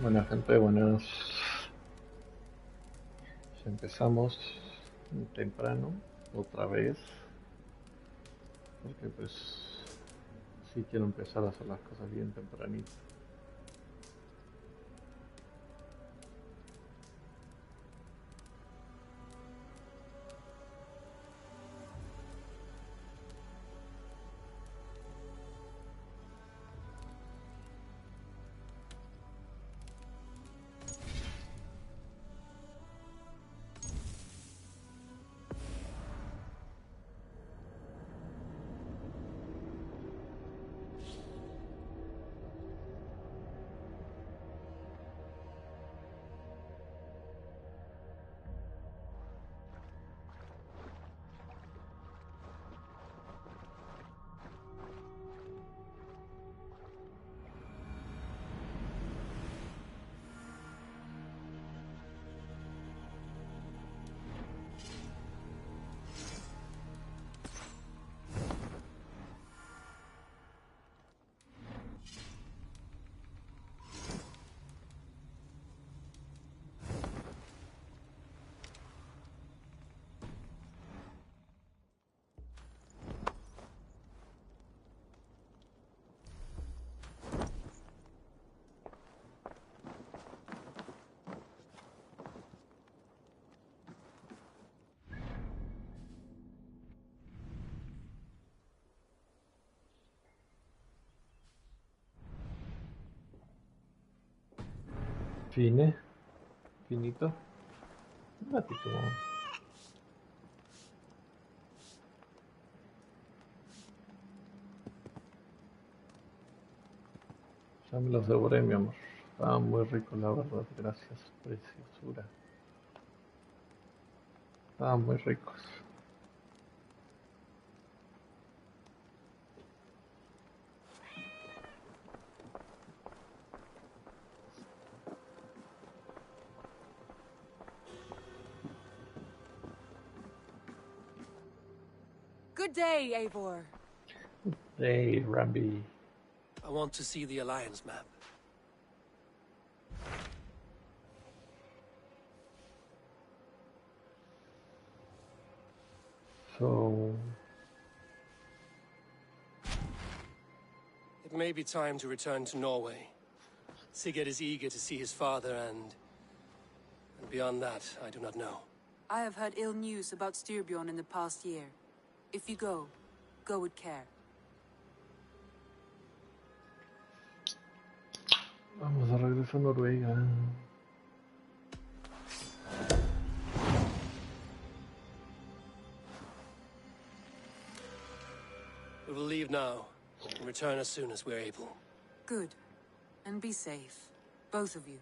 Buena gente, buenas. Ya empezamos temprano, otra vez, porque pues sí quiero empezar a hacer las cosas bien tempranito. Fine, finito, un ratito. Ya me los devoré, mi amor. Estaban muy ricos, la verdad. Gracias, preciosura. Estaban muy ricos. Good day, Eivor. Hey, Rambi. I want to see the Alliance map. So, It may be time to return to Norway. Sigurd is eager to see his father and beyond that, I do not know. I have heard ill news about Styrbjorn in the past year. If you go, go with care. vamos de regreso a Noruega. We will leave now and return as soon as we're able. Good. And be safe. Both of you.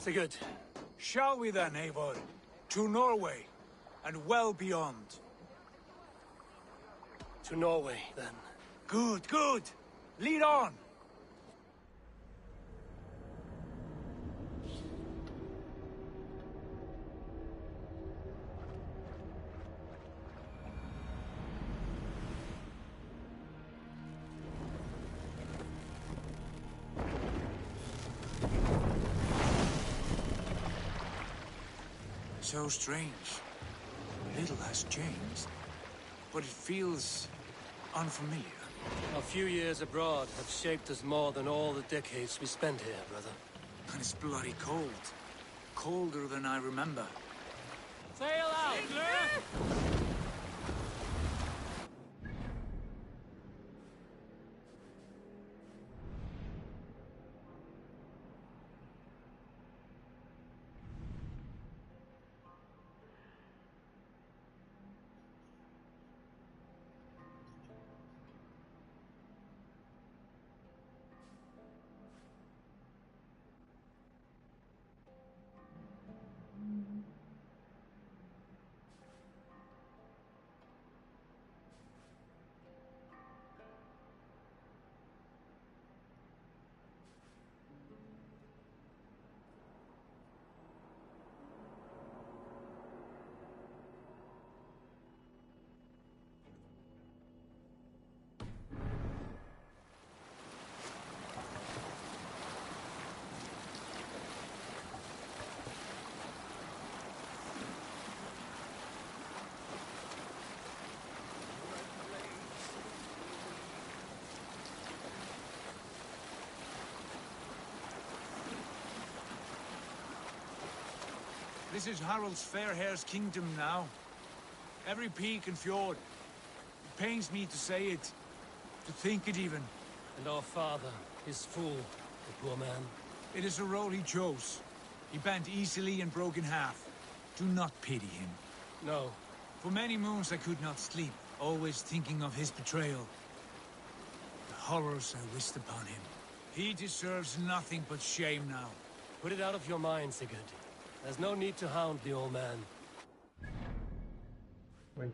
Sigurd. Shall we then, Eivor? To Norway, and well beyond. To Norway, then. Good, good! Lead on! So strange. Little has changed, but it feels unfamiliar. A few years abroad have shaped us more than all the decades we spent here, brother. And it's bloody cold. Colder than I remember. Sail out! This is Harald's fair hair's kingdom now. Every peak and fjord. It pains me to say it, to think it even. And our father, his fool, the poor man. It is a role he chose. He bent easily and broke in half. Do not pity him. No. For many moons I could not sleep, always thinking of his betrayal. The horrors I wished upon him. He deserves nothing but shame now. Put it out of your mind, Sigurd. There's no need to hound the old man. Wait.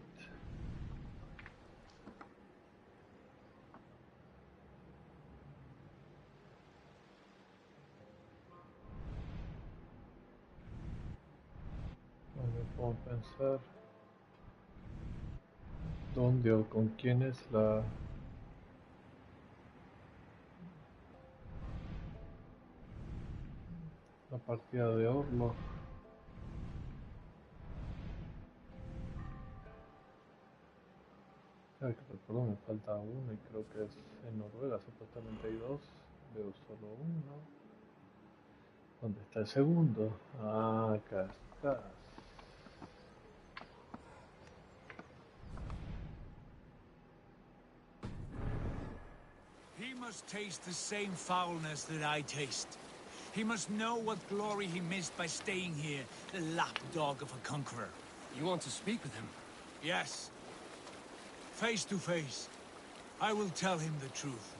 No me puedo pensar dónde o con quién es la partida de Orlok. Ya que recuerdo me falta uno y creo que es en Noruega, supuestamente hay dos, veo solo uno. ¿Dónde está el segundo? Ah, acá está. He must taste the same foulness that I taste. He must know what glory he missed by staying here, the lapdog of a conqueror. You want to speak with him? Yes. Face to face. I will tell him the truth.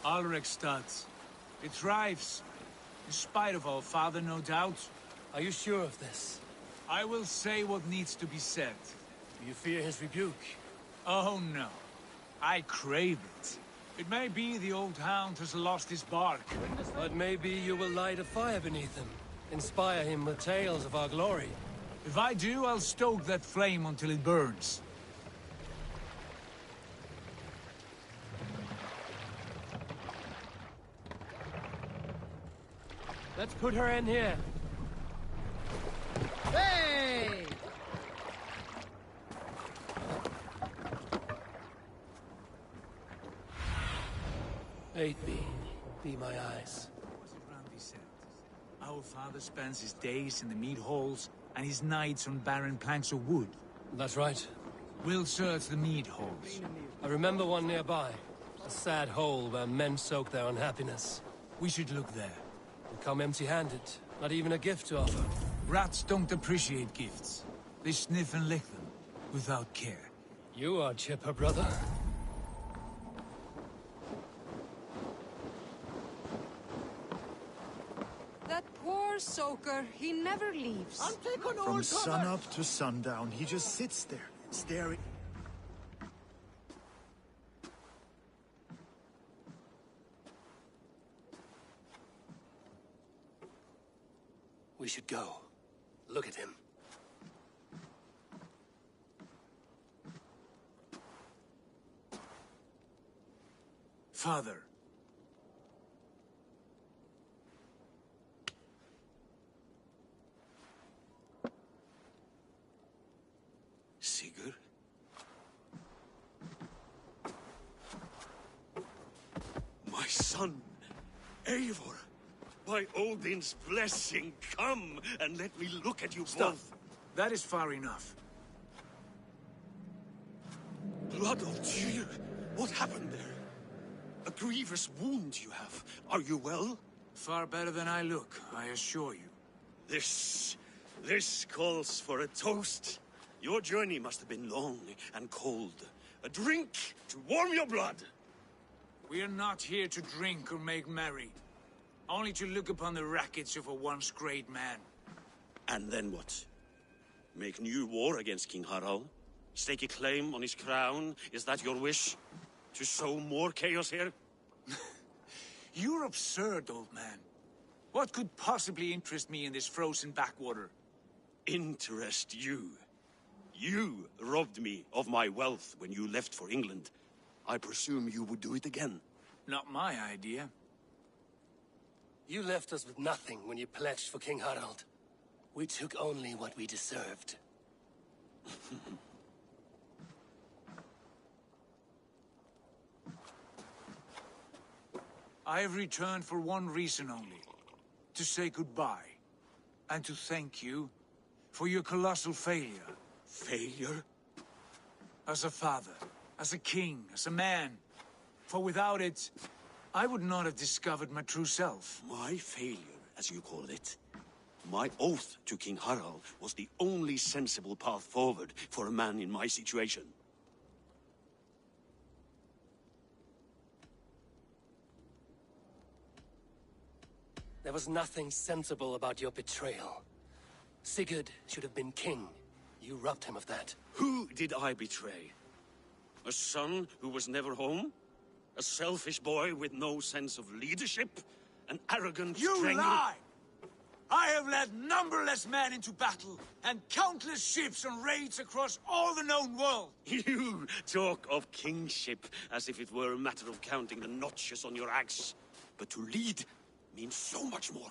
Alrekstad. It thrives. In spite of our father, no doubt. Are you sure of this? I will say what needs to be said. Do you fear his rebuke? Oh no. I crave it. It may be the old hound has lost his bark. But maybe you will light a fire beneath him. Inspire him with tales of our glory. If I do, I'll stoke that flame until it burns. Let's put her in here. Hey! Aid me. Be my eyes. What's it roundly said? Our father spends his days in the mead halls and his nights on barren planks of wood. That's right. We'll search the mead halls. I remember one nearby. A sad hole where men soak their unhappiness. We should look there. We come empty-handed. Not even a gift to offer. Rats don't appreciate gifts. They sniff and lick them, without care. You are chipper, brother. That poor soaker, he never leaves. From sunup to sundown, he just sits there, staring. We should go. Look at him. Father. Sigurd? My son, Eivor! By Odin's blessing, come and let me look at you both. That is far enough. Blood of Tyr! What happened there? A grievous wound you have. Are you well? Far better than I look, I assure you. This calls for a toast. Your journey must have been long and cold. A drink to warm your blood. We are not here to drink or make merry. Only to look upon the wreckage of a once great man. And then what? Make new war against King Harald? Stake a claim on his crown? Is that your wish? To sow more chaos here? You're absurd, old man. What could possibly interest me in this frozen backwater? Interest you? You robbed me of my wealth when you left for England. I presume you would do it again. Not my idea. You left us with nothing when you pledged for King Harald. We took only what we deserved. I have returned for one reason only. To say goodbye. And to thank you for your colossal failure. Failure? As a father, as a king, as a man. For without it, I would not have discovered my true self. My failure, as you call it. My oath to King Harald was the only sensible path forward for a man in my situation. There was nothing sensible about your betrayal. Sigurd should have been king. You robbed him of that. Who did I betray? A son who was never home? A selfish boy with no sense of leadership? An arrogant You strangler? lie! I have led numberless men into battle, and countless ships on raids across all the known world. You talk of kingship as if it were a matter of counting the notches on your axe. But to lead means so much more.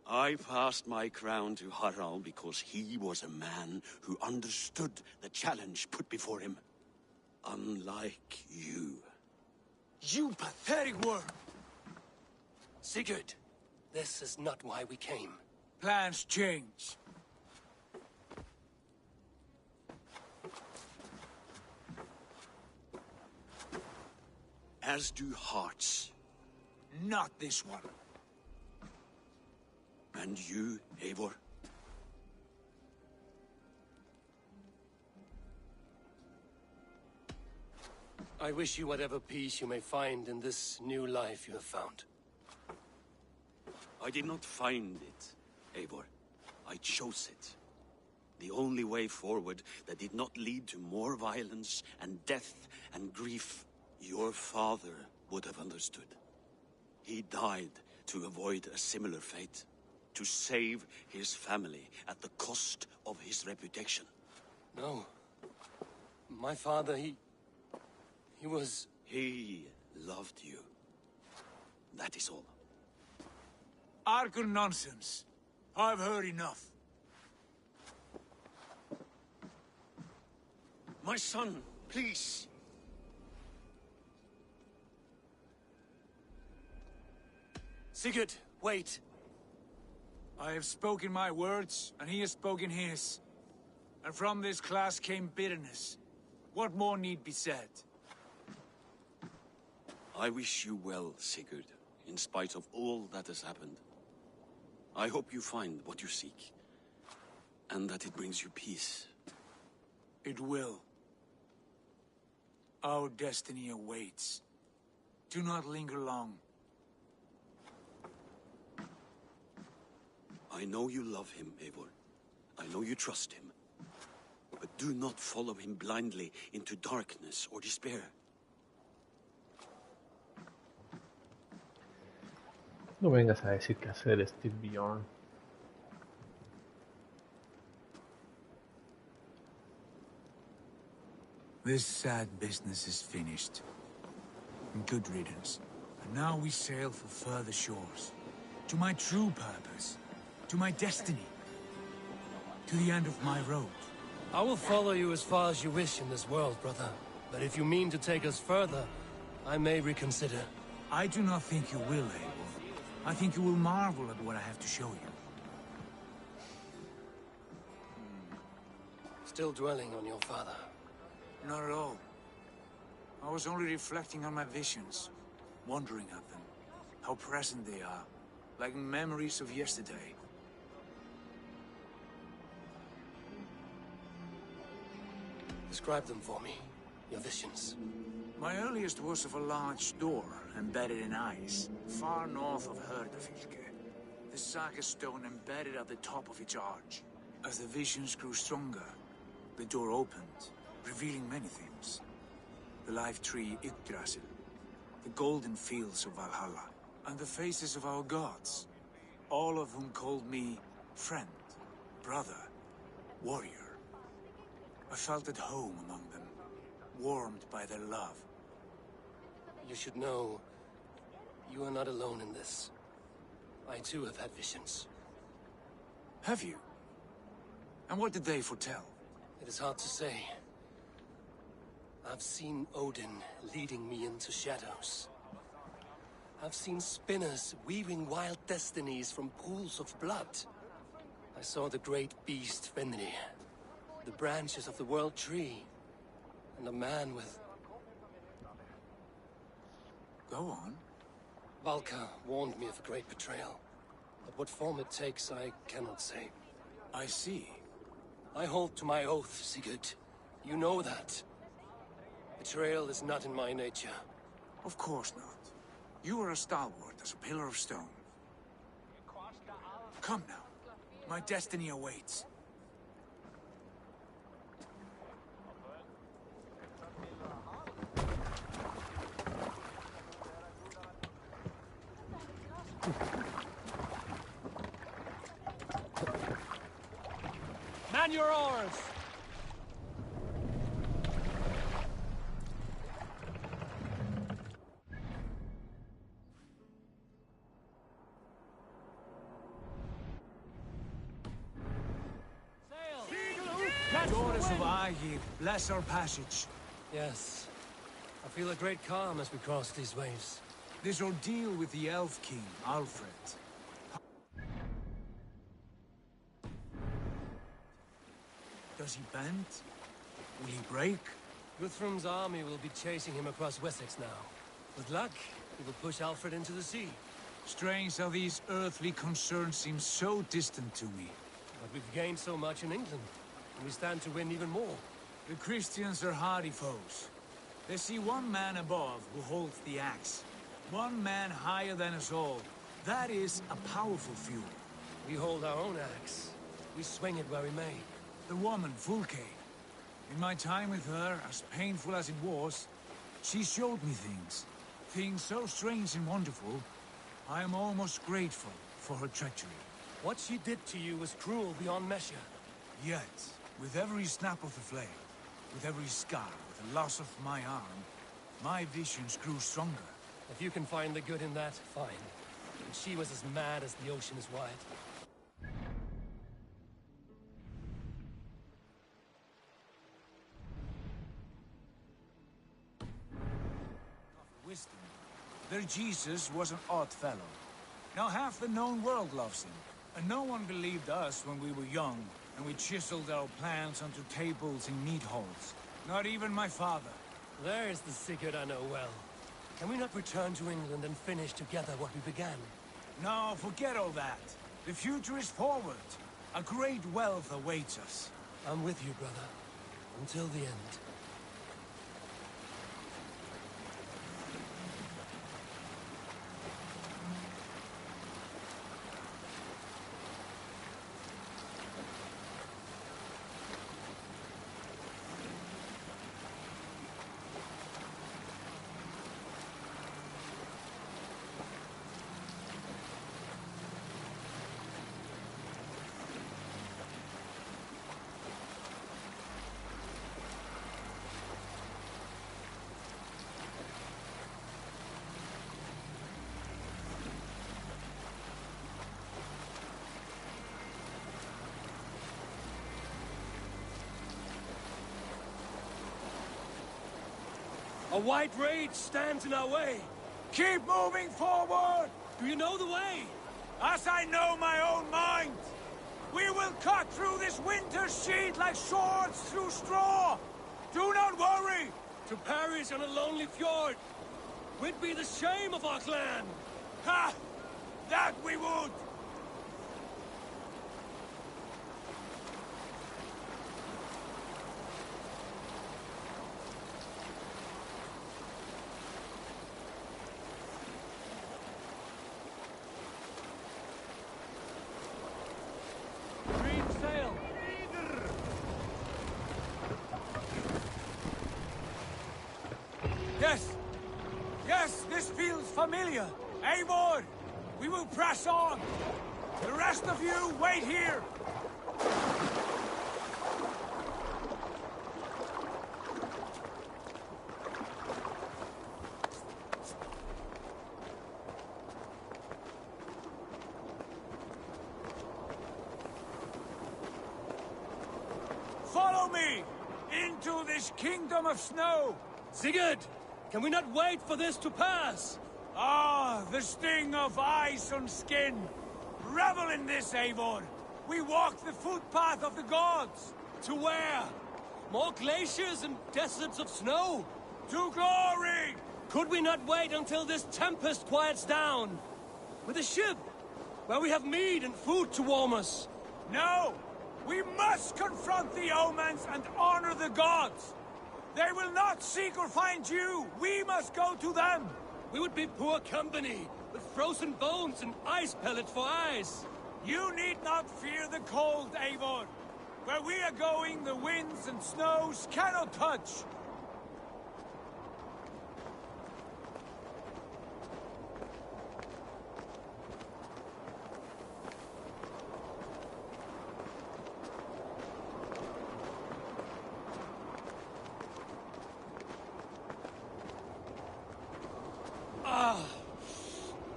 I passed my crown to Harald because he was a man who understood the challenge put before him. Unlike you. You pathetic worm! Sigurd, this is not why we came. Plans change. As do hearts. Not this one. And you, Eivor? I wish you whatever peace you may find in this new life you have found. I did not find it, Eivor. I chose it. The only way forward that did not lead to more violence and death and grief. Your father would have understood. He died to avoid a similar fate. To save his family at the cost of his reputation. No. My father, he was... He loved you. That is all. Argon nonsense. I've heard enough. My son, please. Sigurd, wait. I have spoken my words, and he has spoken his. And from this clash came bitterness. What more need be said? I wish you well, Sigurd, in spite of all that has happened. I hope you find what you seek, and that it brings you peace. It will. Our destiny awaits. Do not linger long. I know you love him, Eivor. I know you trust him. But do not follow him blindly into darkness or despair. No vengas a decir qué hacer, Steve Bjorn. This sad business is finished. Good riddance. And now we sail for further shores. To my true purpose. To my destiny. To the end of my road. I will follow you as far as you wish in this world, brother. But if you mean to take us further, I may reconsider. I do not think you will, Abel. I think you will marvel at what I have to show you. Still dwelling on your father. Not at all. I was only reflecting on my visions. Wondering at them. How present they are. Like memories of yesterday. Describe them for me. Your visions. My earliest was of a large door embedded in ice, far north of Herdafylke. The saga stone embedded at the top of its arch. As the visions grew stronger, the door opened, revealing many things. The life tree Yggdrasil, the golden fields of Valhalla, and the faces of our gods, all of whom called me friend, brother, warrior. I felt at home among them, warmed by their love, You should know, you are not alone in this. I too have had visions. Have you? And what did they foretell? It is hard to say. I've seen Odin leading me into shadows. I've seen spinners weaving wild destinies from pools of blood. I saw the great beast Fenrir, the branches of the world tree, and a man with... Go on. Valka warned me of a great betrayal. But what form it takes, I cannot say. I see. I hold to my oath, Sigurd. You know that. Betrayal is not in my nature. Of course not. You are a stalwart as a pillar of stone. Come now. My destiny awaits. Man your oars! Daughters of Aegir, bless our passage. Yes. I feel a great calm as we cross these waves. This ordeal with the Elf King, Alfred. Does he bend? Will he break? Guthrum's army will be chasing him across Wessex now. With luck, he will push Alfred into the sea. Strange how these earthly concerns seem so distant to me. But we've gained so much in England, and we stand to win even more. The Christians are hardy foes. They see one man above who holds the axe. One man higher than us all. That is a powerful fuel. We hold our own axe. We swing it where we may. The woman, Fulke. In my time with her, as painful as it was, she showed me things. Things so strange and wonderful, I am almost grateful for her treachery. What she did to you was cruel beyond measure. Yet, with every snap of the flame, with every scar, with the loss of my arm, my visions grew stronger. If you can find the good in that, fine. And she was as mad as the ocean is wide. Wisdom. Their Jesus was an odd fellow. Now half the known world loves him. And no one believed us when we were young, and we chiseled our plans onto tables in meat halls. Not even my father. There's the Sigurd I know well. Can we not return to England and finish together what we began? No, forget all that. The future is forward. A great wealth awaits us. I'm with you, brother. Until the end. A white rage stands in our way. Keep moving forward! Do you know the way? As I know my own mind! We will cut through this winter sheet like swords through straw! Do not worry! To perish on a lonely fjord would be the shame of our clan! Ha! That we would! Green sail! Yes! Yes, this feels familiar! Eivor! We will press on! The rest of you, wait here! Follow me! Into this kingdom of snow! Sigurd! Can we not wait for this to pass? Ah, the sting of ice on skin! Revel in this, Eivor! We walk the footpath of the gods! To where? More glaciers and deserts of snow? To glory! Could we not wait until this tempest quiets down? With a ship, where we have meat and food to warm us? No! We must confront the omens and honor the gods! They will not seek or find you! We must go to them! We would be poor company, with frozen bones and ice pellets for eyes. You need not fear the cold, Eivor. Where we are going, the winds and snows cannot touch.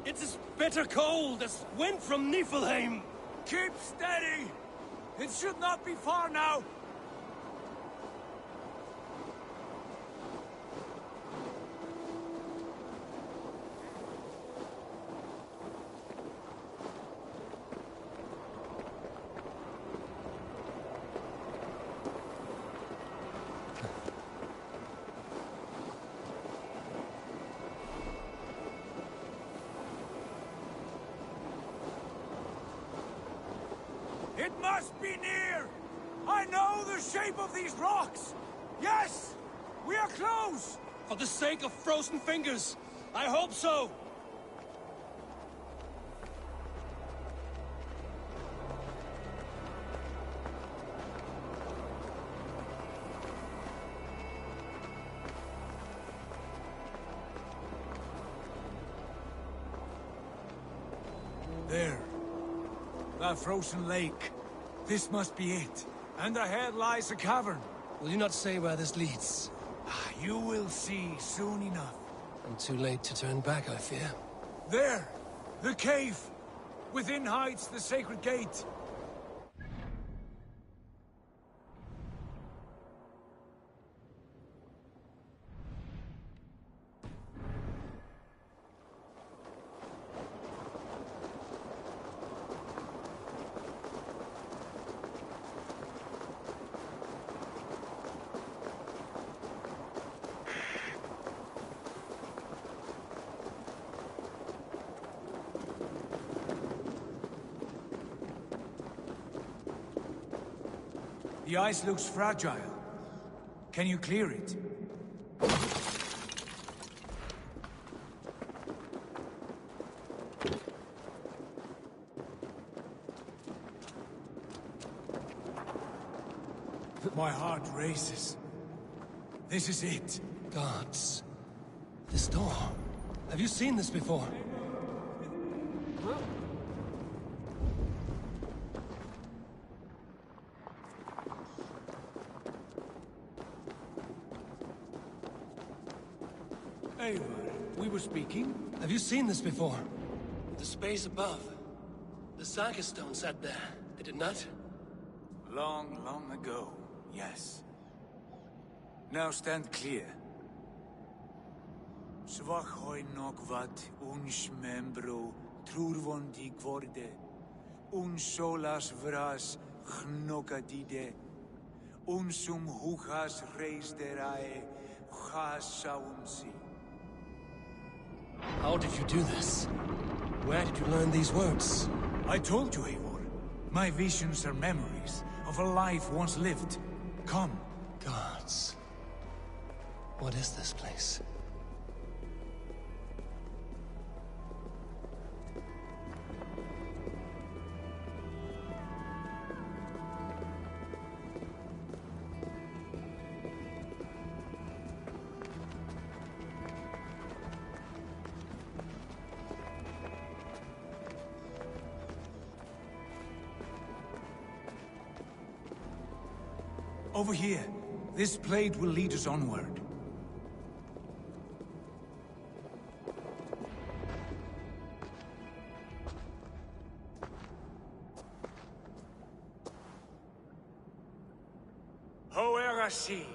It's as bitter cold as wind from Niflheim. Keep steady! It should not be far now. It must be near! I know the shape of these rocks! Yes! We are close! For the sake of frozen fingers, I hope so. There. That frozen lake. This must be it. And ahead lies a cavern. Will you not say where this leads? You will see soon enough. And too late to turn back, I fear. There! The cave! Within hides the sacred gate. The ice looks fragile. Can you clear it? My heart races. This is it. Gods. This door. Have you seen this before? Eivor, we were speaking? Have you seen this before? The space above. The Saga stone sat there, did it not? Long, long ago, yes. Now stand clear. Svachoi nokvat uns membro trurvondi gvorde un solas vras gnokadide unsum huchas reisderae chasaunsi. How did you do this? Where did you learn these words? I told you, Eivor. My visions are memories of a life once lived. Come. Gods. What is this place? Over here. This blade will lead us onward. shall see.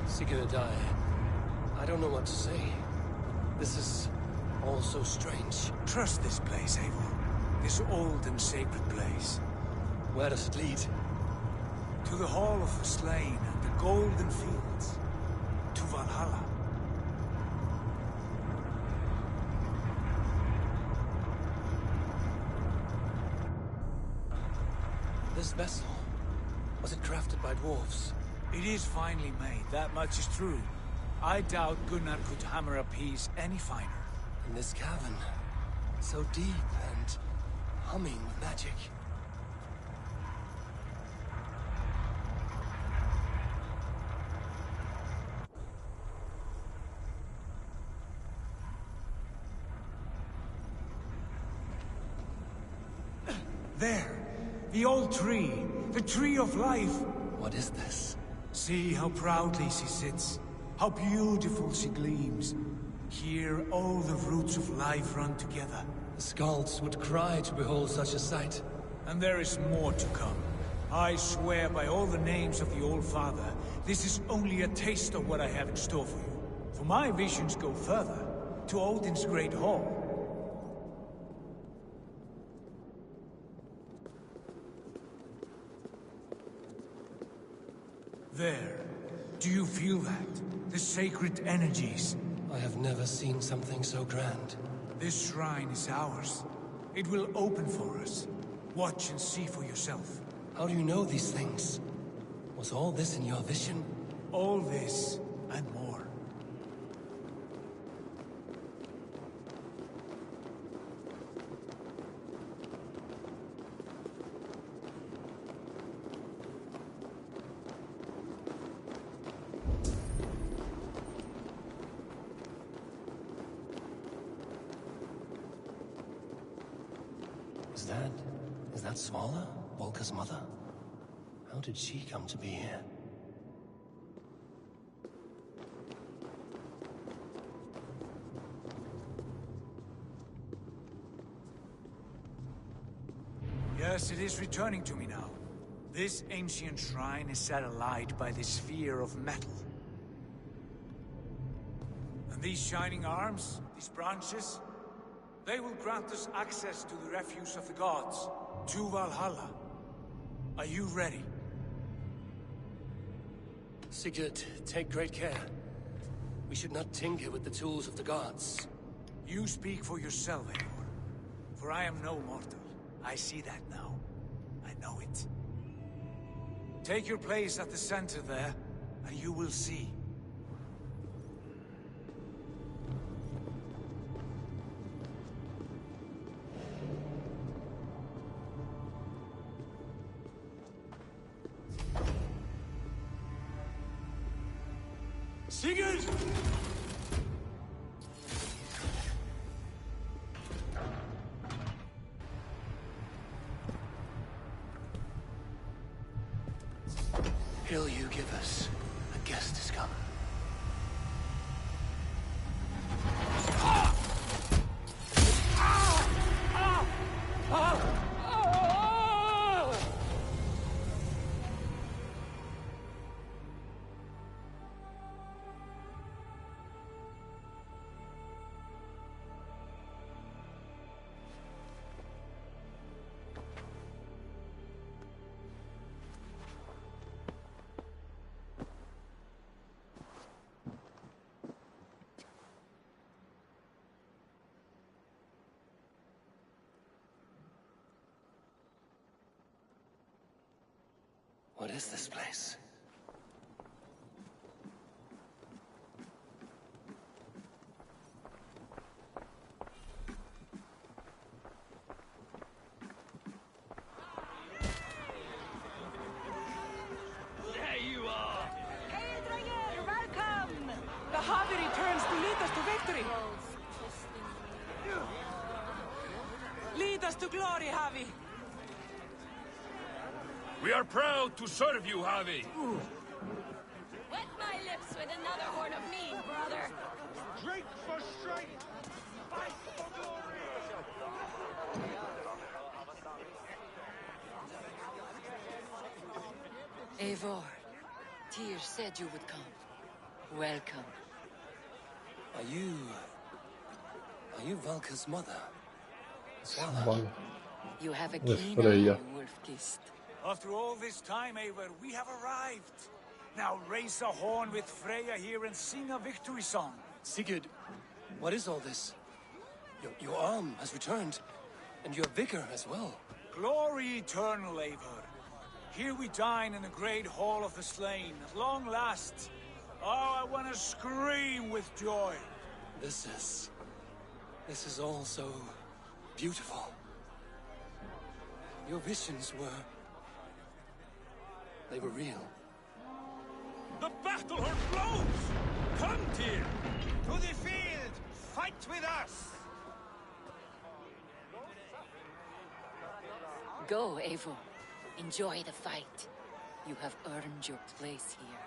Sigurd, I don't know what to say. This is all so strange. Trust this place, Eivor. This old and sacred place. Where does it lead? To the Hall of the Slain and the Golden Fields. To Valhalla. This vessel, was it crafted by dwarves? It is finely made, that much is true. I doubt Gunnar could hammer a piece any finer. In this cavern, so deep and humming with magic. There! The old tree! The tree of life! What is this? See how proudly she sits. How beautiful she gleams. Here all the roots of life run together. The Skalds would cry to behold such a sight. And there is more to come. I swear by all the names of the Old Father, this is only a taste of what I have in store for you. For my visions go further, to Odin's Great Hall. There. Do you feel that? The sacred energies. I have never seen something so grand. This shrine is ours. It will open for us. Watch and see for yourself. How do you know these things? Was all this in your vision? All this, and more. Is that Svala, Volka's mother? How did she come to be here? Yes, it is returning to me now. This ancient shrine is set alight by the sphere of metal. And these shining arms, these branches, they will grant us access to the refuse of the gods, to Valhalla. Are you ready? Sigurd, take great care. We should not tinker with the tools of the gods. You speak for yourself, Eivor. For I am no mortal. I see that now. I know it. Take your place at the center there, and you will see. Sigurd! Hill you give us. A guest has come. What is this place? There you are! Hey, Drager, welcome! The Harvey returns to lead us to victory! Lead us to glory, Harvey! We are proud to serve you, Javi. Wet my lips with another horn of mead, brother. Drink for strength! Fight for glory! Eivor, Tyr said you would come. Welcome. Are you Valka's mother? Vale. You have a Es keen Freya. eye, Wolf-Kissed. After all this time, Eivor, we have arrived. Now raise a horn with Freya here and sing a victory song. Sigurd, what is all this? Your arm has returned, and your vigor as well. Glory eternal, Eivor. Here we dine in the great hall of the slain, at long last. Oh, I want to scream with joy. This is all so beautiful. Your visions they were real. The battle horn blows! Come, Tyr! To the field! Fight with us! Go, Eivor. Enjoy the fight. You have earned your place here.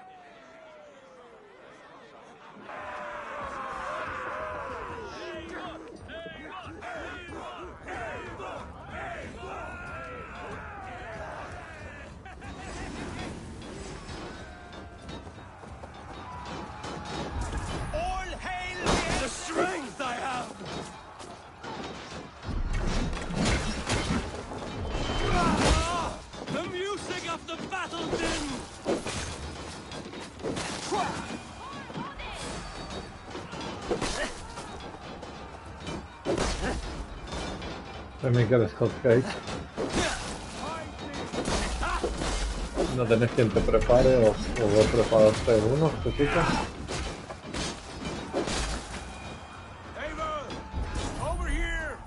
All hail The strength I have! The music of the battle din! También que eres hot cake. No tenés quien te prepare o vos prepararte uno, chica. Eivor! Over here!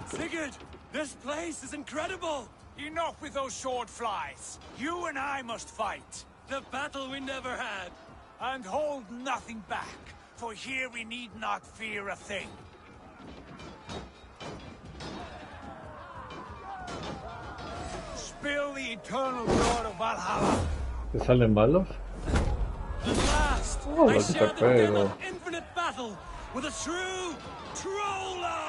Sigurd, this place is incredible! Enough with those sword flies. You and I must fight. The battle we never had. And hold nothing back, for here we need not fear a thing. Spill the eternal blood of Valhalla. ¿Te salen malos? At last, Oh, I lo que te share the din pego. of infinite battle with a true troller!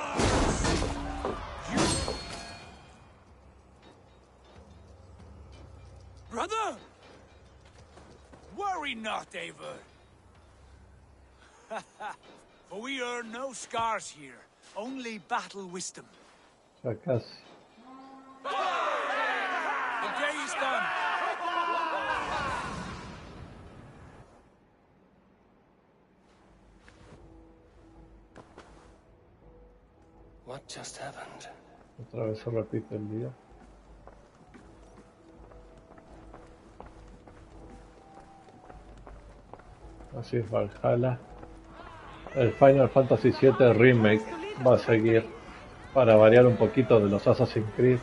Brother! Worry not, Eivor. For we earn no scars here, only battle wisdom. Ya casi. The day is done. What just happened? Otra vez se repite el día. Así es Valhalla. El Final Fantasy VII Remake va a seguir para variar un poquito de los Assassin's Creed.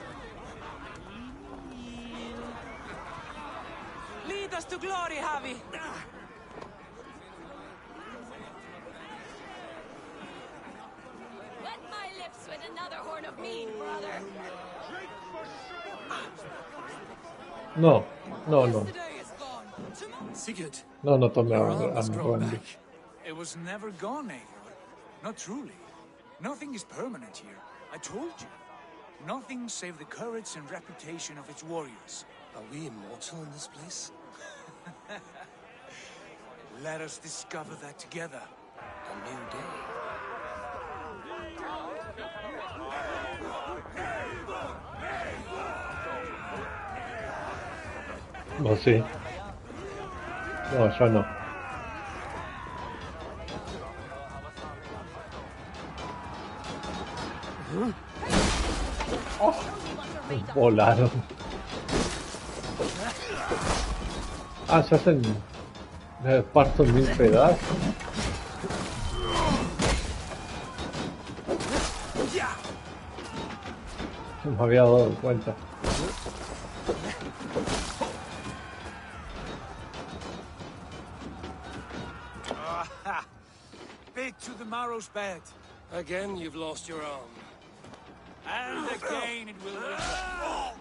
Lead us to glory, Javi. Wet my lips with another horn of mead, brother. No, no, no. Yesterday is gone. Tomorrow. Sigurd, No, no tome your arm a has grown Randy. back. It was never gone, Eivor. Not truly. Nothing is permanent here. I told you. Nothing save the courage and reputation of its warriors. Are we immortal in this place? Let us discover that together. A new day. No, sí. No, ya no. Oh, volaron. Ah, se hacen... Me parto en 1000 pedazos. No me había dado cuenta. Bit to the marrow's bed. Again, you've lost your arm. And again it will return.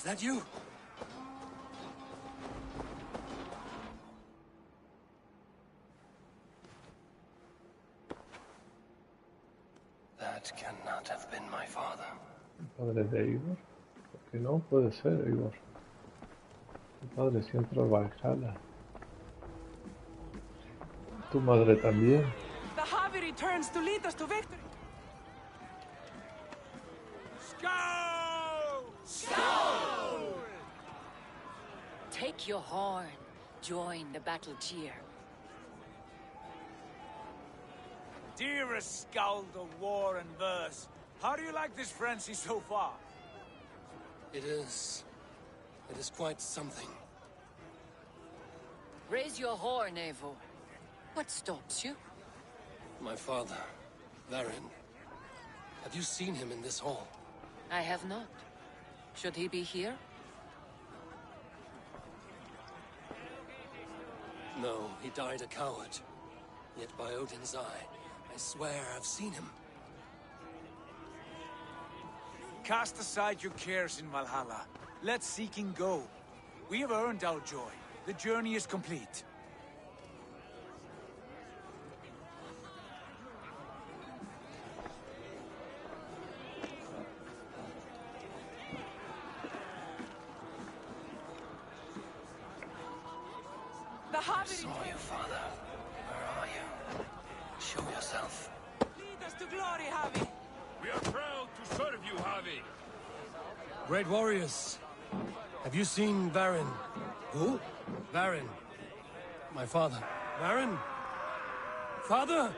that you? That cannot have been my father. ¿El padre de Eivor? Porque no puede ser Eivor. Tu padre sí entró a Valhalla. Tu madre también. The Javi returns to lead us to victory. Scowl! Scowl! Take your horn. Join the battle cheer. Dearest Skald of war and verse, how do you like this frenzy so far? It is quite something. Raise your horn, Eivor. What stops you? My father, Varin. Have you seen him in this hall? I have not. Should he be here? No, he died a coward. Yet by Odin's eye, I swear I've seen him. Cast aside your cares in Valhalla. Let seeking go. We have earned our joy. The journey is complete. The I Javi saw you, Father. Where are you? Show yourself. lead us to glory, Javi. We are proud to serve you, Javi. Great warriors. Have you seen Varin? Who? Varin. My father. Varin? Father?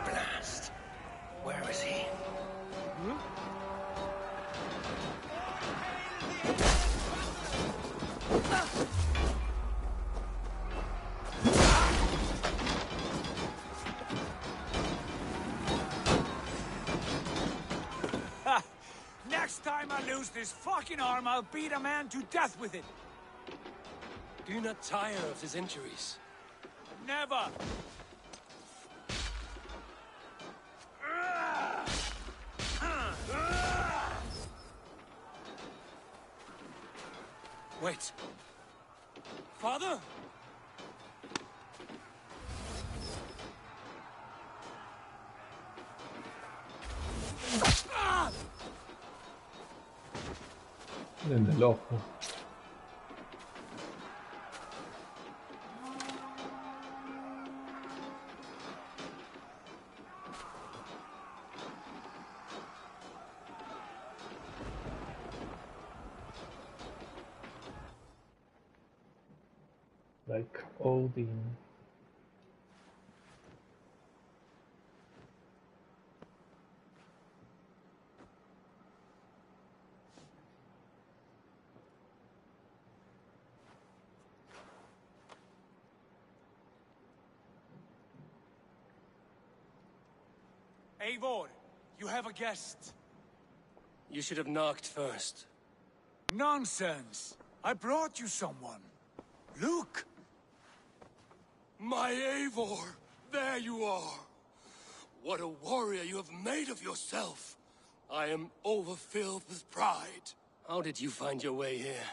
Blast. Where is he? Ha! Next time I lose this fucking arm, I'll beat a man to death with it. Do you not tire of his injuries? Never! Wait. Father? En el ojo. Like Odin. Eivor, you have a guest. You should have knocked first. Nonsense! I brought you someone. Look! My Eivor! There you are! What a warrior you have made of yourself! I am overfilled with pride. How did you find your way here?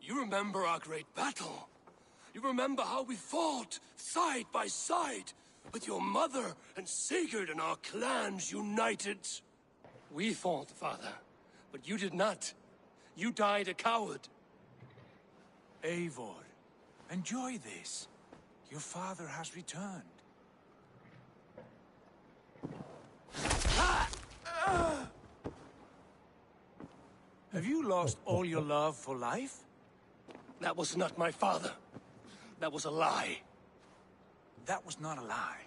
You remember our great battle? You remember how we fought, side by side, with your mother and Sigurd and our clans united? We fought, Father, but you did not. You died a coward. Eivor, enjoy this. Your father has returned. Have you lost all your love for life? That was not my father. That was a lie. That was not a lie.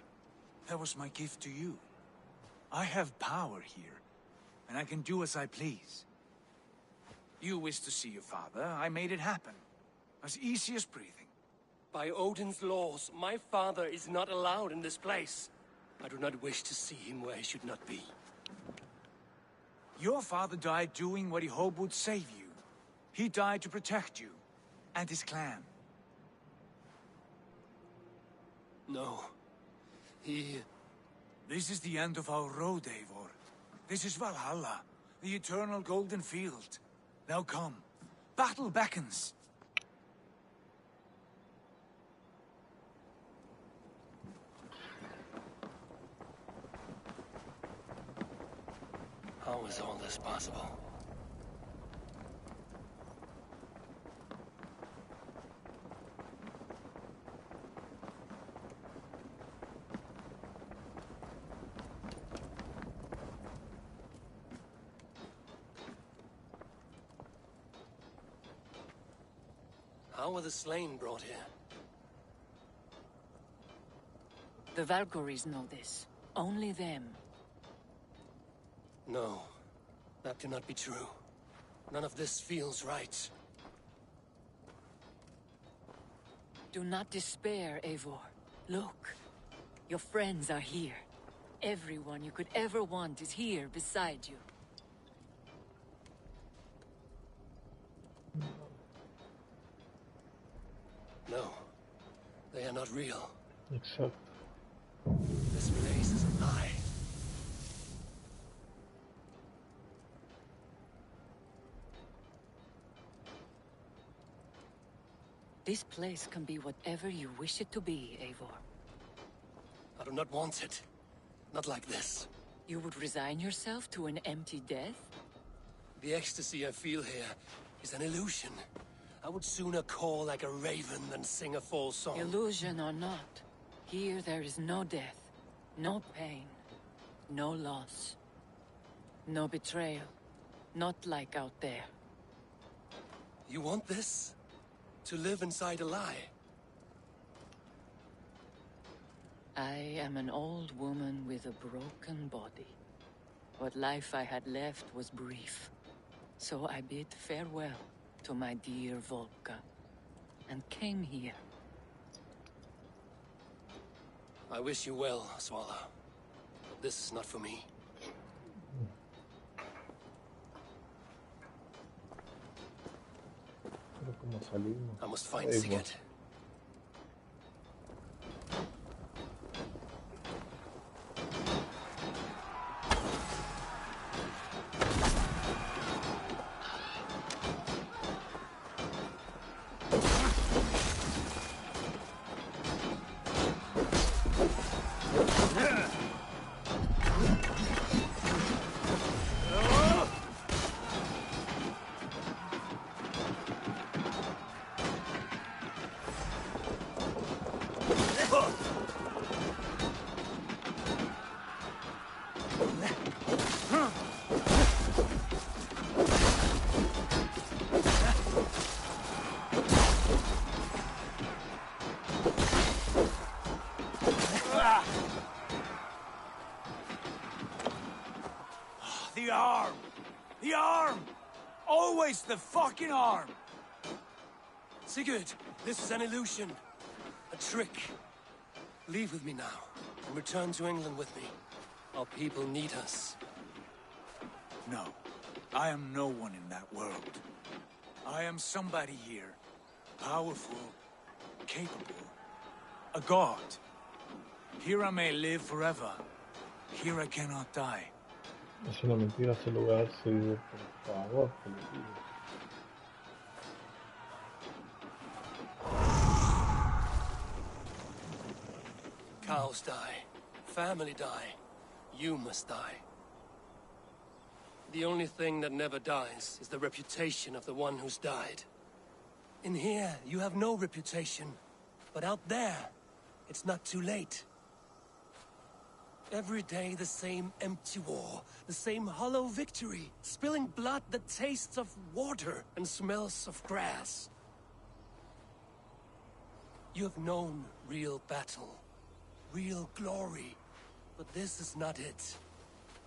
That was my gift to you. I have power here, and I can do as I please. You wish to see your father, I made it happen. As easy as breathing. By Odin's laws, my father is not allowed in this place. I do not wish to see him where he should not be. Your father died doing what he hoped would save you. He died to protect you and his clan. No. This is the end of our road, Eivor. This is Valhalla, the eternal golden field. Now come. Battle beckons. How is all this possible? How were the slain brought here? The Valkyries know this. Only them. No, that cannot be true. None of this feels right. Do not despair, Eivor. Look. Your friends are here. Everyone you could ever want is here beside you. No, they are not real. Except This place is a lie. This place can be whatever you wish it to be, Eivor. I do not want it. Not like this. You would resign yourself to an empty death? The ecstasy I feel here is an illusion. I would sooner call like a raven than sing a false song. Illusion or not, here there is no death, no pain, no loss, no betrayal, not like out there. You want this? To live inside a lie? I am an old woman with a broken body. What life I had left was brief. So I bid farewell to my dear Volka, and came here. I wish you well, Swallow. But this is not for me. pero como salimos. I must find Ahí va. Sigurd. The arm! The arm! Always the fucking arm! Sigurd, this is an illusion. A trick. Leave with me now, and return to England with me. Our people need us. No, I am no one in that world. I am somebody here. Powerful, capable. A god. Here I may live forever. Here I cannot die. Es una mentira ese lugar, sí, por favor, te lo pido. Cows die. Family die. You must die. The only thing that never dies is the reputation of the one who's died. In here, you have no reputation. But out there, it's not too late. Every day the same empty war, the same hollow victory, spilling blood that tastes of water and smells of grass. You have known real battle, real glory, but this is not it.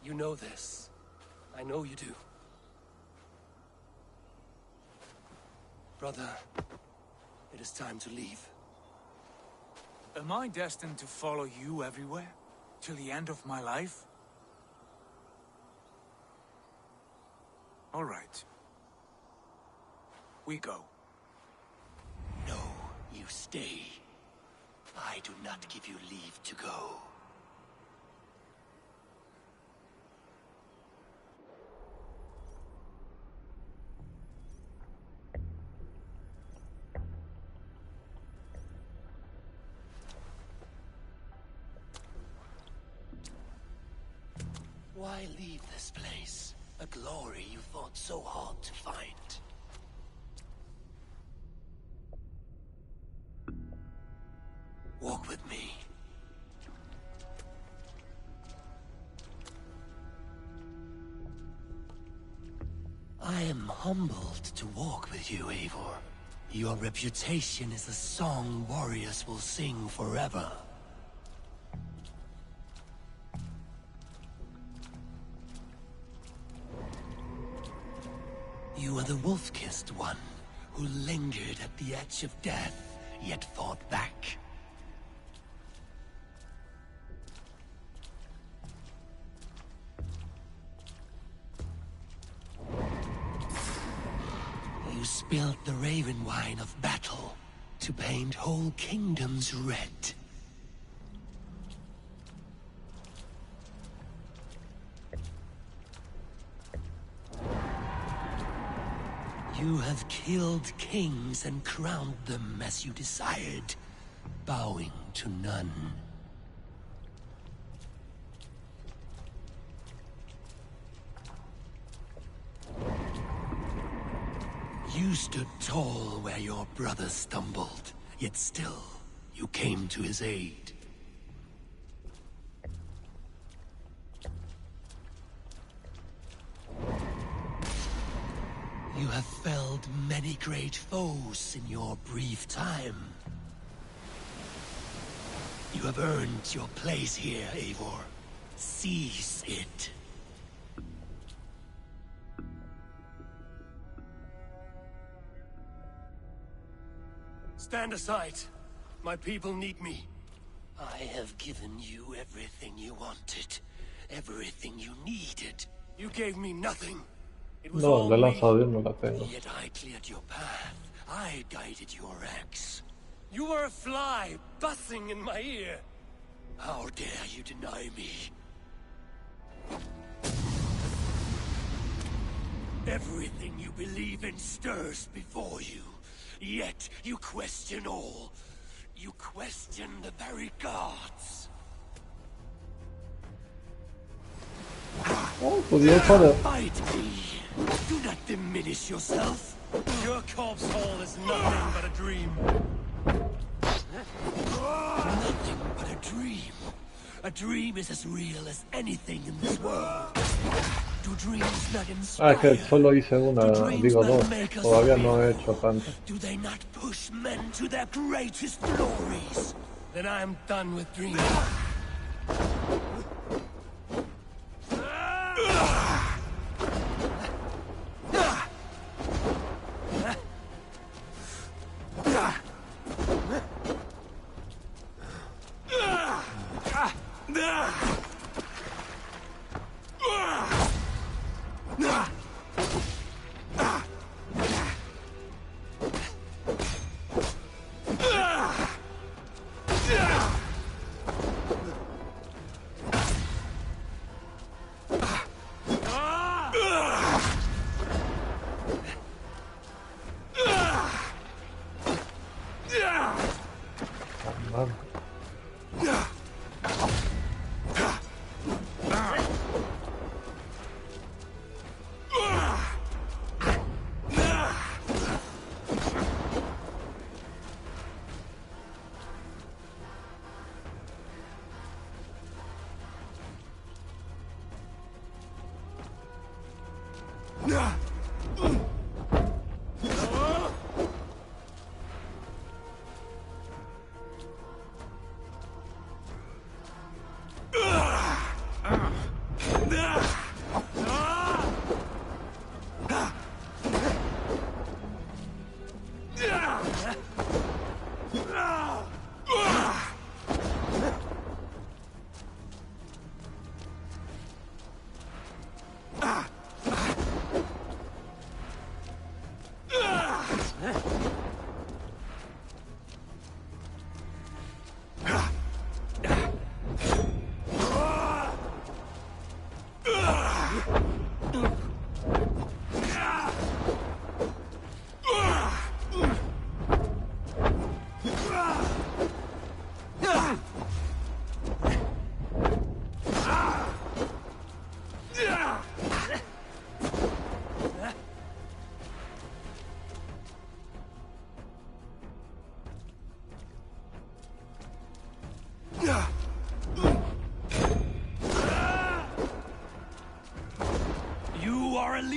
You know this. I know you do. Brother, it is time to leave. Am I destined to follow you everywhere? Till the end of my life? All right. We go. No, you stay. I do not give you leave to go. Why leave this place? A glory you fought so hard to find. Walk with me. I am humbled to walk with you, Eivor. Your reputation is a song warriors will sing forever. You are the wolf-kissed one, who lingered at the edge of death, yet fought back. You spilled the raven wine of battle to paint whole kingdoms red. You have killed kings and crowned them as you desired, bowing to none. You stood tall where your brother stumbled, yet still, you came to his aid. You have felled many great foes in your brief time. You have earned your place here, Eivor. Seize it. Stand aside. My people need me. I have given you everything you wanted. Everything you needed. You gave me nothing. It was No, all la me. lanza de Dios no la tengo. Yet I cleared your path. I guided your axe. You were a fly buzzing in my ear. How dare you deny me? Everything you believe in stirs before you. Yet you question all. You question the very gods. Oh, podía para. Fight me. Do not diminish yourself. Your corpse hall is nothing but a dream. Nothing but a dream. A dream is as real as anything in this world. Do dreams not inspire? Ah, que solo hice una, digo dos. Todavía no he hecho tantas. Do they not push men to their greatest glories? Then I am done with dreaming.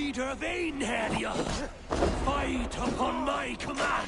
Leader Vainhelia, fight upon my command!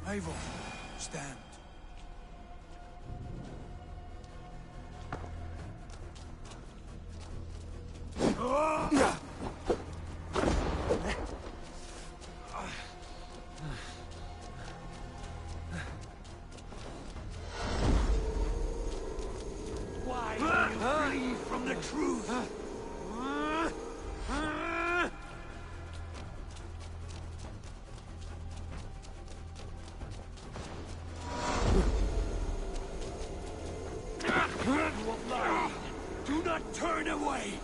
Eivor, stand. Why do you flee from the truth? Do not turn away!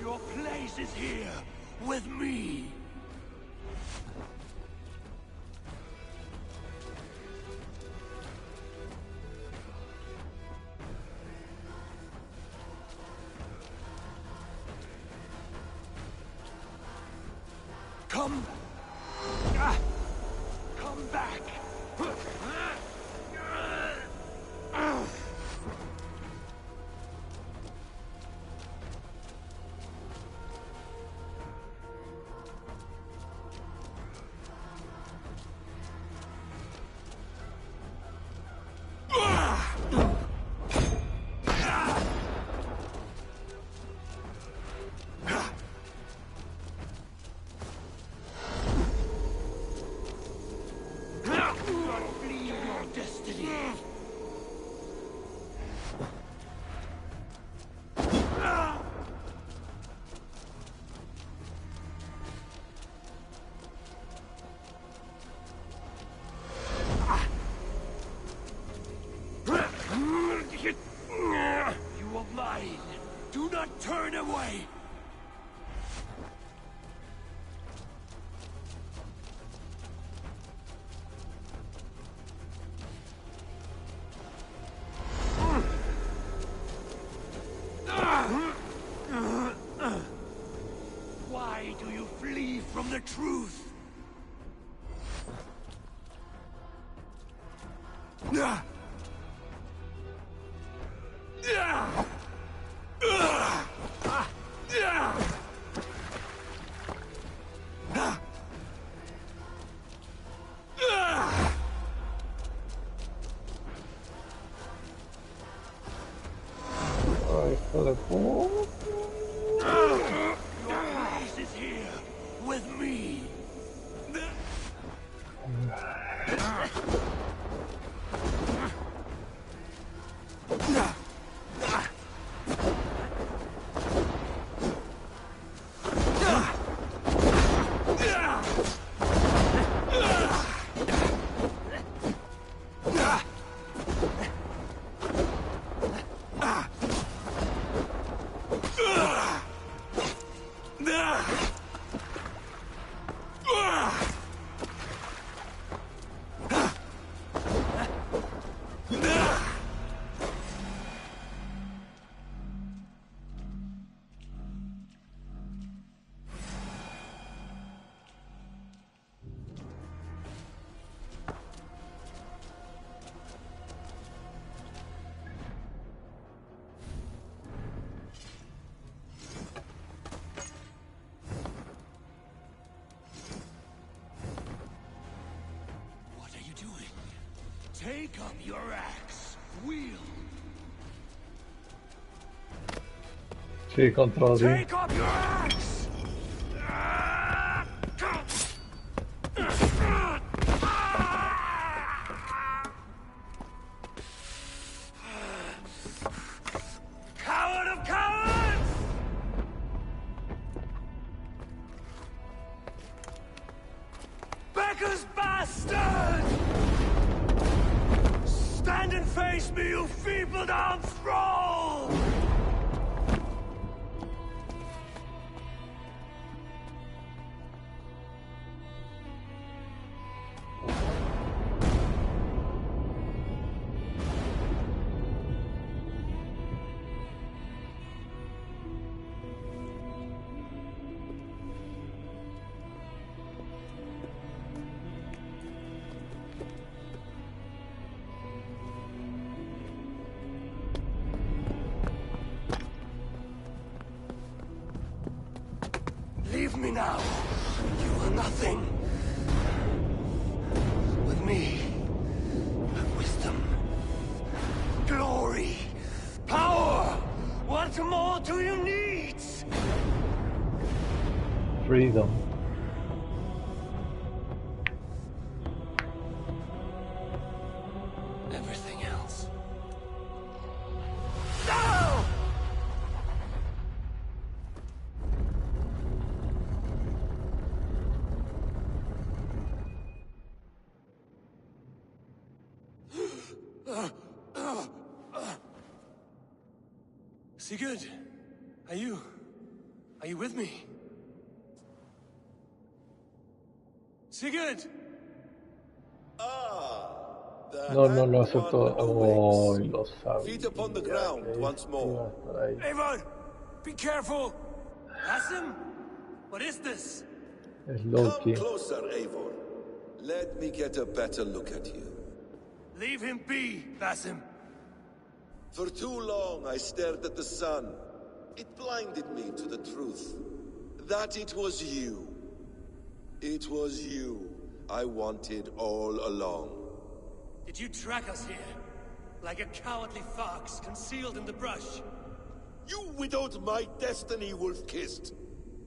Your place is here, with me! Come! Come back! Flee your destiny! You are mine! Do not turn away! Why do you flee from the truth? Hijo de puta. Your place is here, with me! Take up your axe. Wield. Sí, contra Odín. Take up your axe. Coward of cowards! Becker's bastard! Stand and face me, you feeble-down thrall! Leave me now. You are nothing. With me, have wisdom, glory, power. What more do you need? Freedom. Everything else. No! Sigurd, are you with me? Sigurd! No, no lo aceptó. Oh, lo sabía. Feet upon the ground once more. Eivor, be careful. Basim? What is this? Es Come Loki. closer, Eivor. Let me get a better look at you. Leave him be, Basim. For too long I stared at the sun. It blinded me to the truth. That it was you. It was you I wanted all along. Did you track us here? Like a cowardly fox concealed in the brush? You widowed my destiny, Wolf-Kissed.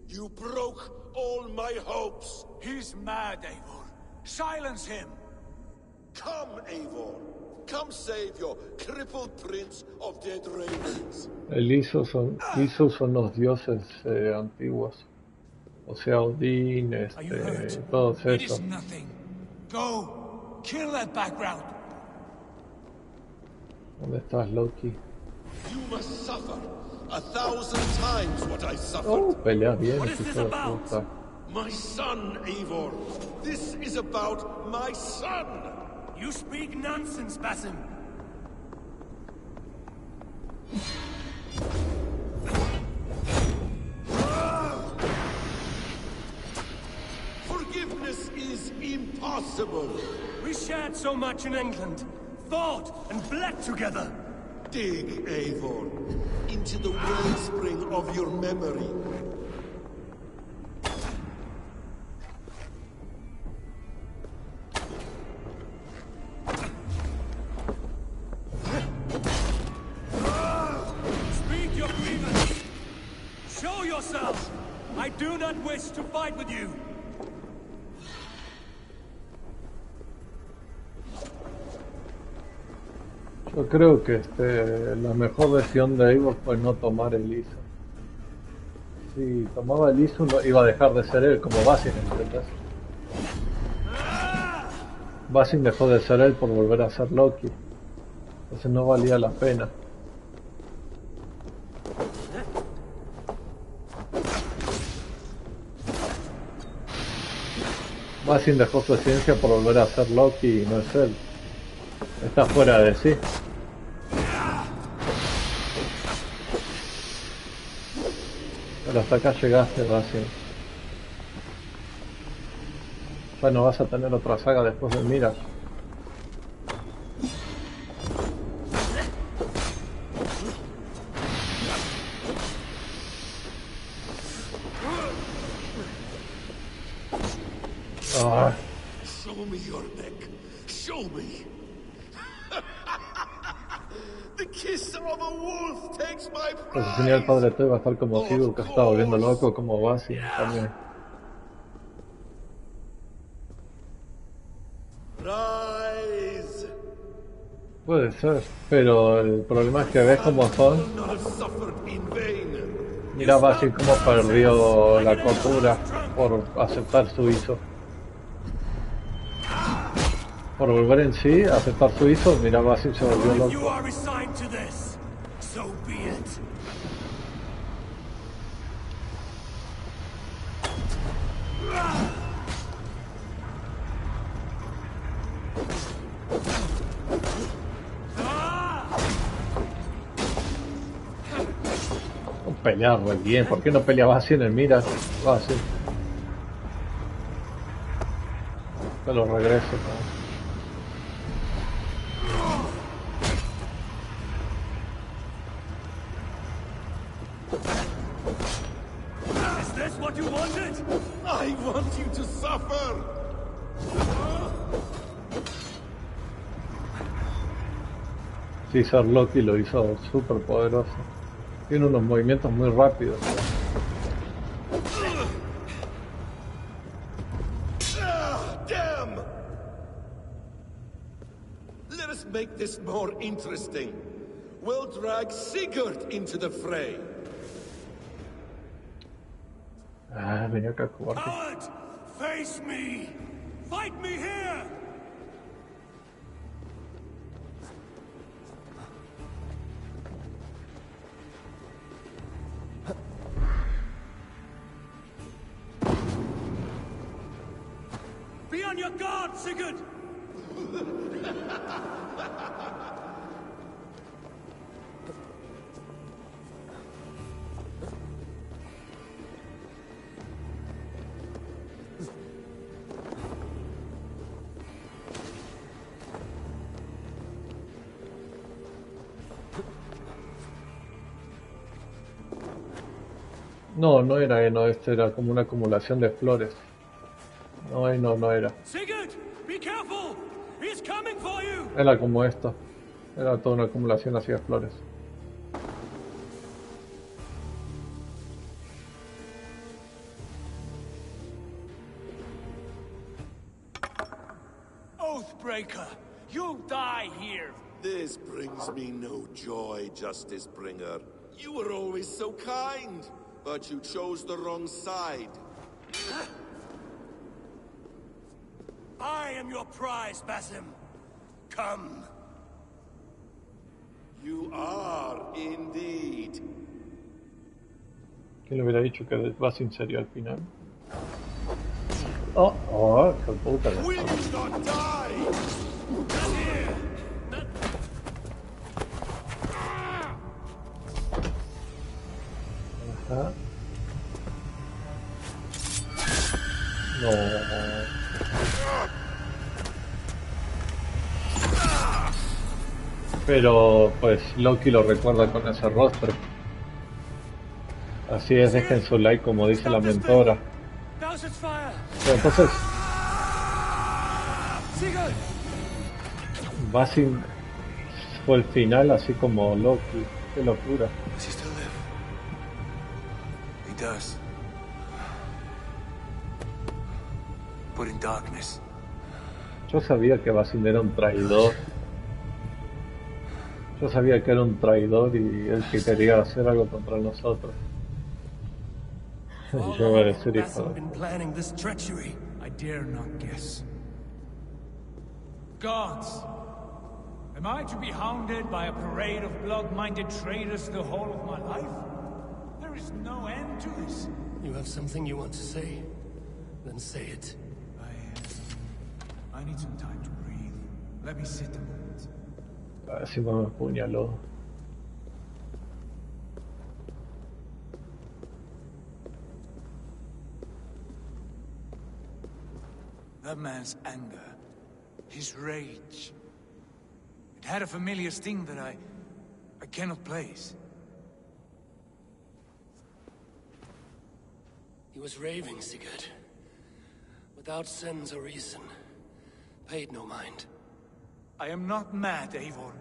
You broke all my hopes. He's mad, Eivor. Silence him! Come, Eivor. Come save your crippled prince of dead ravens. Isos son los dioses antiguos. O sea, Odín, todos It is esos. nothing. Go! Kill that background! ¿Dónde estás, Loki? You must suffer 1,000 times what I suffered. Oh, peleas bien, What is this hijo de about? puta. My son, Eivor. This is about my son. You speak nonsense, Basim. Forgiveness is impossible. We shared so much in England, fought and bled together. Dig, Eivor, into the wellspring of your memory. Speak your grievance. Show yourself. I do not wish to fight with you. Yo creo que la mejor decisión de Eivor fue no tomar el ISO. Si tomaba el ISO iba a dejar de ser él, como Basim, ¿entendés? Basim dejó de ser él por volver a ser Loki. Entonces no valía la pena. Basim dejó su esencia por volver a ser Loki y no es él. Está fuera de sí. Pero hasta acá llegaste, Basim. Ya no vas a tener otra saga después de Mira. Show me your neck. Show me. The kiss of a wolf takes my El asesino del padre de Toy va a estar como Sigurd, que se está volviendo loco, como Basim también. Rise. Puede ser, pero el problema es que ves cómo son. Mira Basim cómo perdió la cordura por aceptar su hijo. Por volver en sí, aceptar su hijo, mira Basim se volvió loco. Pelear muy bien, ¿por qué no peleabas así en el mira? Así. Te lo regreso. Is this what you wanted? I want you to suffer. Caesar Loki lo hizo súper poderoso. Tiene unos movimientos muy rápidos. Damn! Let us make this more interesting. We'll drag Sigurd into the fray. Ah, venía acá a jugar. Coward! Face me! Fight me here! Be on your guard, Sigurd! No, no era heno, este era como una acumulación de flores. No, heno no era. Sigurd! Be careful! He's coming for you! Era como esto. Era toda una acumulación así de flores. Oathbreaker! You'll die here! This brings me no joy, Justice Bringer. You were always so kind, but you chose the wrong side. I am your prize, Basim. Come. You are indeed. ¿Quién le hubiera dicho que Basim sería al final? Oh, qué puta. Will you not die? Ajá. No. Pero pues Loki lo recuerda con ese rostro. Así es, dejen su like como dice la mentora. Pero entonces Basim fue el final así como Loki. Qué locura. Does he still live? He does. But in darkness. Yo sabía que Basim era un traidor. Yo sabía que era un traidor y él que quería hacer algo contra nosotros. Yo voy a decir hijo. been planning this treachery? I dare not guess. Gods! Am I to be hounded by a parade of blood-minded traitors the whole of my life? There is no end to this. You have something you want to say? Then say it. I need some time to breathe. Let me sit a moment. Así me apuñaló. That man's anger, his rage, it had a familiar sting that I cannot place. He was raving, Sigurd. Without sense or reason. Paid no mind. I am not mad, Eivor.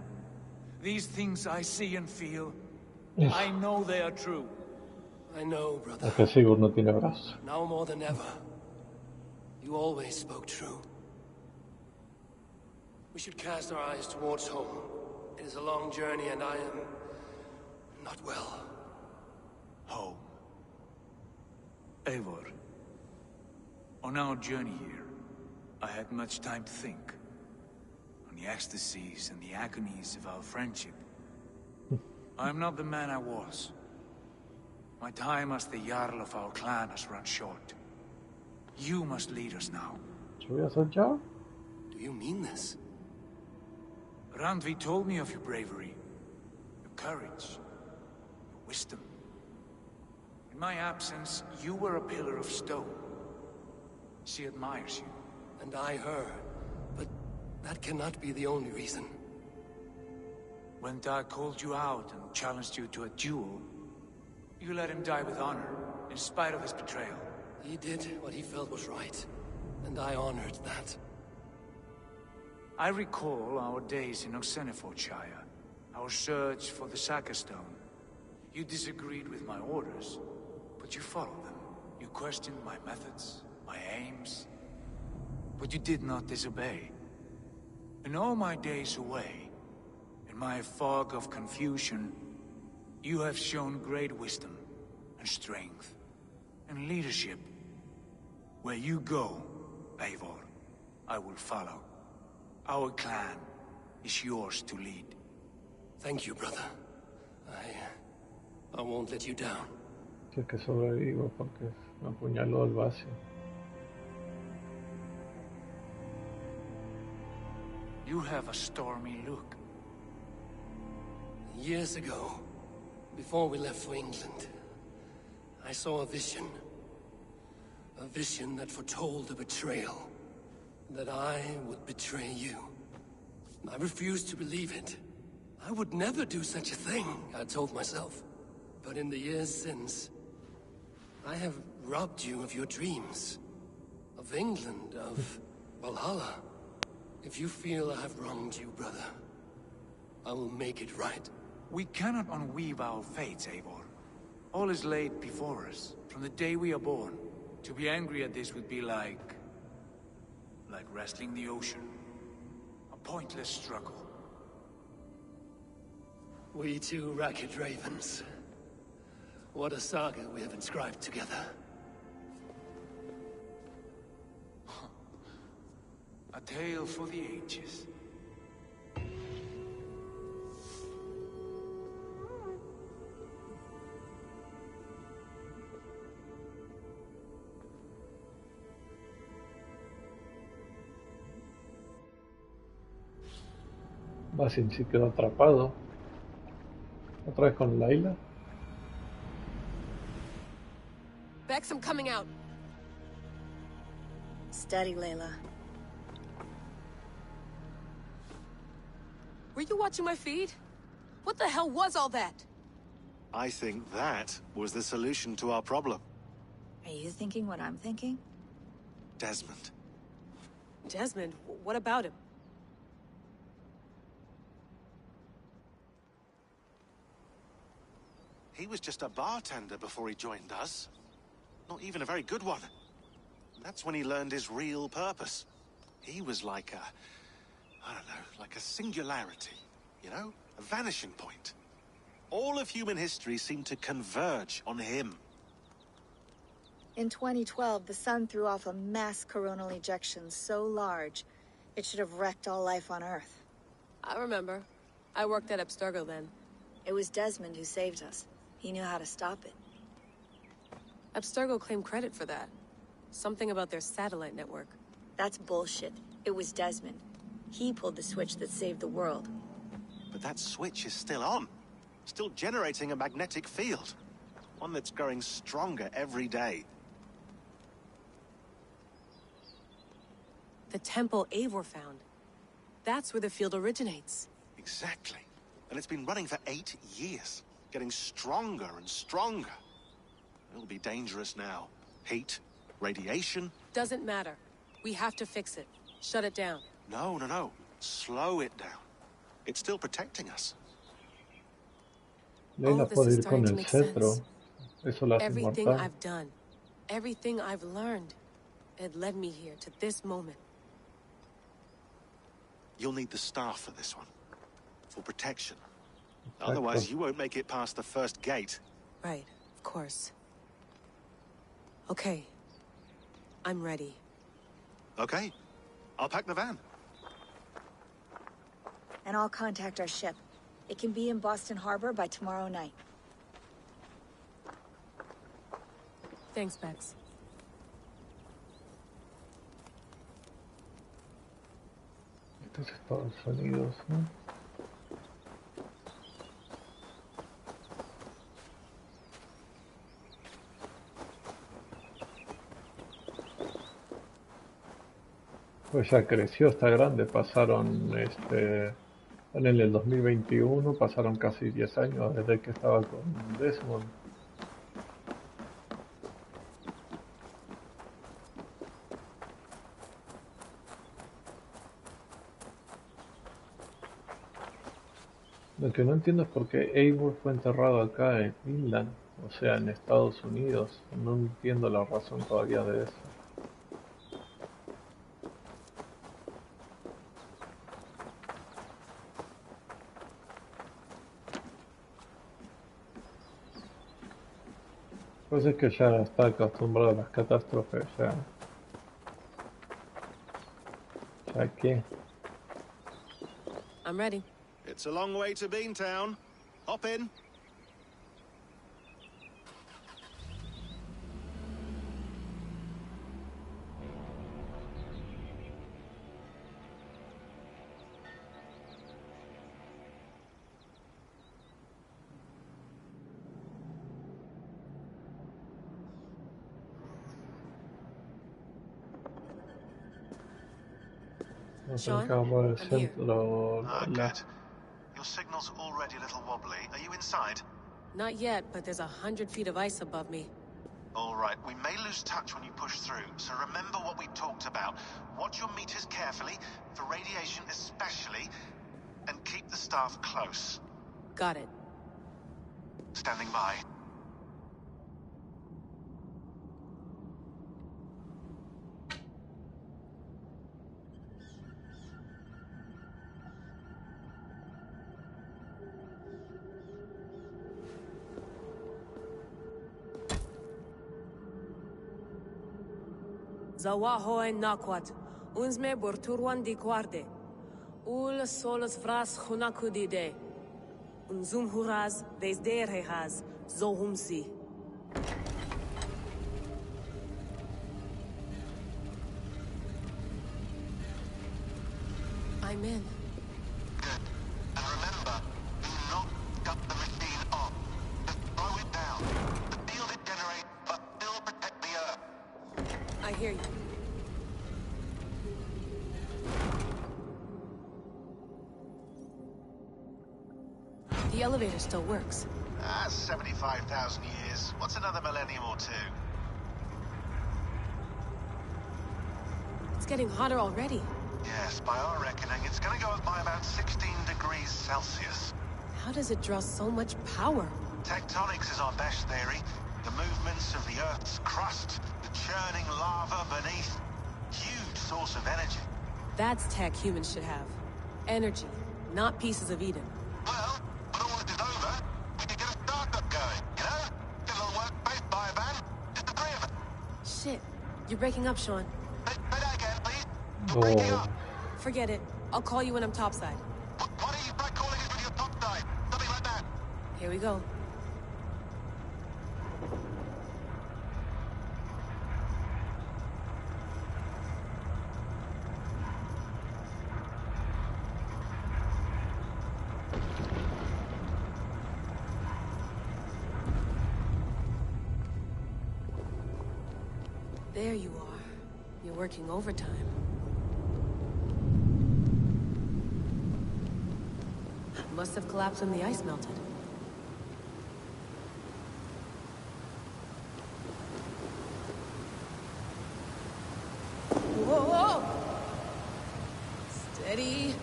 These things I see and feel, I know they are true. I know, brother. Es que Sigurd no tiene brazos. Now more than ever. You always spoke true. We should cast our eyes towards home. It is a long journey and I am not well. Home. Eivor, on our journey here, I had much time to think. On the ecstasies and the agonies of our friendship. I am not the man I was. My time as the Jarl of our clan has run short. You must lead us now. ¿Yo voy a ser Jarl? Do you mean this? Randvi told me of your bravery, your courage, your wisdom. In my absence, you were a pillar of stone. She admires you. And I her. But that cannot be the only reason. When Dag called you out and challenged you to a duel, you let him die with honor, in spite of his betrayal. He did what he felt was right, and I honored that. I recall our days in Oxenfordshire, our search for the Saga Stone. You disagreed with my orders, but you followed them. You questioned my methods, my aims, but you did not disobey. In all my days away, in my fog of confusion, you have shown great wisdom, and strength, and leadership. Where you go, Eivor, I will follow. Our clan is yours to lead. Thank you, brother. I won't let you down. Si es que sobrevivo porque me apuñaló el vacío. You have a stormy look. Years ago, before we left for England, I saw a vision. A vision that foretold a betrayal. That I would betray you. I refused to believe it. I would never do such a thing, I told myself. But in the years since, I have robbed you of your dreams. Of England, of Valhalla. If you feel I have wronged you, brother, I will make it right. We cannot unweave our fates, Eivor. All is laid before us, from the day we are born. To be angry at this would be like wrestling the ocean. A pointless struggle. We two ragged ravens. What a saga we have inscribed together. A tale for the ages. Basim sí quedó atrapado. Otra vez con Layla. Bex, I'm coming out. Steady, Layla. Were you watching my feed? What the hell was all that? I think that was the solution to our problem. Are you thinking what I'm thinking? Desmond. Desmond? What about him? He was just a bartender before he joined us. Not even a very good one. That's when he learned his real purpose. He was like I don't know, like a singularity, you know? A vanishing point. All of human history seemed to converge on him. In 2012, the sun threw off a mass coronal ejection so large, it should have wrecked all life on Earth. I remember. I worked at Abstergo then. It was Desmond who saved us. He knew how to stop it. Abstergo claimed credit for that. Something about their satellite network. That's bullshit. It was Desmond. He pulled the switch that saved the world. But that switch is still on. Still generating a magnetic field. One that's growing stronger every day. The temple Eivor found. That's where the field originates. Exactly. And it's been running for 8 years. Getting stronger and stronger. It'll be dangerous now. Heat, radiation. Doesn't matter. We have to fix it. Shut it down. No. Slow it down. It's still protecting us. Leila this puede is ir con starting to el make cetro. sense. Eso la hace Everything inmortal. I've done, everything I've learned, it led me here to this moment. You'll need the staff for this one. For protection. Exacto. Otherwise, you won't make it past the first gate. Right, of course. Okay. I'm ready. Okay. I'll pack the van. And I'll contact our ship. It can be in Boston Harbor by tomorrow night. Thanks, Bex. Esto es Estados Unidos, ¿no? Pues ya creció, está grande. Pasaron, en el 2021, pasaron casi 10 años desde que estaba con Desmond. Lo que no entiendo es por qué Eivor fue enterrado acá en Finland, o sea, en Estados Unidos. No entiendo la razón todavía de eso. Pues es que ya está acostumbrado a las catástrofes, ya. ¿Ya qué? I'm ready. It's a long way to Beantown. Hop in. Nos Sean, acercamos al I'm here. centro. Good. Your signal's already a little wobbly. Are you inside? Not yet, but there's 100 feet of ice above me. All right, we may lose touch when you push through, so remember what we talked about. Watch your meters carefully, for radiation especially, and keep the staff close. Got it. Standing by. Zawaho en Nakwat. Unsme borturwan di guarde. Ul solos vras hunakudide. Unzum huraz desderehaz. Zohumsi. I'm in. Good. And remember, do not cut the machine off. Just throw it down. The field it generates, but still protect the Earth. I hear you. The elevator still works. 75,000 years. What's another millennium or two? It's getting hotter already. Yes, by our reckoning, it's gonna go up by about 16 degrees Celsius. How does it draw so much power? Tectonics is our best theory. The movements of the Earth's crust, the churning lava beneath. Huge source of energy. That's tech humans should have. Energy, not pieces of Eden. Well, when all this is over, we can get a startup going, you know? Get a little workspace, buy a van, just the three of us. Shit. You're breaking up, Sean. Say that again, please. You're breaking up. Forget it. I'll call you when I'm topside. Why don't you try calling us when you're topside? Something like that. Here we go. There you are. You're working overtime. Must have collapsed when the ice melted. Whoa! Steady.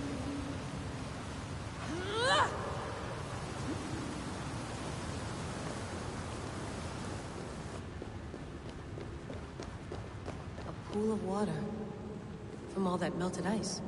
pool of water from all that melted ice.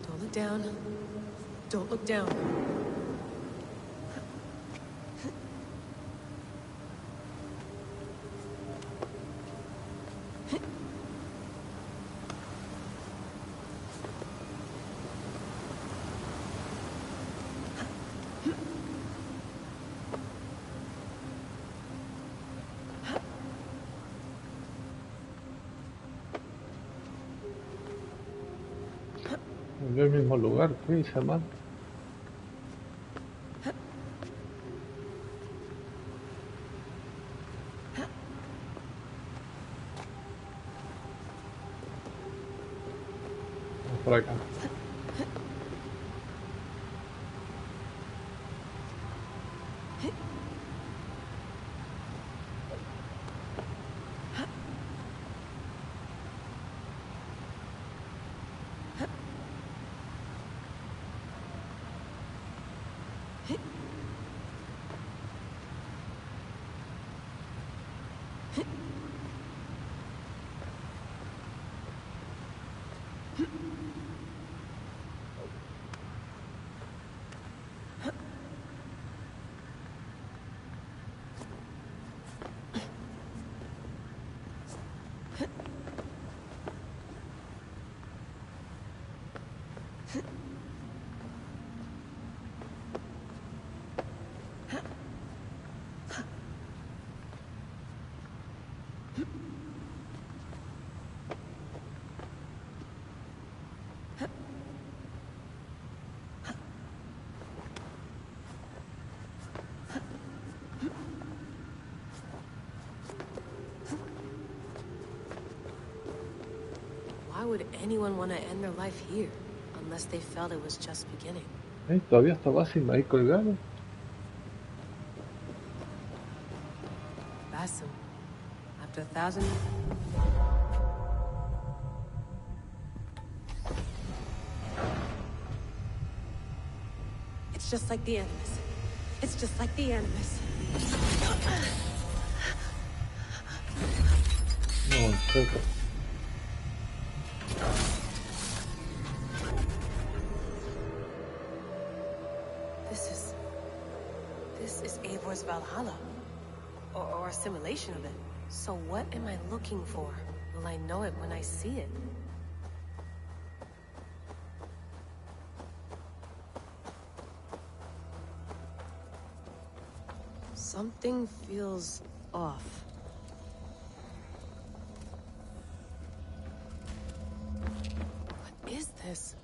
Don't look down. Don't look down. En el mismo lugar, ¿qué dice mal? Vamos por acá. Why would anyone want to end their life here, unless they felt it was just beginning? Todavía está Basim ahí colgado. Basim, after 1,000... It's just like the Animus. It's just like the Animus. No, en serio. This is Eivor's Valhalla. Or a simulation of it. So what am I looking for? Will I know it when I see it? Something feels off. What is this?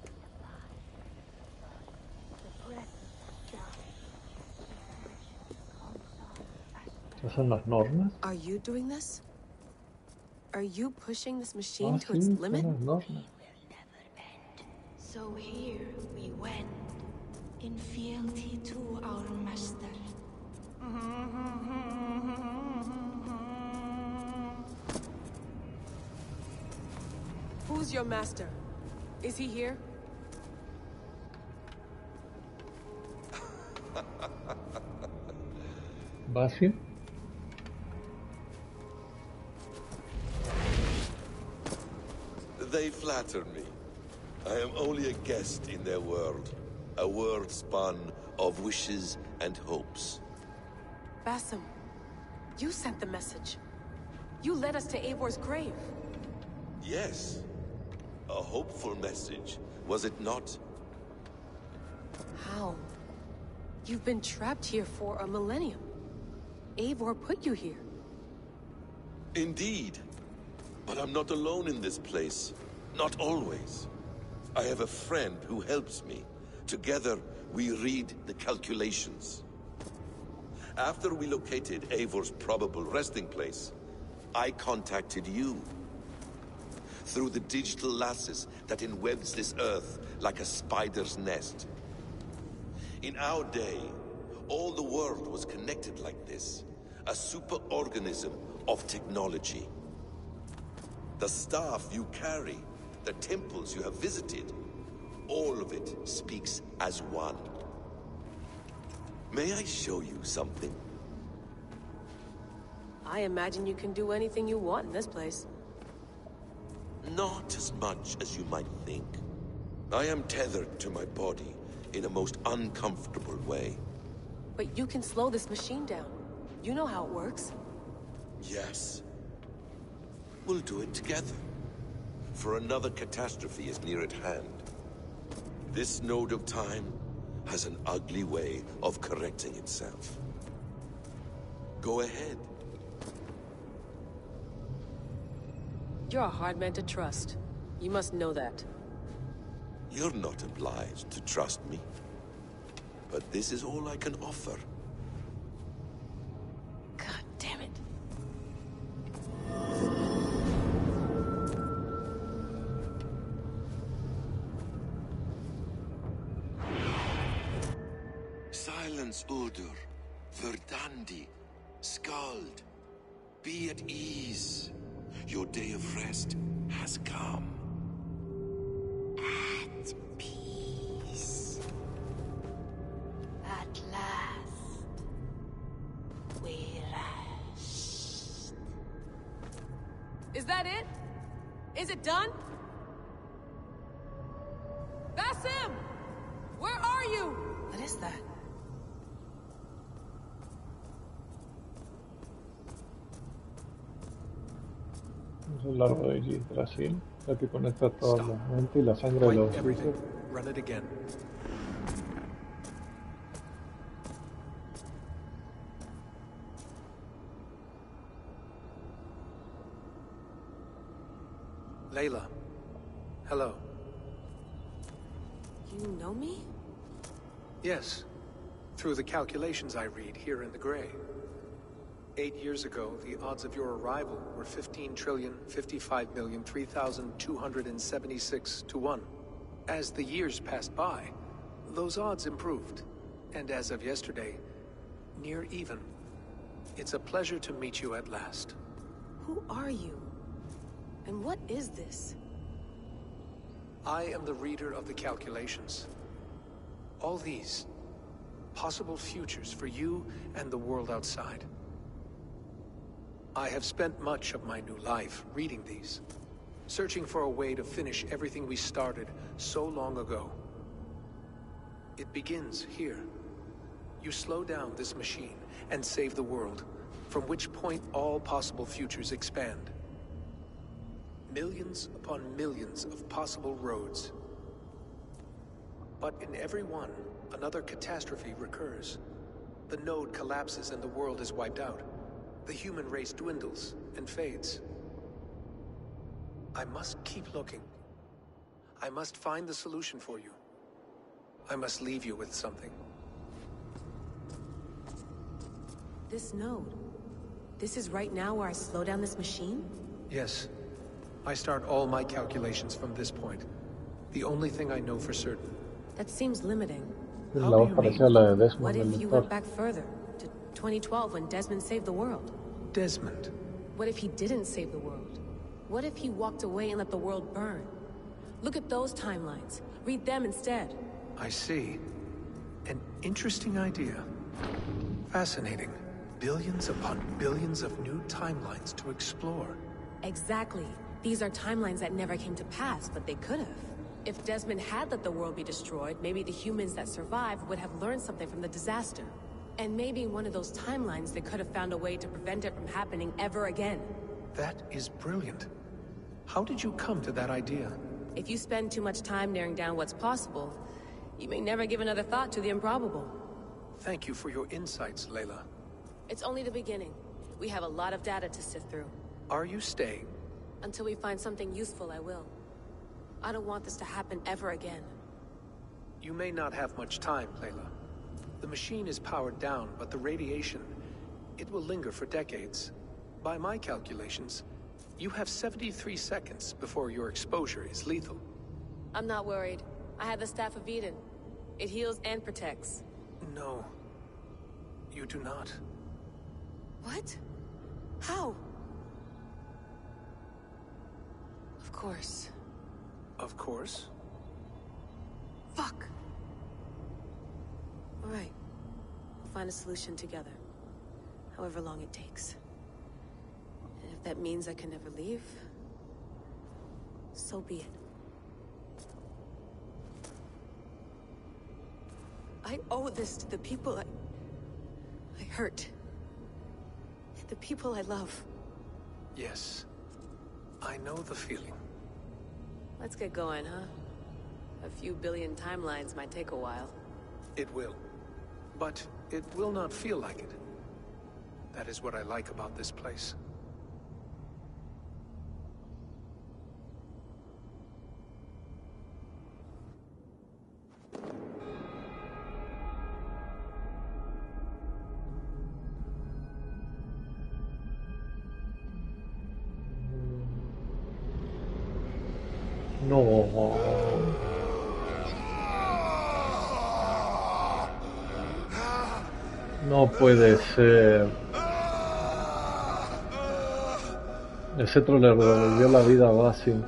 ¿Estas son las normas? Are you doing this? Are you pushing this machine to Sí, its son limit? las normas. So here we went, in fealty to our master. Who's your master? Is he here? Basim. They flatter me. I am only a guest in their world. A world spun of wishes and hopes. Basim, you sent the message. You led us to Eivor's grave. Yes. A hopeful message, was it not? How? You've been trapped here for a millennium. Eivor put you here. Indeed. But I'm not alone in this place. Not always. I have a friend who helps me. Together, we read the calculations. After we located Eivor's probable resting place, I contacted you. Through the digital lasses that enwebs this Earth like a spider's nest. In our day, all the world was connected like this. A superorganism of technology. The staff you carry, the temples you have visited, all of it speaks as one. May I show you something? I imagine you can do anything you want in this place. Not as much as you might think. I am tethered to my body in a most uncomfortable way. But you can slow this machine down. You know how it works. Yes. We'll do it together. For another catastrophe is near at hand. This node of time has an ugly way of correcting itself. Go ahead. You're a hard man to trust. You must know that. You're not obliged to trust me. But this is all I can offer. God damn it. Silence, Udur. Verdandi. Skald. Be at ease. Your day of rest has come. At peace. At last. We rest. Is that it? Is it done? Basim! Where are you? What is that? Es el largo de Yggdrasil, la que conecta toda la mente y la sangre de los everything. Run it again. Layla. Hello. You know me? Yes. Through the calculations I read here in the gray. 8 years ago, the odds of your arrival were 15,055,003,276 to 1. As the years passed by, those odds improved. And as of yesterday, near even. It's a pleasure to meet you at last. Who are you? And what is this? I am the reader of the calculations. All these possible futures for you and the world outside. I have spent much of my new life reading these, searching for a way to finish everything we started so long ago. It begins here. You slow down this machine and save the world, from which point all possible futures expand. Millions upon millions of possible roads. But in every one, another catastrophe recurs. The node collapses and the world is wiped out. The human race dwindles and fades. I must keep looking. I must find the solution for you. I must leave you with something. This node. This is right now where I slow down this machine? Yes. I start all my calculations from this point. The only thing I know for certain. That seems limiting. La voz parecía la de Desmond, What el if you lector. went back further, to 2012 when Desmond saved the world? Desmond? What if he didn't save the world? What if he walked away and let the world burn? Look at those timelines. Read them instead. I see. An interesting idea. Fascinating. Billions upon billions of new timelines to explore. Exactly. These are timelines that never came to pass, but they could have. If Desmond had let the world be destroyed, maybe the humans that survived would have learned something from the disaster. And maybe in one of those timelines they could have found a way to prevent it from happening ever again. That is brilliant. How did you come to that idea? If you spend too much time narrowing down what's possible, you may never give another thought to the improbable. Thank you for your insights, Layla. It's only the beginning. We have a lot of data to sift through. Are you staying? Until we find something useful, I will. I don't want this to happen ever again. You may not have much time, Layla. The machine is powered down, but the radiation, it will linger for decades. By my calculations, you have 73 seconds before your exposure is lethal. I'm not worried. I have the Staff of Eden. It heals and protects. No. You do not. What? How? Of course. Of course. Fuck! Alright. We'll find a solution together. However long it takes. And if that means I can never leave, so be it. I owe this to the people I hurt. The people I love. Yes. I know the feeling. Let's get going, huh? A few billion timelines might take a while. It will. But it will not feel like it. That is what I like about this place. No. No puede ser. Ese otro le devolvió la vida a Basim.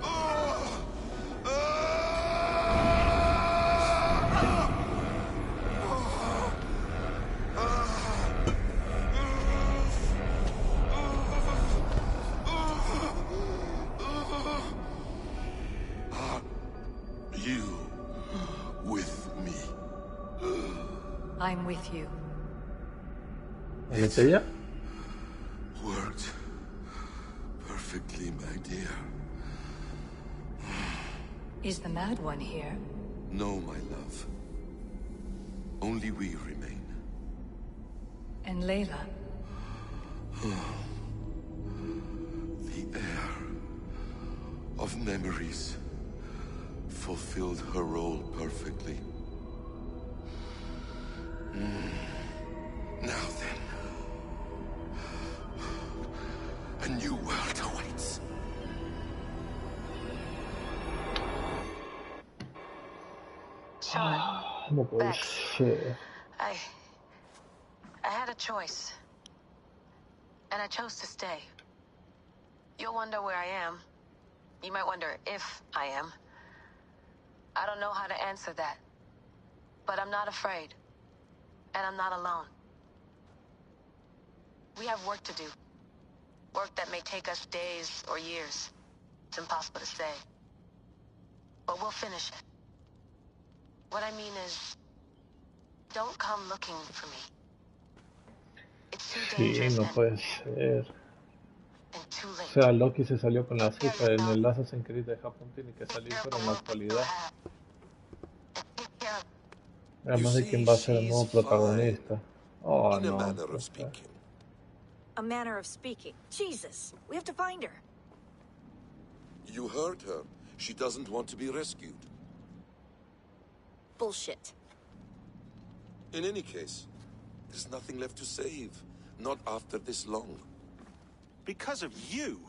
I'm with you. ¿Es ella? Worked perfectly, my dear. Is the Mad One here? No, my love. Only we remain. And Layla? The air of memories fulfilled her role perfectly. Now then, a new world awaits. Sean, No puede Bex, ser. I had a choice. And I chose to stay. You'll wonder where I am. You might wonder if I am. I don't know how to answer that. But I'm not afraid. And I'm not alone. We have work to do. Work that may take us days or years. It's impossible to say. But we'll finish it. What I mean is, don't come looking for me. It's too Sí, dangerous no puede ser. and too O late. sea, Loki se salió con la suya. En el Assassin's Creed de Japón tiene que salir, pero en la actualidad. Además de quién va a ser el nuevo protagonista. Oh, In a no. manner Pues, of speaking. A manner of speaking. Jesus, we have to find her. You heard her. She doesn't want to be rescued. Bullshit. In any case, there's nothing left to save. Not after this long. Because of you.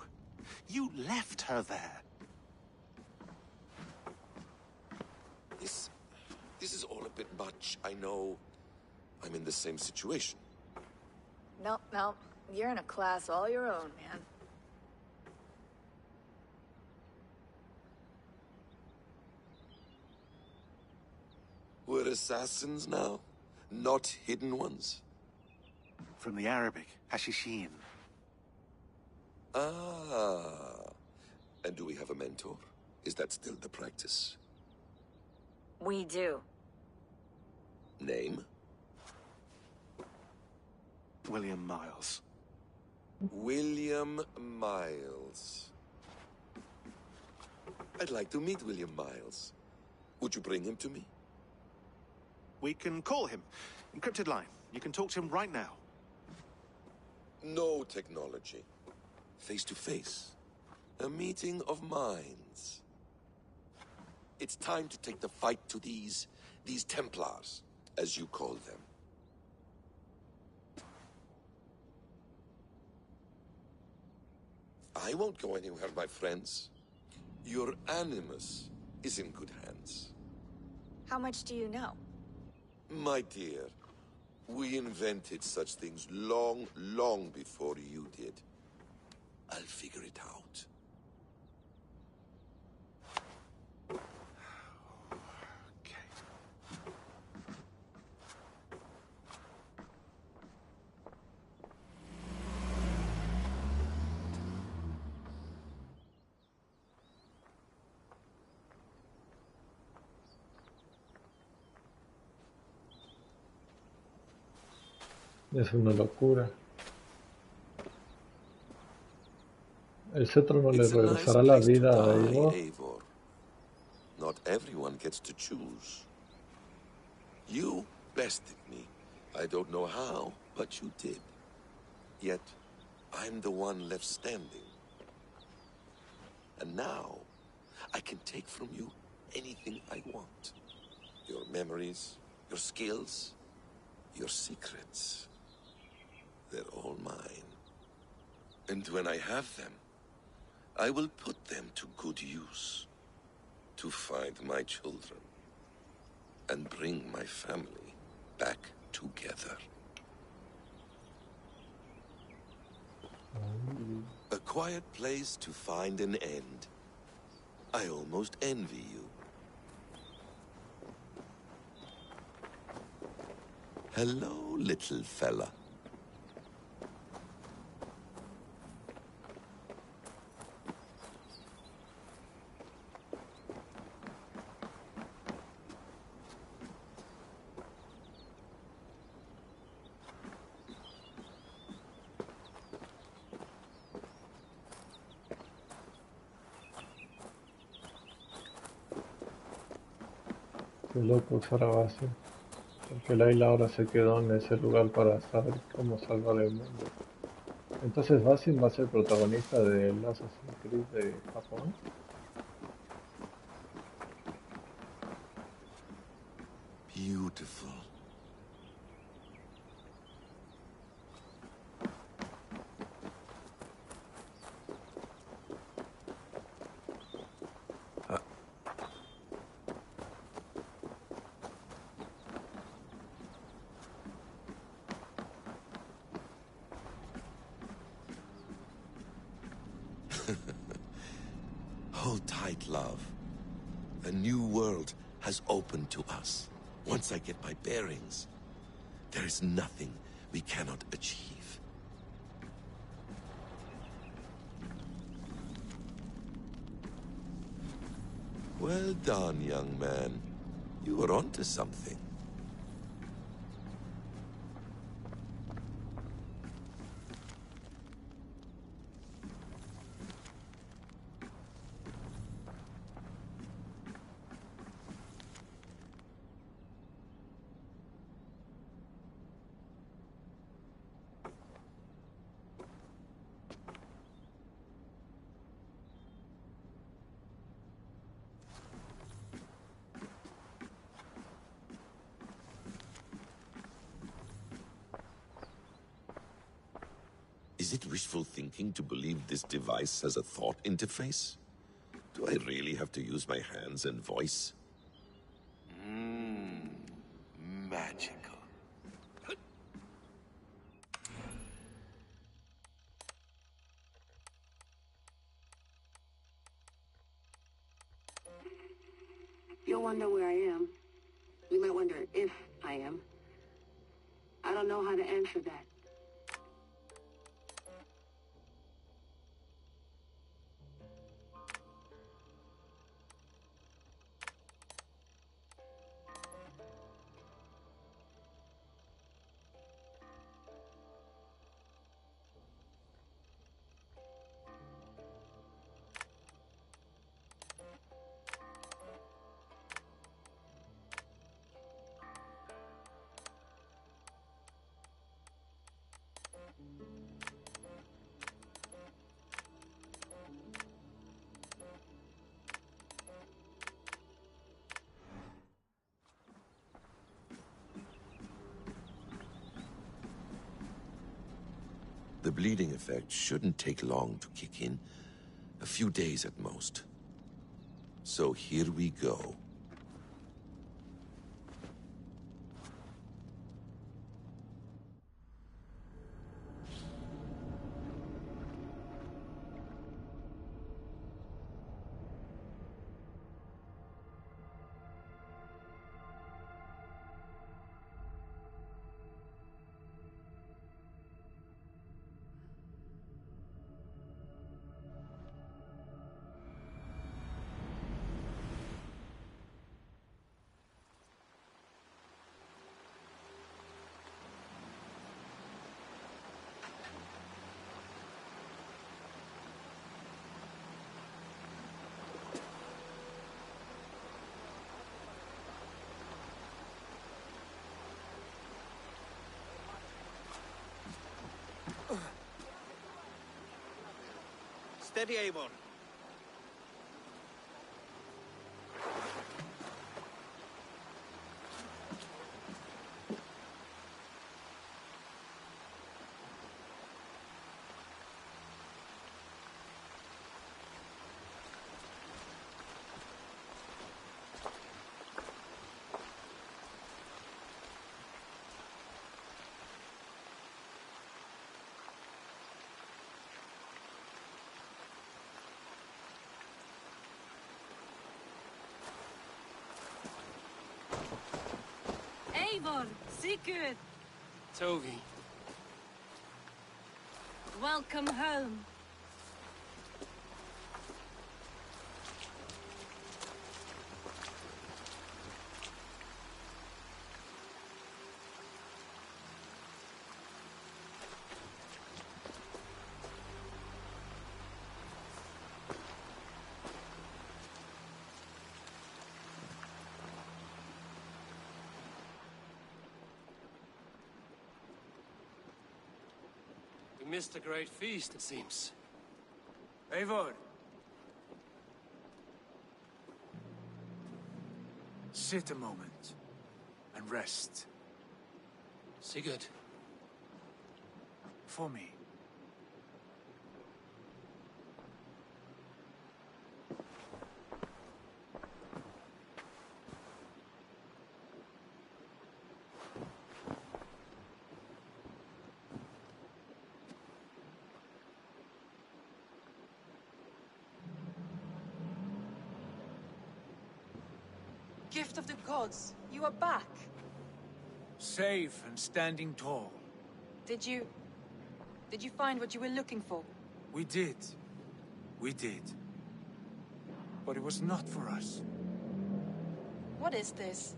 You left her there. This is all a bit much. I know. I'm in the same situation. No, no. You're in a class all your own, man. We're assassins now, not hidden ones. From the Arabic, Hashishin. Ah. And do we have a mentor? Is that still the practice? We do. Name? William Miles. William Miles. I'd like to meet William Miles. Would you bring him to me? We can call him. Encrypted line. You can talk to him right now. No technology. Face to face. A meeting of minds. It's time to take the fight to these Templars, as you call them. I won't go anywhere, my friends. Your animus is in good hands. How much do you know? My dear, we invented such things long, long before you did. I'll figure it out. Es una locura. El cetro no le It's a nice regresará la place to vida a die, Eivor. Eivor. Not everyone gets to choose. You bested me. I don't know how, but you did. Yet, I'm the one left standing. And now, I can take from you anything I want. Your memories, your skills, your secrets. They're all mine. And when I have them, I will put them to good use. To find my children. And bring my family back together. A quiet place to find an end. I almost envy you. Hello, little fella. Qué loco usar a base. Porque Layla ahora se quedó en ese lugar para saber cómo salvar el mundo. Entonces Basim va a ser protagonista del Assassin's Creed de Japón. Beautiful. Hold tight, love. A new world has opened to us. Once I get my bearings, there is nothing we cannot achieve. Well done, young man. You were onto something. Is it wishful thinking to believe this device has a thought interface? Do I really have to use my hands and voice? Magical. You'll wonder where I am. You might wonder if I am. I don't know how to answer that. bleeding effect shouldn't take long to kick in. A few days at most. So here we go. Steady, Eivor. Eivor, Sigurd, Togi. welcome home. We missed a great feast, it seems. Eivor! Sit a moment and rest. Sigurd. For me. Gift of the gods, you are back. Safe and standing tall. Did you find what you were looking for? We did. We did. But it was not for us. What is this?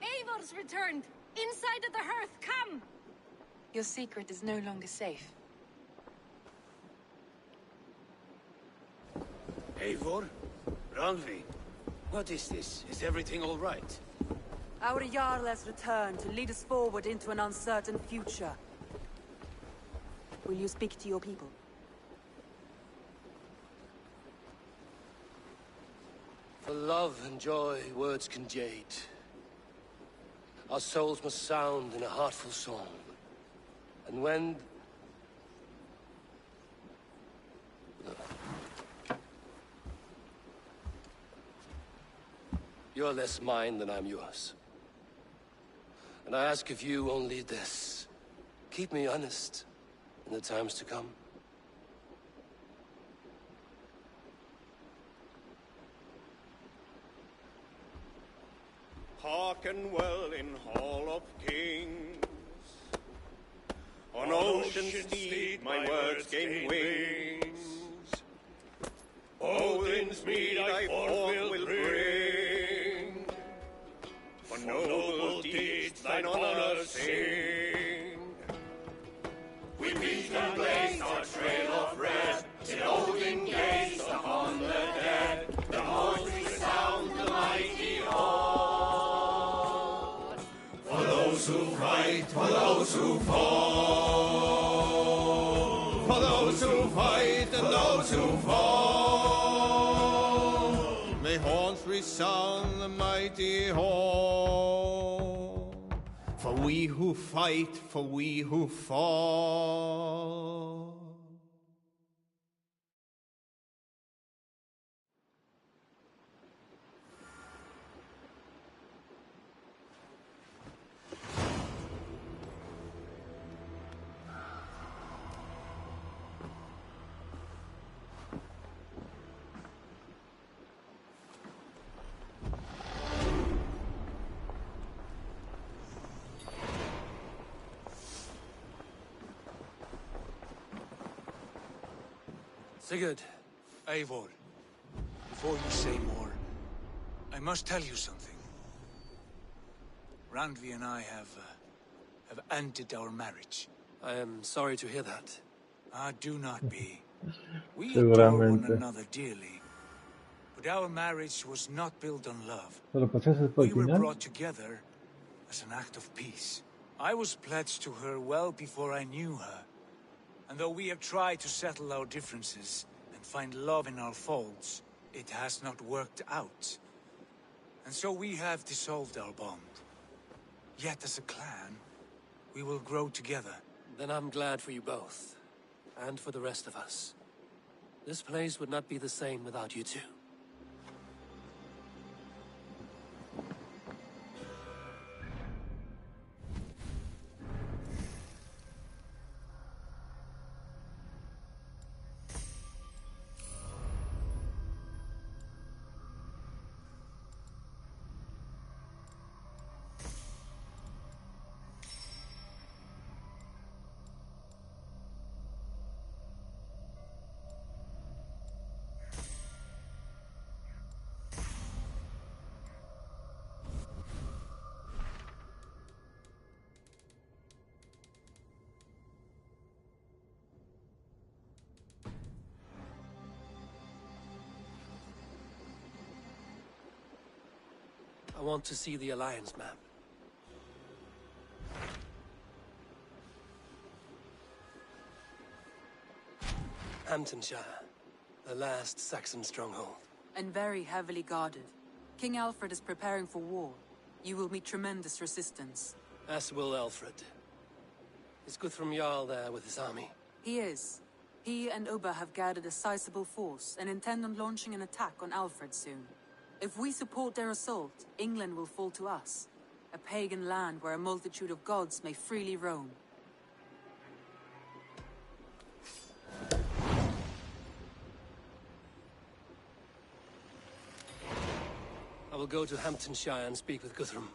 Eivor's returned! Inside of the hearth, come! Your secret is no longer safe. Eivor? Randvi? What is this? Is everything all right? Our Jarl has returned to lead us forward into an uncertain future. Will you speak to your people? For love and joy, words can jade. Our souls must sound in a heartful song. And when... You're less mine than I'm yours. And I ask of you only this. Keep me honest in the times to come. Hearken well in Hall of Kings. On ocean's steed my words gain wings. Odin's mead I forth will bring. For noble deeds thine honor sing. We meet and blaze our trail of red, till Odin gaze upon the dead. The voice resound the mighty hall. For those who fight, for those who fall. For those who fight and those who halls resound the mighty hall. For we who fight, for we who fall. Sigurd. Eivor, before you say more, I must tell you something. Randvi and I have ended our marriage. I am sorry to hear that. Ah, do not be. We adore one Seguramente. another dearly. But our marriage was not built on love. ¿Solo pasaste por el We were final? brought together as an act of peace. I was pledged to her well before I knew her. And though we have tried to settle our differences and find love in our faults, it has not worked out. And so we have dissolved our bond. Yet as a clan, we will grow together. Then I'm glad for you both. And for the rest of us. This place would not be the same without you two. I want to see the Alliance map. Hamptonshire, the last Saxon stronghold. And very heavily guarded. King Alfred is preparing for war. You will meet tremendous resistance. As will Alfred. Is Guthrum Jarl there with his army? He is. He and Ubba have gathered a sizable force and intend on launching an attack on Alfred soon. If we support their assault, England will fall to us. A pagan land where a multitude of gods may freely roam. I will go to Hamptonshire and speak with Guthrum.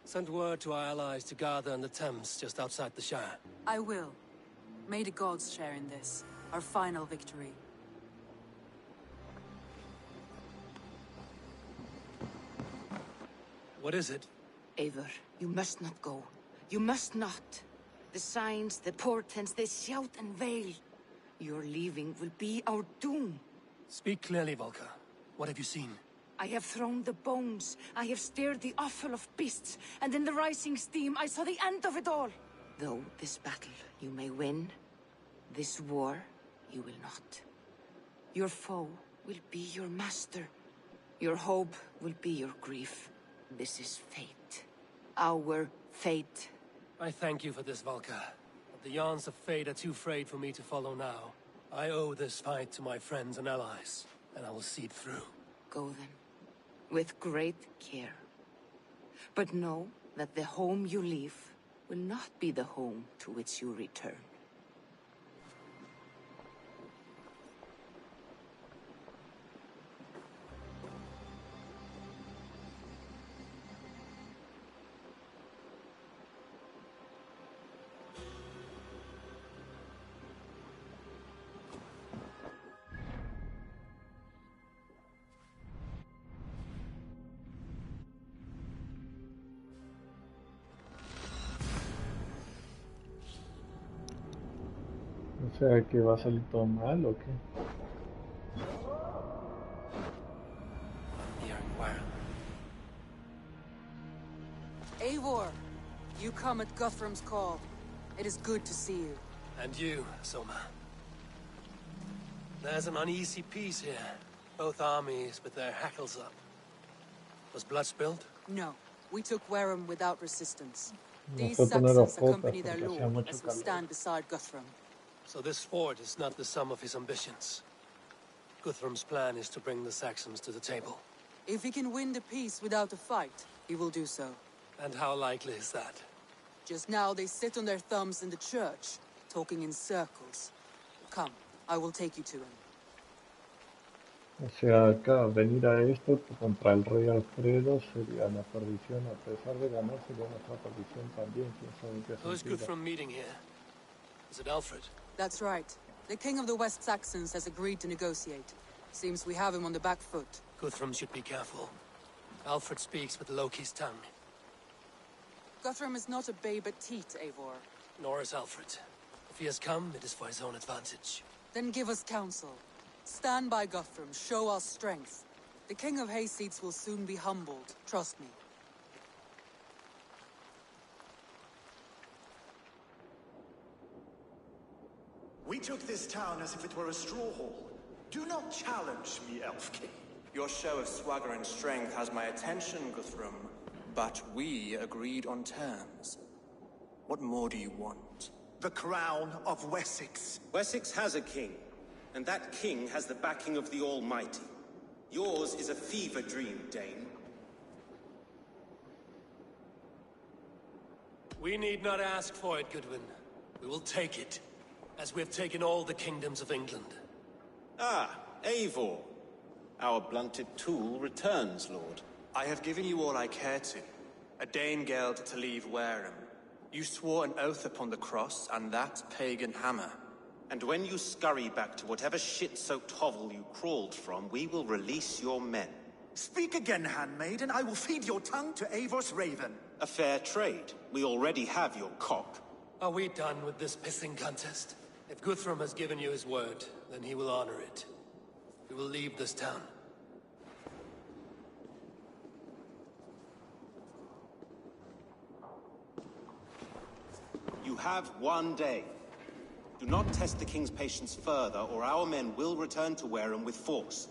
Send word to our allies to gather in the Thames just outside the Shire. I will. May the gods share in this, our final victory. What is it? Eivor, you must not go. You must not. The signs, the portents, they shout and wail. Your leaving will be our doom. Speak clearly, Volker. What have you seen? I have thrown the bones. I have stirred the offal of beasts. And in the rising steam, I saw the end of it all. Though this battle you may win, this war you will not. Your foe will be your master. Your hope will be your grief. This is fate. Our fate. I thank you for this, Volker. But the yarns of fate are too frayed for me to follow now. I owe this fight to my friends and allies, and I will see it through. Go then, with great care. But know that the home you leave will not be the home to which you return. O sea, que va a salir todo mal o qué. Eivor, you come at Guthrum's call. It is good to see you. And you, Soma. There's an uneasy peace here. Both armies with their hackles up. Was blood spilled? No. We took Wareham without resistance. No These fue poner Saxons botas accompany their porque hacía lord mucho as we calor. stand beside Guthrum. So this fort is not the sum of his ambitions. Guthrum's plan is to bring the Saxons to the table. If he can win the peace without a fight, he will do so. And how likely is that? Just now they sit on their thumbs in the church, talking in circles. Come, I will take you to him. O sea, acá venir a esto contra el rey Alfredo sería la perdición, a pesar de ganar sería nuestra perdición también, quién sabe en qué Who's sentido. Guthrum meeting here? Is it Alfred? That's right. The king of the West Saxons has agreed to negotiate. Seems we have him on the back foot. Guthrum should be careful. Alfred speaks with Loki's tongue. Guthrum is not a babe at teat, Eivor. Nor is Alfred. If he has come, it is for his own advantage. Then give us counsel. Stand by Guthrum, show our strength. The king of Hayseeds will soon be humbled, trust me. We took this town as if it were a straw hall. Do not challenge me, Elf King. Your show of swagger and strength has my attention, Guthrum. But we agreed on terms. What more do you want? The crown of Wessex. Wessex has a king, and that king has the backing of the Almighty. Yours is a fever dream, Dane. We need not ask for it, Goodwin. We will take it, as we have taken all the kingdoms of England. Ah, Eivor. Our blunted tool returns, Lord. I have given you all I care to. A Danegeld to leave Wareham. You swore an oath upon the cross, and that pagan hammer. And when you scurry back to whatever shit-soaked hovel you crawled from, we will release your men. Speak again, handmaid, and I will feed your tongue to Eivor's raven. A fair trade. We already have your cock. Are we done with this pissing contest? If Guthrum has given you his word, then he will honor it. We will leave this town. You have one day. Do not test the king's patience further, or our men will return to Wareham with force.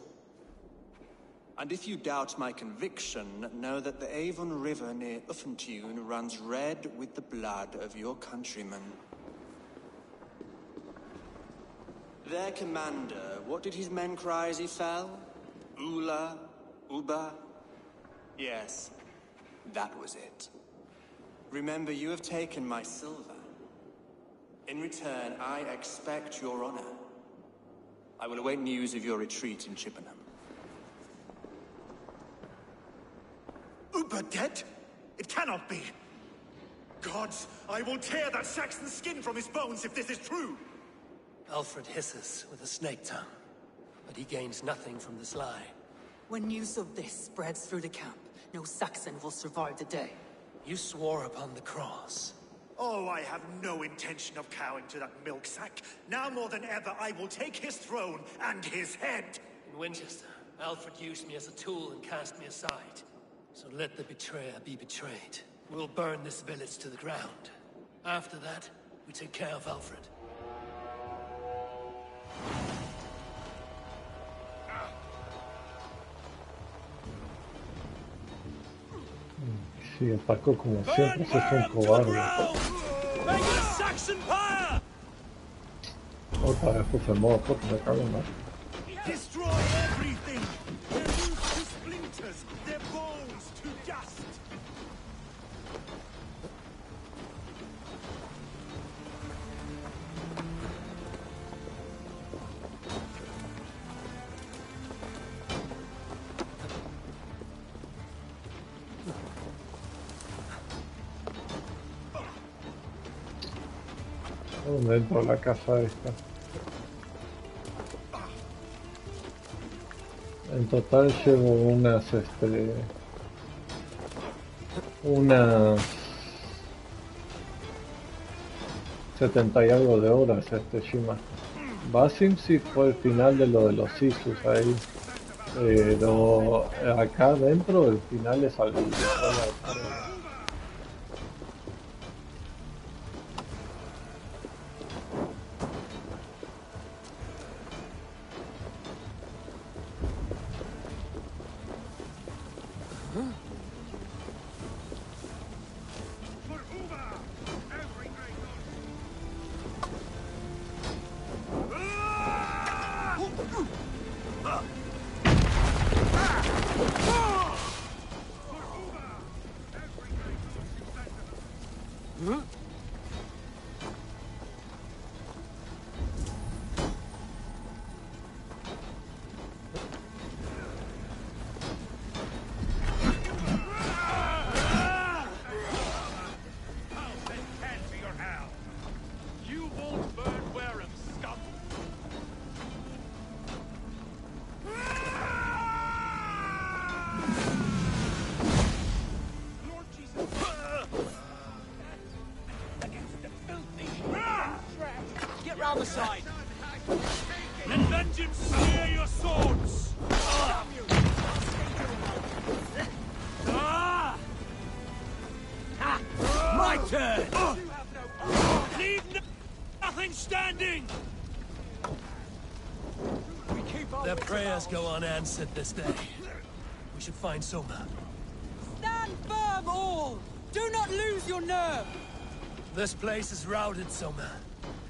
And if you doubt my conviction, know that the Avon River near Uffentune runs red with the blood of your countrymen. Their commander, what did his men cry as he fell? Ula? Uba? Yes, that was it. Remember, you have taken my silver. In return, I expect your honor. I will await news of your retreat in Chippenham. Uber dead? It cannot be. Gods, I will tear that Saxon's skin from his bones if this is true. Alfred hisses with a snake tongue, but he gains nothing from this lie. When news of this spreads through the camp, no Saxon will survive the day. You swore upon the cross. Oh, I have no intention of cowing to that milk sack. Now more than ever, I will take his throne and his head. In Winchester, Alfred used me as a tool and cast me aside. So let the betrayer be betrayed. We'll burn this village to the ground. After that, we take care of Alfred. Sí, atacó como siempre, ese es un cobarde. Otra vez puse el modo foto, me cago en la... Destroy everything! Their roots to splinters, their bones to dust! ¿Dónde entro a la casa esta? En total llevo unas 70 y algo de horas Shima. Basim sí fue el final de lo de los Isus ahí, pero acá adentro el final es algo que Get round the side! Let vengeance smear your swords! My turn! Leave nothing standing! Their prayers go unanswered this day. We should find Soma. Stand firm, all! Do not lose your nerve! This place is routed, Soma.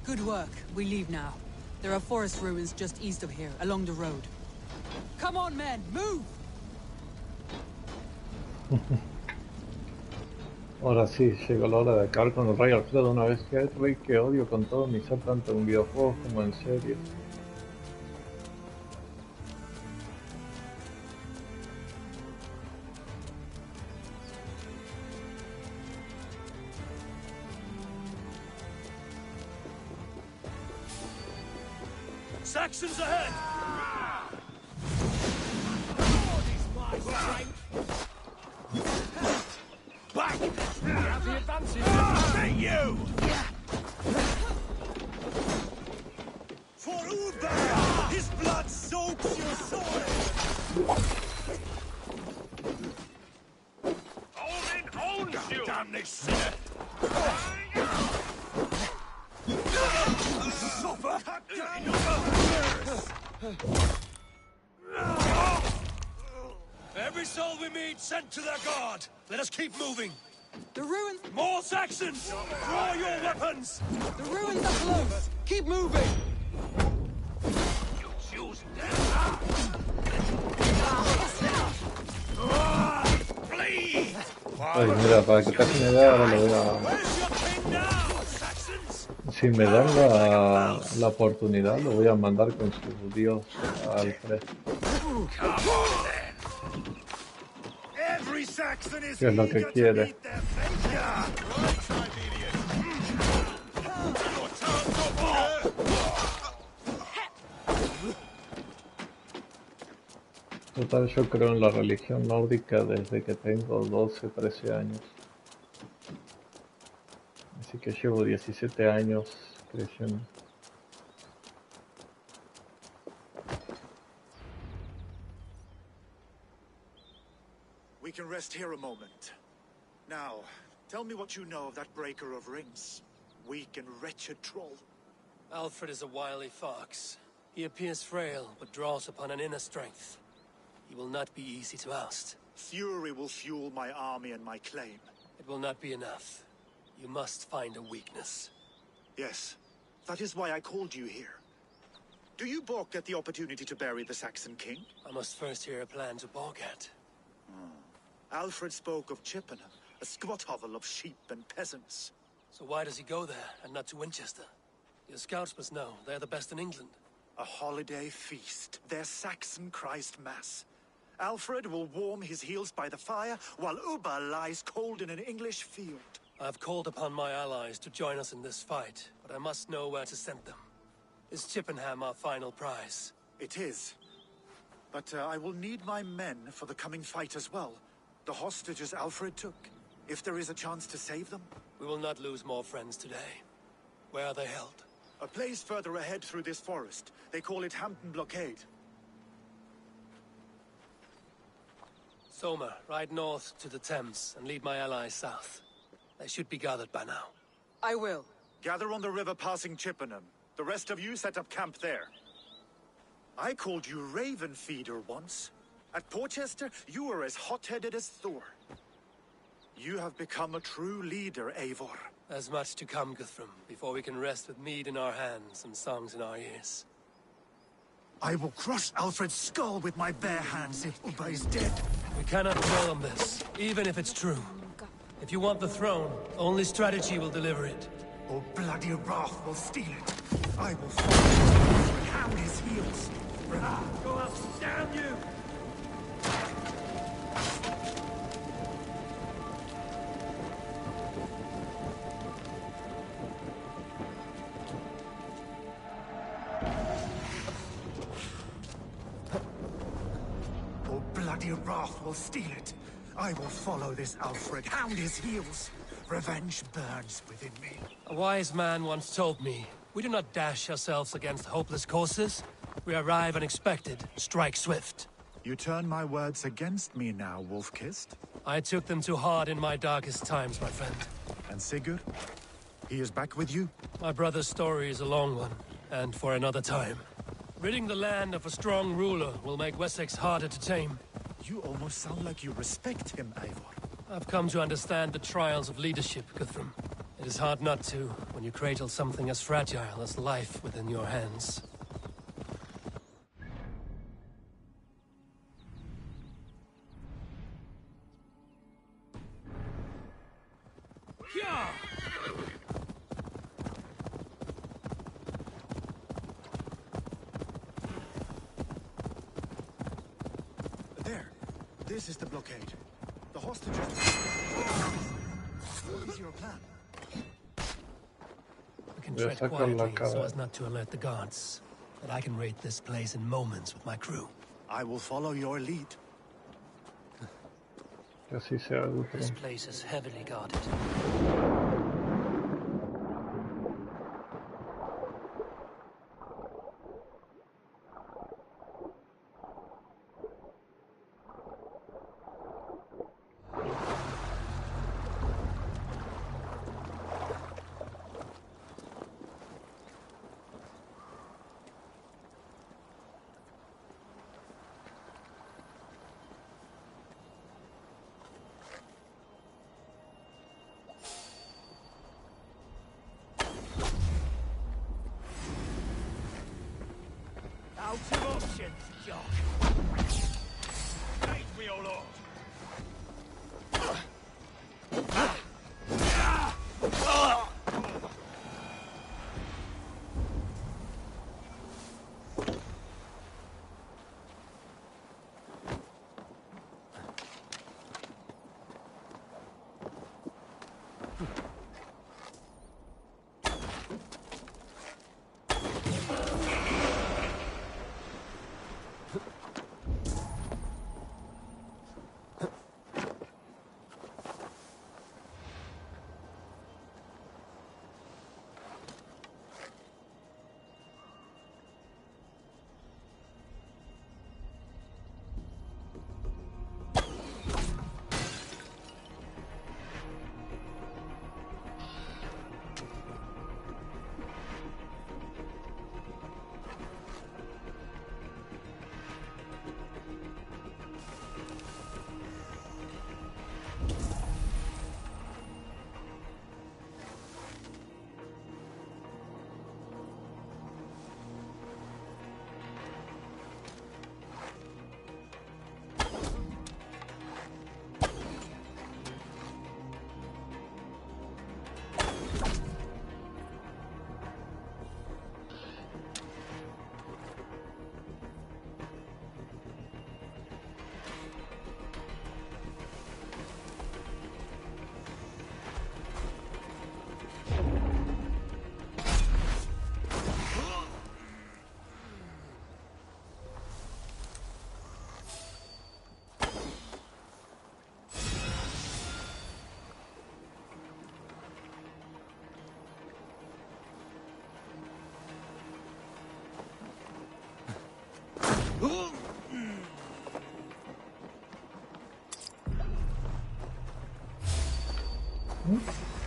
Good work. We leave now. There are forest ruins just east of here, along the road. Come on, men! Move! Ahora sí, llegó la hora de acabar con el rey Alfredo una vez que es rey que odio con todo mi ser tanto en videojuegos como en series. Saxons ahead! Back! We have the advantage! Hey, you! For Uber! His blood soaks your soil! Olviden owns you! Damn this sinner! Every soul we meet sent to their god. Let us keep moving. The ruins... More Saxons! Draw your weapons! The ruins are close! Keep moving! You choose death! Flee! Ay, mira, para que te hagas una idea, ahora lo voy a... Si me dan la oportunidad, lo voy a mandar con su dios Alfred. Que es lo que quiere. Total, yo creo en la religión nórdica desde que tengo 12, 13 años. Así que llevo 17 años creciendo. We can rest here a moment. Now, tell me what you know of that breaker of rings. Weak and wretched troll. Alfred is a wily fox. He appears frail, but draws upon an inner strength. He will not be easy to oust. Fury will fuel my army and my claim. It will not be enough. You must find a weakness. Yes, that is why I called you here. Do you balk at the opportunity to bury the Saxon king? I must first hear a plan to balk at. Alfred spoke of Chippenham, a squat hovel of sheep and peasants. So why does he go there, and not to Winchester? Your scouts must know, they're the best in England. A holiday feast, their Saxon Christ Mass. Alfred will warm his heels by the fire, while Uba lies cold in an English field. I've called upon my allies to join us in this fight, but I must know where to send them. Is Chippenham our final prize? It is. But I will need my men for the coming fight as well. The hostages Alfred took. If there is a chance to save them. We will not lose more friends today. Where are they held? A place further ahead through this forest. They call it Hampton Blockade. Soma, ride north to the Thames and lead my allies south. They should be gathered by now. I will. Gather on the river passing Chippenham. The rest of you set up camp there. I called you Raven Feeder once. At Porchester, you were as hot-headed as Thor. You have become a true leader, Eivor. There's much to come, Guthrum, before we can rest with mead in our hands and songs in our ears. I will crush Alfred's skull with my bare hands if Ubba is dead. We cannot dwell on this, even if it's true. If you want the throne, only strategy will deliver it. Or bloody wrath will steal it. I will follow and hound his heels. Go up, damn you! Or bloody wrath will steal it. I will follow this Alfred, hound his heels. Revenge burns within me. A wise man once told me, we do not dash ourselves against hopeless courses. We arrive unexpected, strike swift. You turn my words against me now, Wolf-Kissed? I took them too hard in my darkest times, my friend. And Sigurd? He is back with you? My brother's story is a long one, and for another time. Ridding the land of a strong ruler will make Wessex harder to tame. You almost sound like you respect him, Eivor. I've come to understand the trials of leadership, Guthrum. It is hard not to, when you cradle something as fragile as life within your hands. There. This is the blockade. The hostages... What is your plan? We can tread quietly so as not to alert the guards. But I can raid this place in moments with my crew. I will follow your lead. This place is heavily guarded. Out of options, John. Save me, O Lord.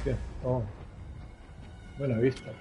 ¿Qué? Oh. Buena vista.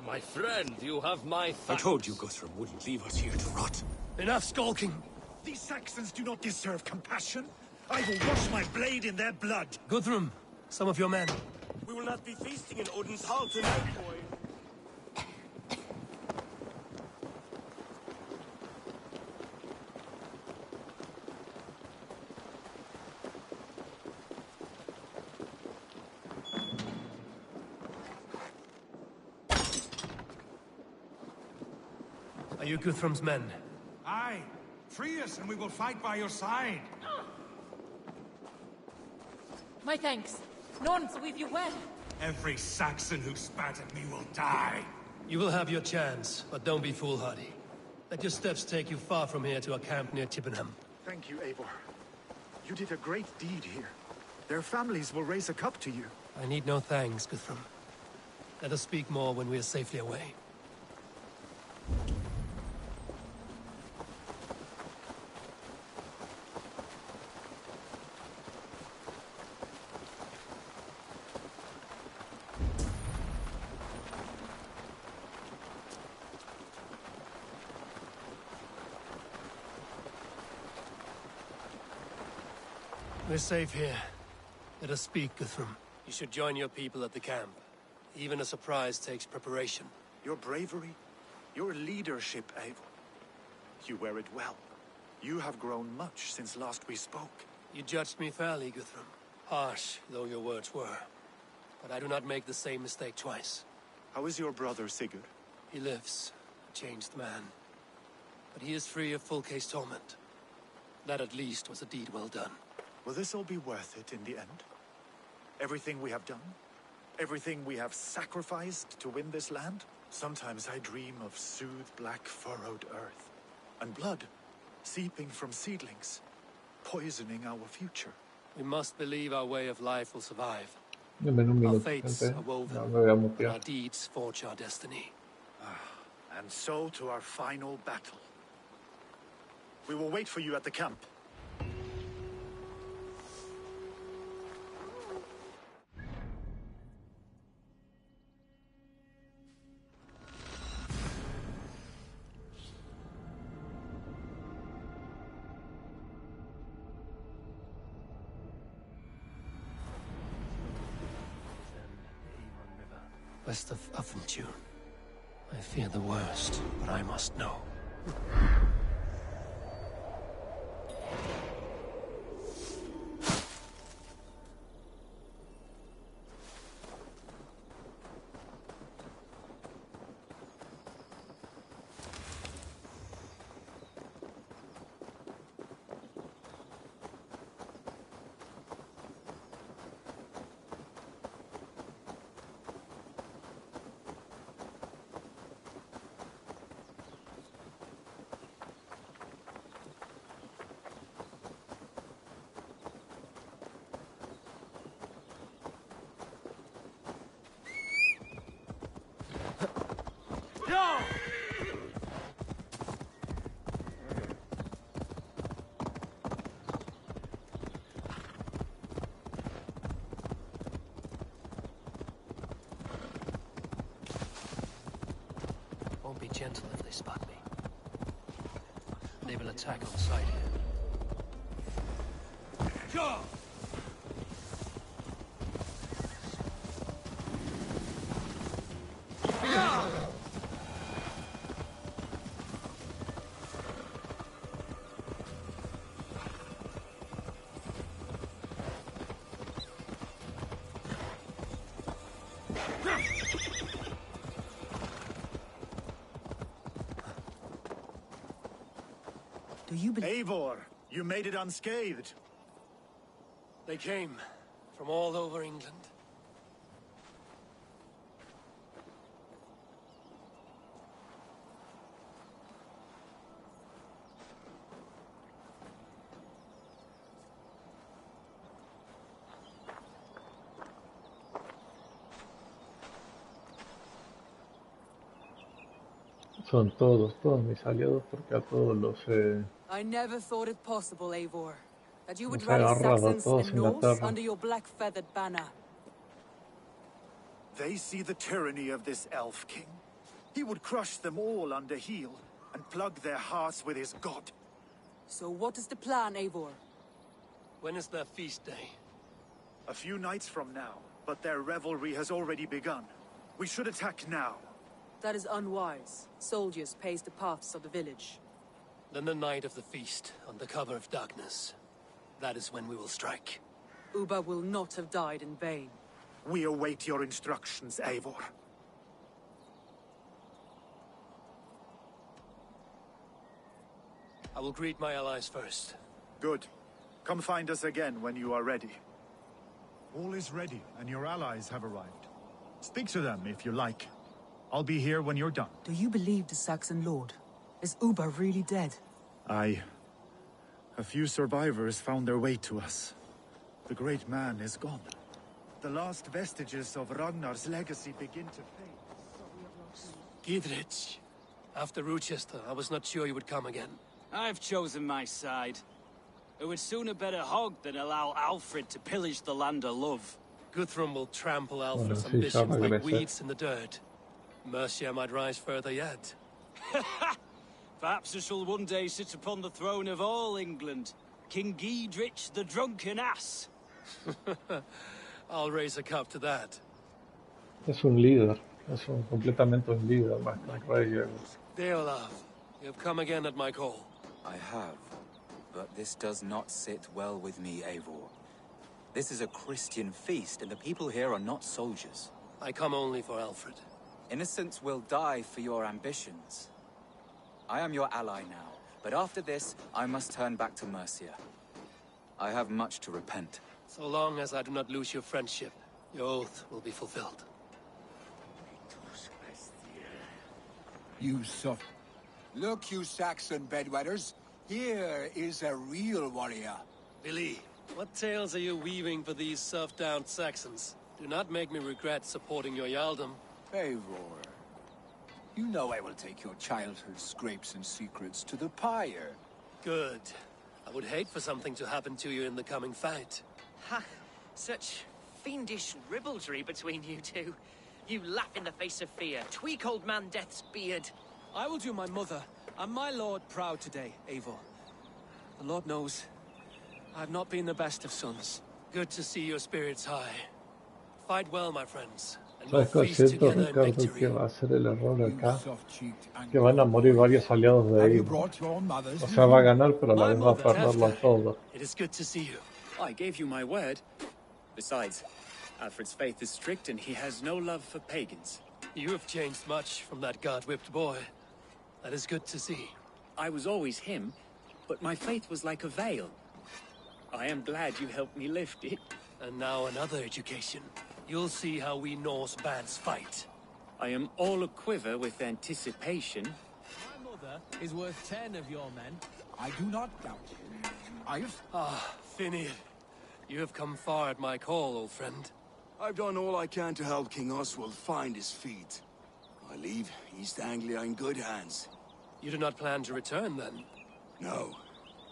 my friend, you have my thanks. I told you Guthrum wouldn't leave us here to rot. Enough skulking. These Saxons do not deserve compassion. I will wash my blade in their blood. Guthrum, some of your men. We will not be feasting in Odin's hall tonight, boy. Are you Guthrum's men? Aye. Free us and we will fight by your side. My thanks. None to weave you well. Every Saxon who spat at me will die. You will have your chance, but don't be foolhardy. Let your steps take you far from here to a camp near Chippenham. Thank you, Eivor. You did a great deed here. Their families will raise a cup to you. I need no thanks, Guthrum. Let us speak more when we are safely away. We're safe here. Let us speak, Guthrum. You should join your people at the camp. Even a surprise takes preparation. Your bravery, your leadership, Eivor. You wear it well. You have grown much since last we spoke. You judged me fairly, Guthrum. Harsh though your words were. But I do not make the same mistake twice. How is your brother, Sigurd? He lives, a changed man. But he is free of full case torment. That at least was a deed well done. Will this all be worth it in the end? Everything we have done? Everything we have sacrificed to win this land? Sometimes I dream of soothed black furrowed earth. And blood seeping from seedlings, poisoning our future. We must believe our way of life will survive. Dame un Our minuto, fates gente. are woven, No me voy a and mutear. our deeds forge our destiny. And so to our final battle. We will wait for you at the camp. West of Affentune. I fear the worst, but I must know. Won't be gentle if they spot me. They will attack on sight here. Go! Do you believe? Eivor, you made it unscathed. They came from all over England. Son todos mis aliados porque a todos I never thought it possible, Eivor, that you would los he rally agarrado a Saxons todos and en la Norse terra. under your black-feathered banner. They see the tyranny of this elf king. He would crush them all under heel and plug their hearts with his god. So what is the plan, Eivor? When is their feast day? A few nights from now, but their revelry has already begun. We should attack now. That is unwise. Soldiers pace the paths of the village. Then the night of the feast, under cover of darkness. That is when we will strike. Ubba will not have died in vain. We await your instructions, Eivor. I will greet my allies first. Good. Come find us again when you are ready. All is ready, and your allies have arrived. Speak to them if you like. I'll be here when you're done. Do you believe the Saxon lord? Is Ubba really dead? Aye. A few survivors found their way to us. The great man is gone. The last vestiges of Ragnar's legacy begin to fade. Gidrich. After Rochester, I was not sure you would come again. I've chosen my side. It would sooner bet a hog than allow Alfred to pillage the land of love. Guthrum will trample Alfred's Bueno, sí, ya ambitions like regresé. weeds in the dirt. Mercia might rise further yet. Perhaps I shall one day sit upon the throne of all England. King Gidrich the drunken ass. I'll raise a cup to that. Es un líder. Es completamente un líder, más que un rey. Deolaf, you have come again at my call. I have, but this does not sit well with me, Eivor. This is a Christian feast, and the people here are not soldiers. I come only for Alfred. Innocents will die for your ambitions. I am your ally now, but after this, I must turn back to Mercia. I have much to repent. So long as I do not lose your friendship, your oath will be fulfilled. You soft... Look, you Saxon bedwetters. Here is a real warrior. Billy, what tales are you weaving for these serf-down Saxons? Do not make me regret supporting your Jarldom. Eivor, you know I will take your childhood scrapes and secrets to the pyre. Good. I would hate for something to happen to you in the coming fight. Ha! Such fiendish ribaldry between you two. You laugh in the face of fear, tweak old man Death's beard. I will do my mother and my lord proud today, Eivor. The Lord knows, I have not been the best of sons. Good to see your spirits high. Fight well, my friends. ¿Sabes qué siento, Ricardo, que va a ser el error acá? Que van a morir varios aliados de ahí. O sea, va a ganar, pero a la vez va a perderlo todo. It is good to see you. I gave you my word. Besides, Alfred's faith is strict and he has no love for pagans. You have changed much from that god-whipped boy. That is good to see. I was always him, but my faith was like a veil. I am glad you helped me lift it. And now another education. You'll see how we Norse bands fight. I am all aquiver with anticipation. My mother is worth 10 of your men. I do not doubt you. Finir. You have come far at my call, old friend. I've done all I can to help King Oswald find his feet. I leave East Anglia in good hands. You do not plan to return, then? No.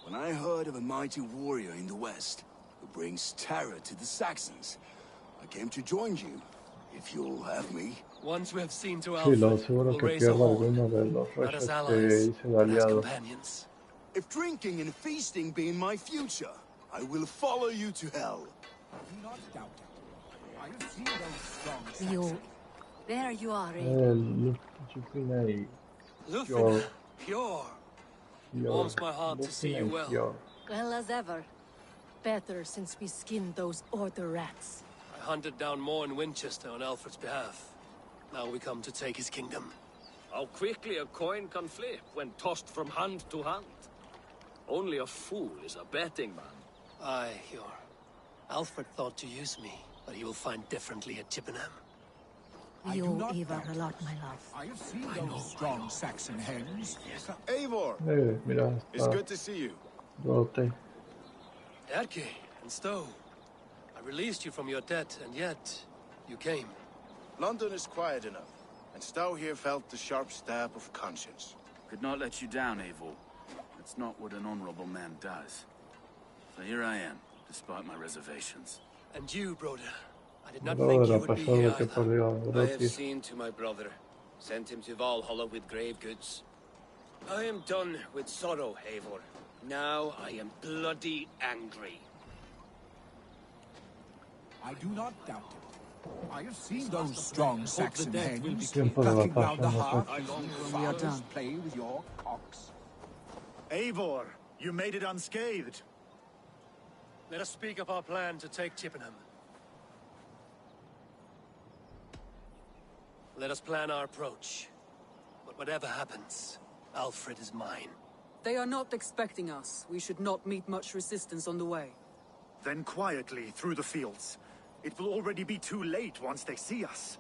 When I heard of a mighty warrior in the west, who brings terror to the Saxons, I came to join you, if you'll have me. Once we have seen to Sí, lo Alfred, seguro we'll que raise a pierda horn. alguno de los Not as reyes que allies, hice de but as aliados. companions. If drinking and feasting be in my future, I will follow you to hell. Do not doubt it. I have seen those strong You... There you are, Look, Lupin Lufin, pure. Warms my heart to see you well. Well as ever. Better since we skinned those Order rats. I hunted down more in Winchester on Alfred's behalf. Now we come to take his kingdom. How quickly a coin can flip when tossed from hand to hand. Only a fool is a betting man. Aye, Hjor. Alfred thought to use me, but he will find differently at Chippenham. You Eivor a lot, my love. I have seen those strong Saxon hens. Eivor! Mira, It's good to see you. Rote. Erke and Stowe. I released you from your debt, and yet you came. London is quiet enough, and Stowe here felt the sharp stab of conscience. Could not let you down, Eivor. That's not what an honorable man does. So here I am, despite my reservations. And you, brother. I did not Brother, think you a would be pesar here de que either. perdió a I have Brotis. seen to my brother. Sent him to Valhalla with grave goods. I am done with sorrow, Eivor. Now I am bloody angry. I do not doubt it. I have seen those strong Saxon hens Tiempo de ducking batalla, round the hearth muchachos. when we are done. Play with your cocks. Eivor, you made it unscathed. Let us speak of our plan to take Chippenham. Let us plan our approach. But whatever happens, Alfred is mine. They are not expecting us. We should not meet much resistance on the way. Then quietly through the fields. It will already be too late once they see us.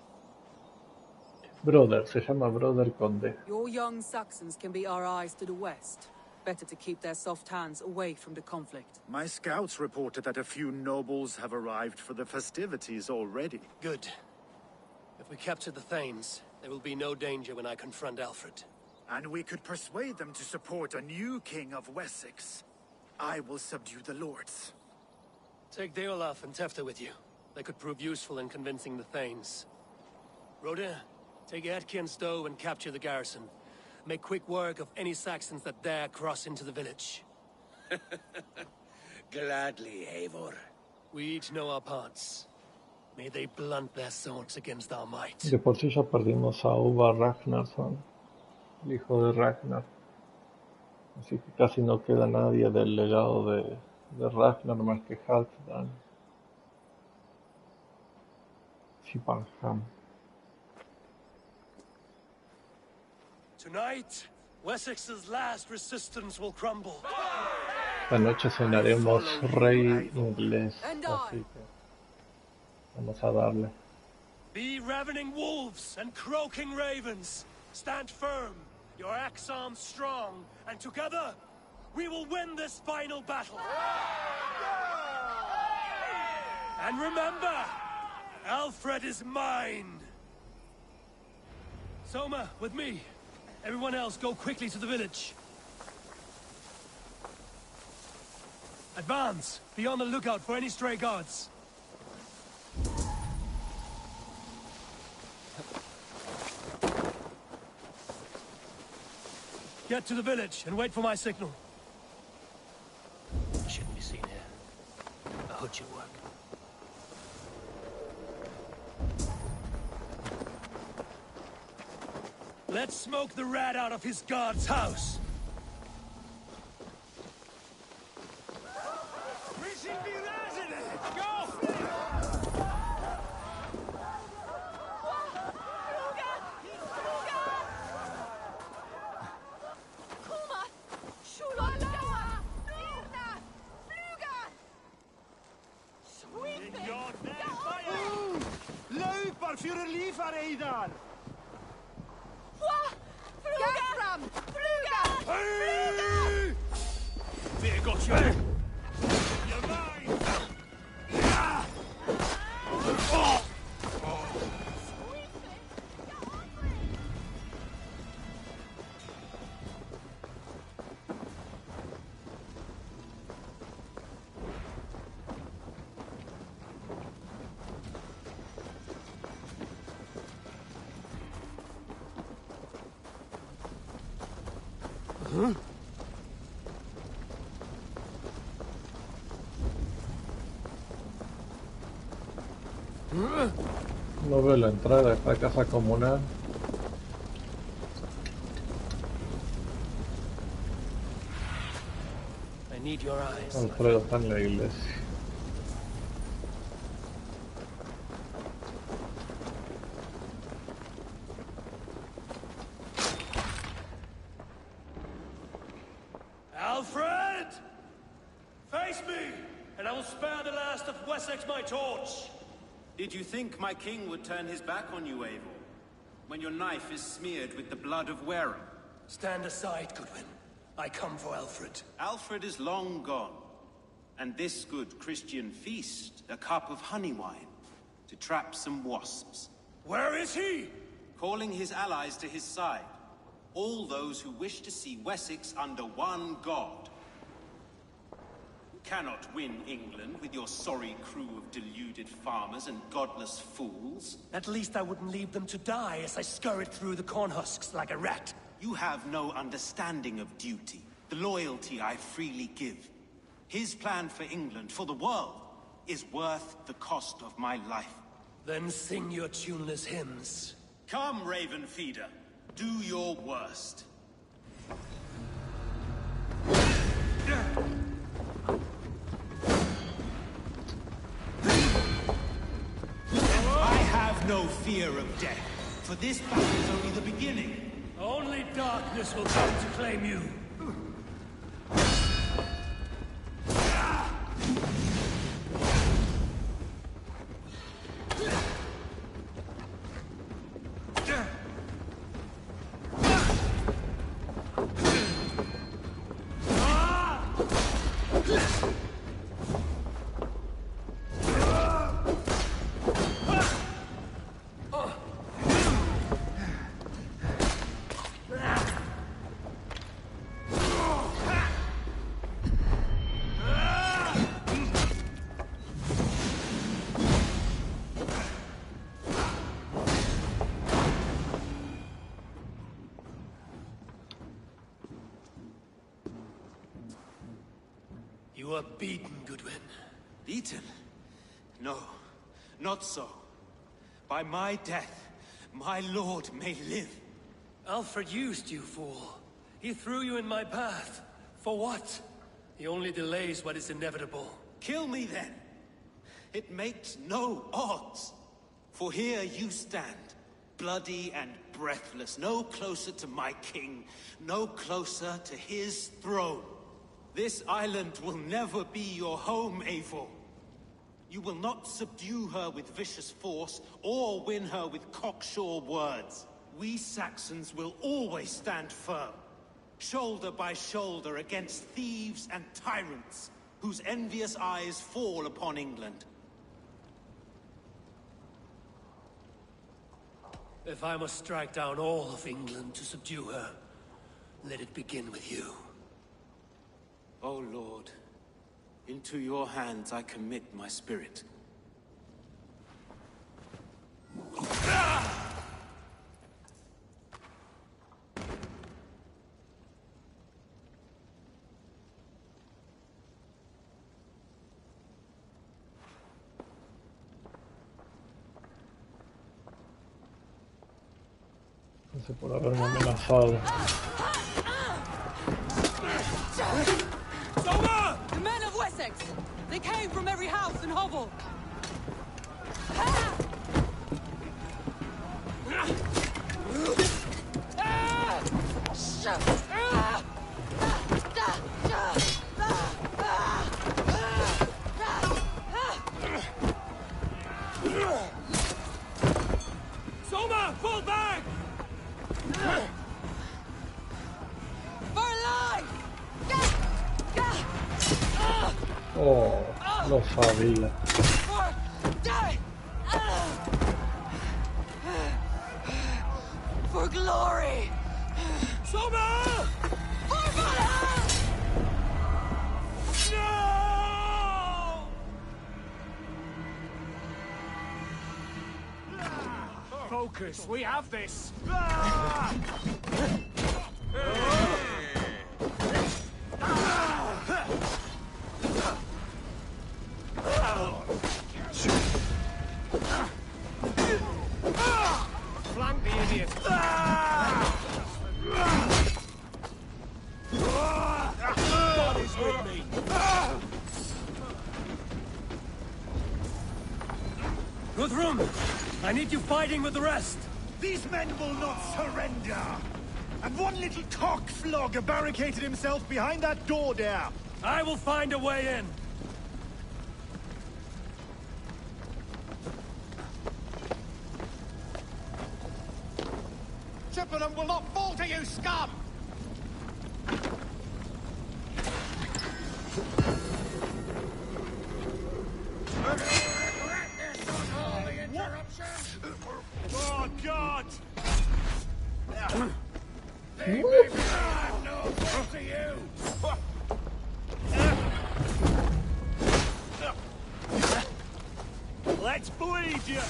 Brother, se llama Brother Conde. Your young Saxons can be our eyes to the west. Better to keep their soft hands away from the conflict. My scouts reported that a few nobles have arrived for the festivities already. Good. If we capture the Thanes, there will be no danger when I confront Alfred. And we could persuade them to support a new king of Wessex. I will subdue the lords. Take Deolaf and Tefta with you. They could prove useful in convincing the Thanes. Rhoda, take Etki and Stowe and capture the garrison. Make quick work of any Saxons that dare cross into the village. Gladly, Eivor. We each know our parts. May they blunt their swords against our might. De por sí ya perdimos a Uva Ragnarsson, el hijo de Ragnar. Así que casi no queda nadie del legado de Ragnar más que Halfdan. Sipanham. Tonight, Wessex's last resistance will crumble. Esta noche cenaremos rey inglés, así que vamos a darle. Be ravening wolves and croaking ravens. Stand firm, your axe arms strong, and together we will win this final battle. And remember, Alfred is mine. Soma, with me. Everyone else, go quickly to the village. Advance. Be on the lookout for any stray guards. Get to the village and wait for my signal. I shouldn't be seen here. A hood should work. Let's smoke the rat out of his guard's house. We should be resident! Go! Laupar för livar Eidar! Fram! Fluga! Hey! There got you! You're mine! No veo la entrada de esta casa comunal. I need your eyes. Alfredo está en la iglesia. Alfred! Face me, and I will spare the last of Wessex my torch. Did you think my king would turn his back on you, Eivor? When your knife is smeared with the blood of Wareham? Stand aside, Goodwin. I come for Alfred. Alfred is long gone. And this good Christian feast, a cup of honey wine, to trap some wasps. Where is he? Calling his allies to his side. All those who wish to see Wessex under one god. cannot win England with your sorry crew of deluded farmers and godless fools. At least I wouldn't leave them to die as I scurried through the corn husks like a rat. You have no understanding of duty, the loyalty I freely give. His plan for England, for the world, is worth the cost of my life. Then sing your tuneless hymns. Come, Raven Feeder. Do your worst. I have no fear of death, for this battle is only the beginning. Only darkness will come to claim you. You are beaten, Goodwin. Beaten? No, not so. By my death, my lord may live. Alfred used you, fool. He threw you in my path. For what? He only delays what is inevitable. Kill me then. It makes no odds. For here you stand, bloody and breathless, no closer to my king, no closer to his throne. This island will never be your home, Eivor. You will not subdue her with vicious force, or win her with cocksure words. We Saxons will always stand firm, shoulder by shoulder against thieves and tyrants, whose envious eyes fall upon England. If I must strike down all of England to subdue her, let it begin with you. O Lord, into your hands I commit my spirit. No sé, por haberme amenazado. The men of Wessex! They came from every house and hovel! Soma! Fall back! For life! Oh, lo sabía. For glory! Soma! For Valhalla! No! Focus, we have this! Flank the idiot! God is with me! Guthrum, I need you fighting with the rest! These men will not surrender! And one little cockflogger barricaded himself behind that door there! I will find a way in! Chippenham will not fall to you, scum! Oh, God! Leave me be! I'm no good to you! Let's bleed you!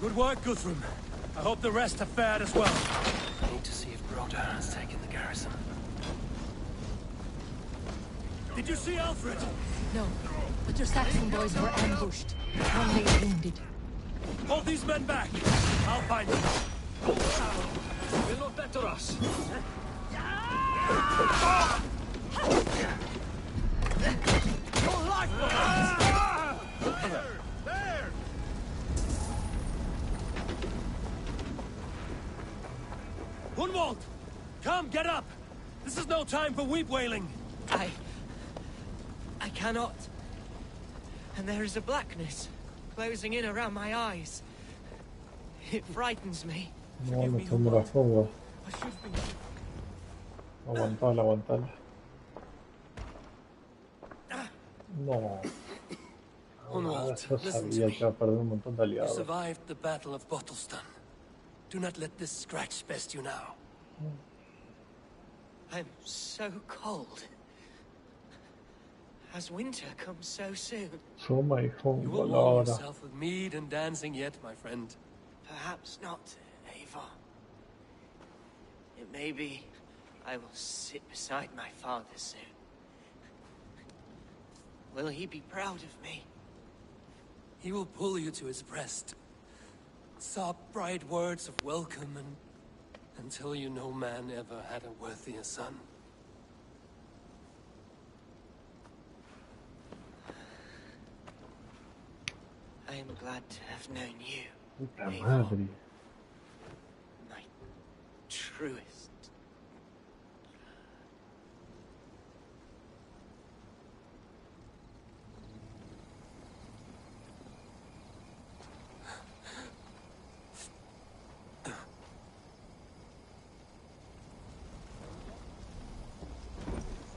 Good work, Guthrum. I hope the rest have fared as well. I need to see if Broder has taken the garrison. Did you see Alfred? No, but your Saxon boys were ambushed. One lay wounded. Hold these men back. I'll find them. Will not better us. Your life! There! Gunwald! Come, get up! This is no time for weep wailing. I cannot. And there is a blackness closing in around my eyes. It frightens me. No, me tomo la fuga. Aguantala, aguantala. No. Gunwald, Yo listen to sabía me. que iba a perder un montón de You aliados. survived the Battle of Bottleston. Do not let this scratch best you now. I'm so cold. Has winter come so soon? Suma, hijo, You will la warm hora. yourself with mead and dancing yet, my friend. Perhaps not, Eivor. It may be I will sit beside my father soon. Will he be proud of me? He will pull you to his breast. Sob bright words of welcome and until you no man ever had a worthier son. I am glad to have known you, Puta Eivor, madre. my truest.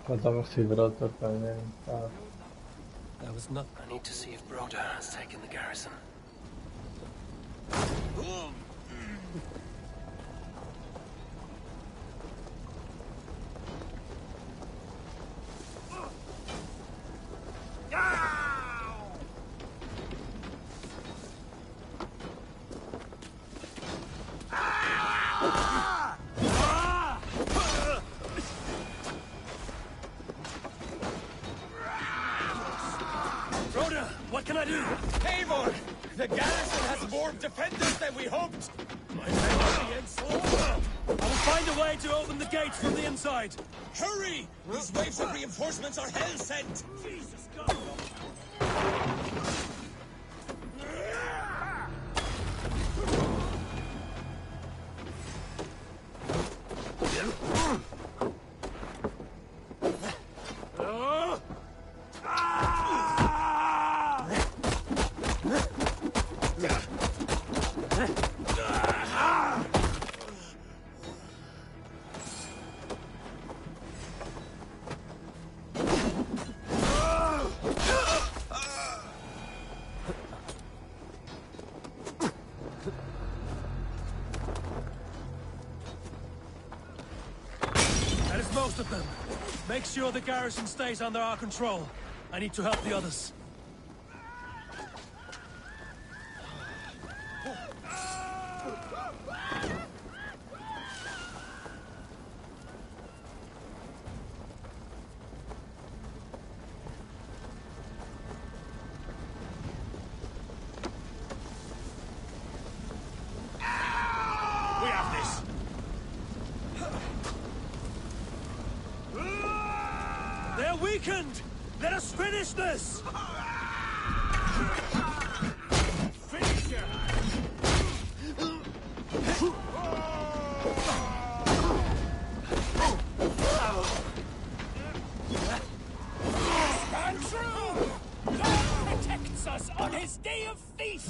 Falta ver si Brotter también está. That was not. I need to see if Broder has taken the garrison. Rhoda, what can I do? Eivor! The garrison has more defenders than we hoped! My men are being slaughtered. I will find a way to open the gates from the inside. Hurry! These waves of reinforcements are hell-sent! Jesus God! That is most of them. Make sure the garrison stays under our control. I need to help the others. We have this! They're weakened! Let us finish this! Finish him! Stand true! God protects us on his day of feast!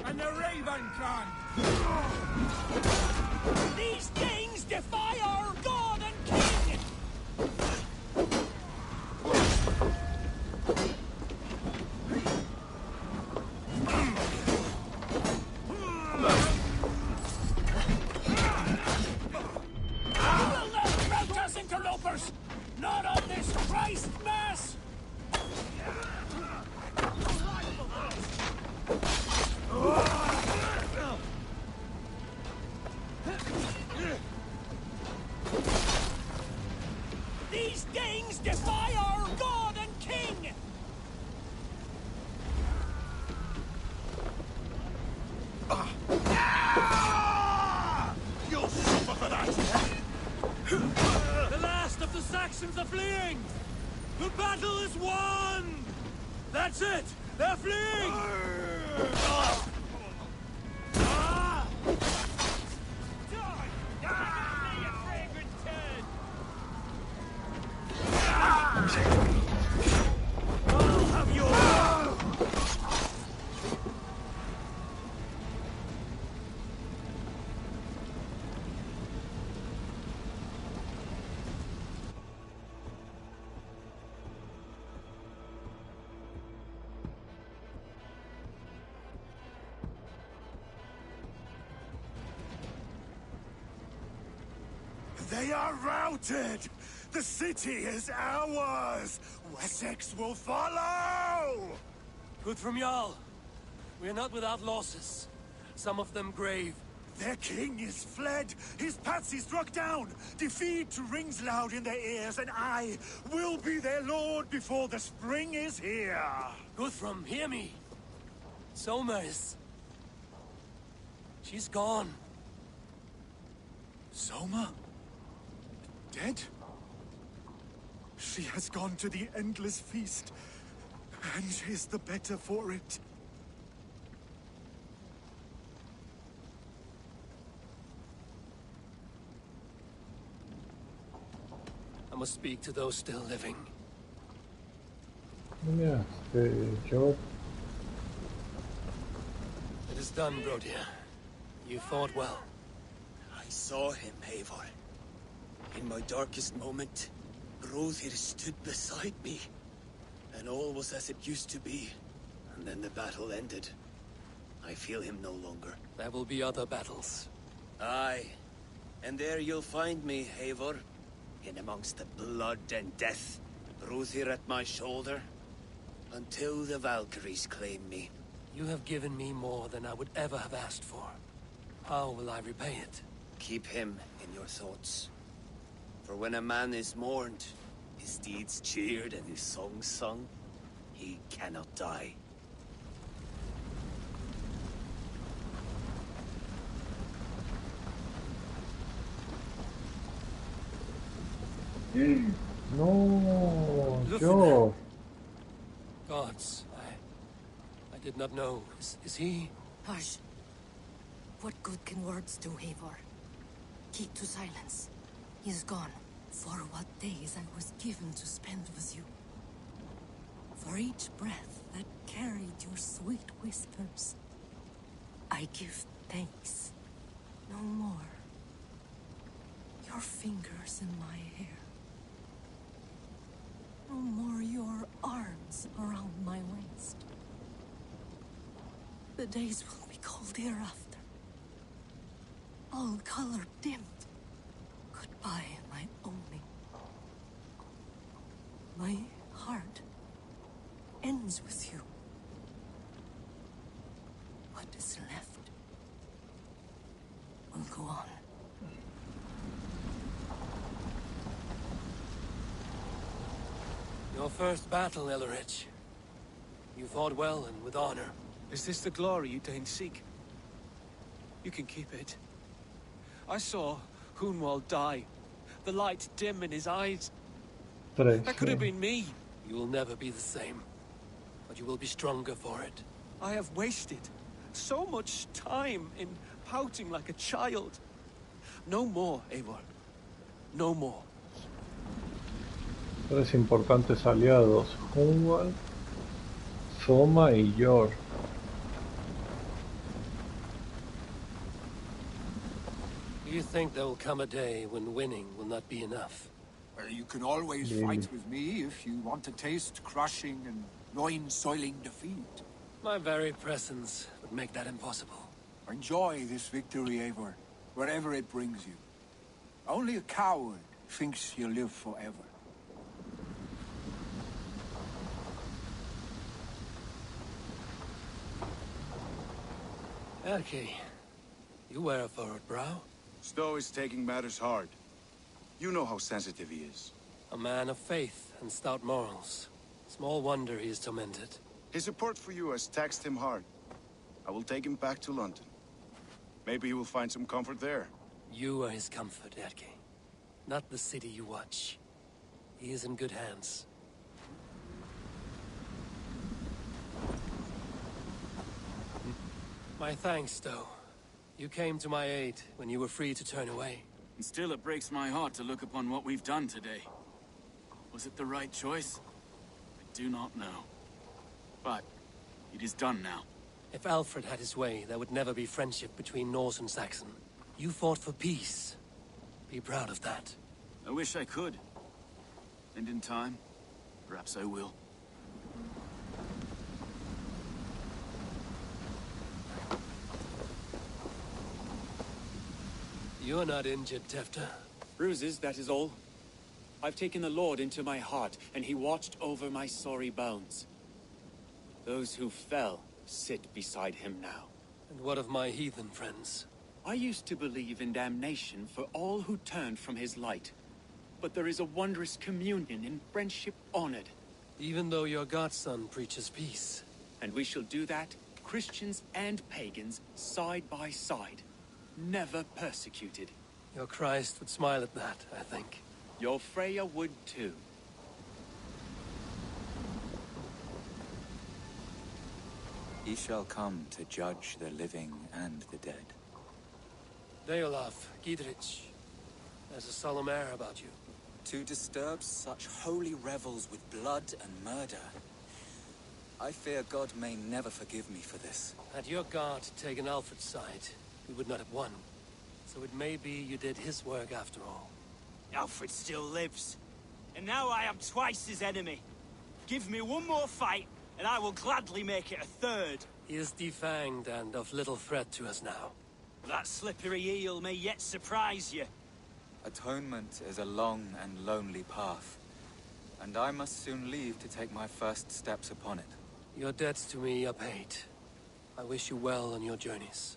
And the Raven Saxons are fleeing! The battle is won! That's it! They're fleeing! I'll have your... They are routed! The city is ours! Wessex will follow! Good from Jarl. We're not without losses. Some of them grave. Their king is fled! His patsy struck down! Defeat rings loud in their ears, and I will be their lord before the spring is here! Guthrum, hear me! Soma is... she's gone. Soma? Dead? She has gone to the endless feast, and is the better for it. I must speak to those still living. Mira, yo It is done, Brodir. You fought well. I saw him, Eivor. In my darkest moment, Hrothir stood beside me. And all was as it used to be. And then the battle ended. I feel him no longer. There will be other battles. Aye. And there you'll find me, Eivor. In amongst the blood and death. Hrothir at my shoulder. Until the Valkyries claim me. You have given me more than I would ever have asked for. How will I repay it? Keep him in your thoughts. For when a man is mourned, his deeds cheered and his songs sung, he cannot die. No, Luthen. yo. Gods, I did not know. Is he? Hush. What good can words do, Eivor? Keep to silence. He is gone. For what days I was given to spend with you. For each breath that carried your sweet whispers. I give thanks. No more. Your fingers in my hair. No more your arms around my waist. The days will be cold hereafter. All color dimmed. Goodbye, my only. My heart ends with you. What is left will go on. Your first battle, Ellerich. You fought well and with honor. Is this the glory you deign seek? You can keep it. I saw Hunwald die. The light dim in his eyes. That could have been me. You will never be the same. But you will be stronger for it. I have wasted so much time in pouting like a child. No more, Eivor. No more. Tres importantes aliados, Hunwald, Soma y Yor. Do you think there will come a day when winning will not be enough? Well, you can always fight with me if you want to taste crushing and loin-soiling defeat. My very presence would make that impossible. Enjoy this victory, Eivor, wherever it brings you. Only a coward thinks he'll live forever. Erke, you wear a furrowed brow. Stowe is taking matters hard. You know how sensitive he is. A man of faith and stout morals. Small wonder he is tormented. His support for you has taxed him hard. I will take him back to London. Maybe he will find some comfort there. You are his comfort, Erke. Not the city you watch. He is in good hands. My thanks, though. You came to my aid when you were free to turn away. And still it breaks my heart to look upon what we've done today. Was it the right choice? I do not know. But it is done now. If Alfred had his way, there would never be friendship between Norse and Saxon. You fought for peace. Be proud of that. I wish I could. And in time, perhaps I will. You're not injured, Tefta. Bruises, that is all. I've taken the Lord into my heart, and he watched over my sorry bones. Those who fell sit beside him now. And what of my heathen friends? I used to believe in damnation for all who turned from his light. But there is a wondrous communion in friendship honored. Even though your godson preaches peace. And we shall do that, Christians and pagans, side by side. Never persecuted. Your Christ would smile at that, I think. Your Freya would too. He shall come to judge the living and the dead. Deolaf, Gidrich, there's a solemn air about you. To disturb such holy revels with blood and murder. I fear God may never forgive me for this. Had your guard taken Alfred's side, we would not have won. So it may be you did his work after all. Alfred still lives. And now I am twice his enemy. Give me one more fight, and I will gladly make it a third. He is defanged and of little threat to us now. That slippery eel may yet surprise you. Atonement is a long and lonely path, and I must soon leave to take my first steps upon it. Your debts to me are paid. I wish you well on your journeys.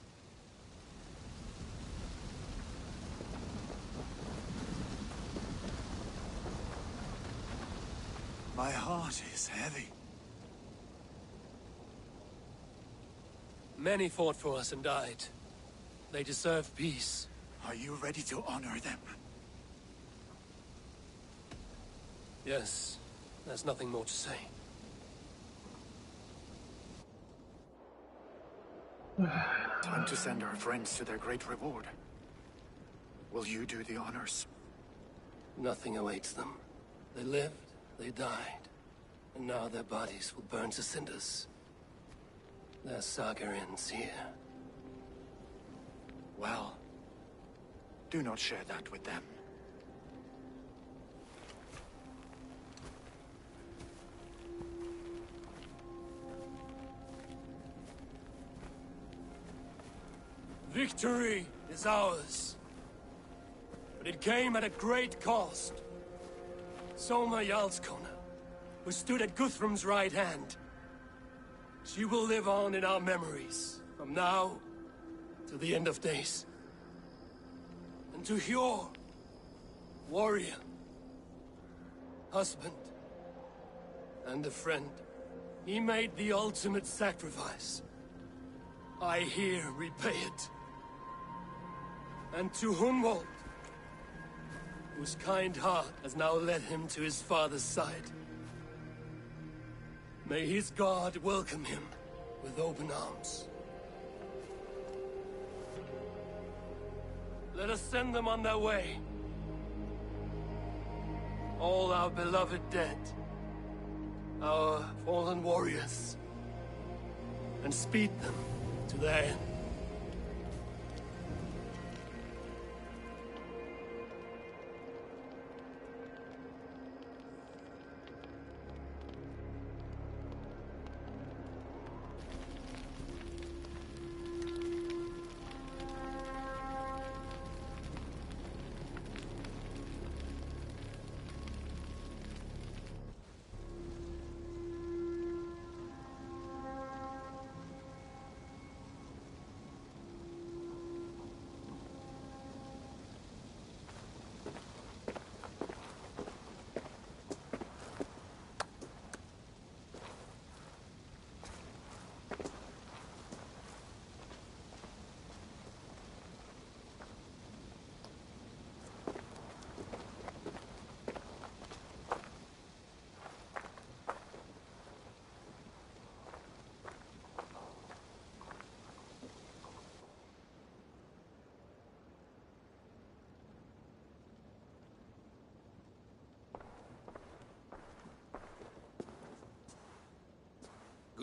My heart is heavy. Many fought for us and died. They deserve peace. Are you ready to honor them? Yes. There's nothing more to say. Time to send our friends to their great reward. Will you do the honors? Nothing awaits them. They lived, they died, and now their bodies will burn to cinders. Their saga ends here. Well, do not share that with them. Victory is ours. But it came at a great cost. Soma Jarlskona, who stood at Guthrum's right hand. She will live on in our memories, from now to the end of days. And to Hjor, warrior, husband, and a friend, he made the ultimate sacrifice. I here repay it. And to Hunwald, whose kind heart has now led him to his father's side. May his God welcome him with open arms. Let us send them on their way. All our beloved dead, our fallen warriors, and speed them to their end.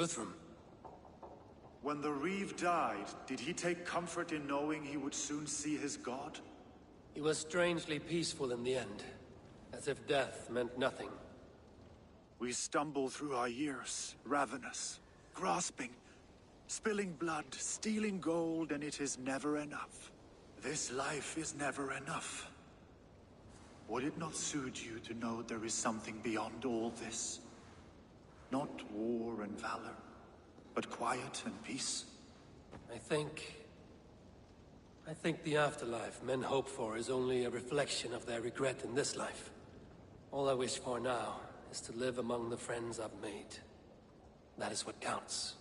Guthrum. When the Reeve died, did he take comfort in knowing he would soon see his god? He was strangely peaceful in the end, as if death meant nothing. We stumble through our years, ravenous, grasping, spilling blood, stealing gold, and it is never enough. This life is never enough. Would it not suit you to know there is something beyond all this? Not war and valor, but quiet and peace? I think the afterlife men hope for is only a reflection of their regret in this life. All I wish for now is to live among the friends I've made. That is what counts.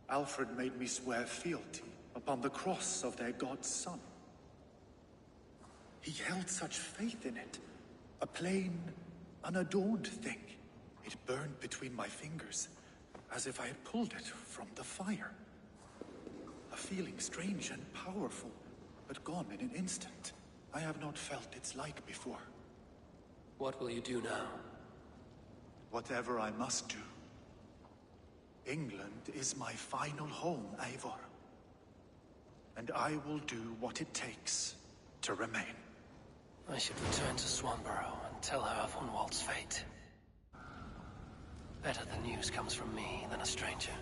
Alfred made me swear fealty upon the cross of their god's son. He held such faith in it. A plain, unadorned thing. It burned between my fingers, as if I had pulled it from the fire. A feeling strange and powerful, but gone in an instant. I have not felt its like before. What will you do now? Whatever I must do. England is my final home, Eivor. And I will do what it takes to remain. I should return to Swanborough and tell her of Hunwald's fate. Better the news comes from me than a stranger.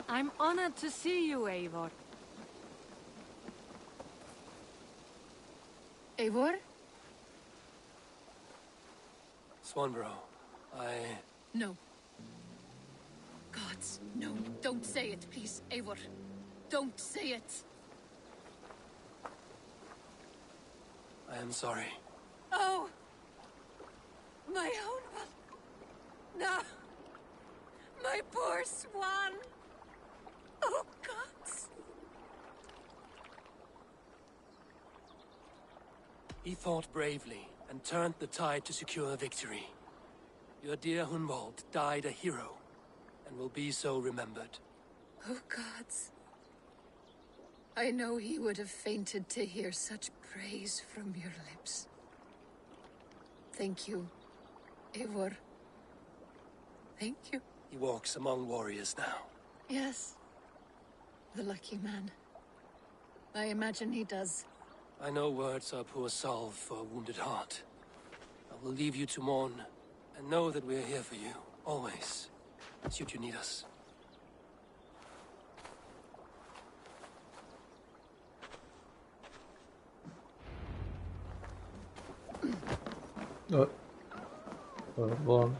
I'm honored to see you, Eivor. Eivor? Swanborough, No. Gods, no. Don't say it, please, Eivor. Don't say it. I am sorry. Oh! My own one. No! My poor swan! Oh, gods! He fought bravely and turned the tide to secure a victory. Your dear Hunwald died a hero, and will be so remembered. Oh, gods. I know he would have fainted to hear such praise from your lips. Thank you, Eivor. Thank you. He walks among warriors now. Yes. The lucky man. I imagine he does. I know words are poor salve for a wounded heart. I will leave you to mourn, and know that we are here for you, always, should you need us. Perdón.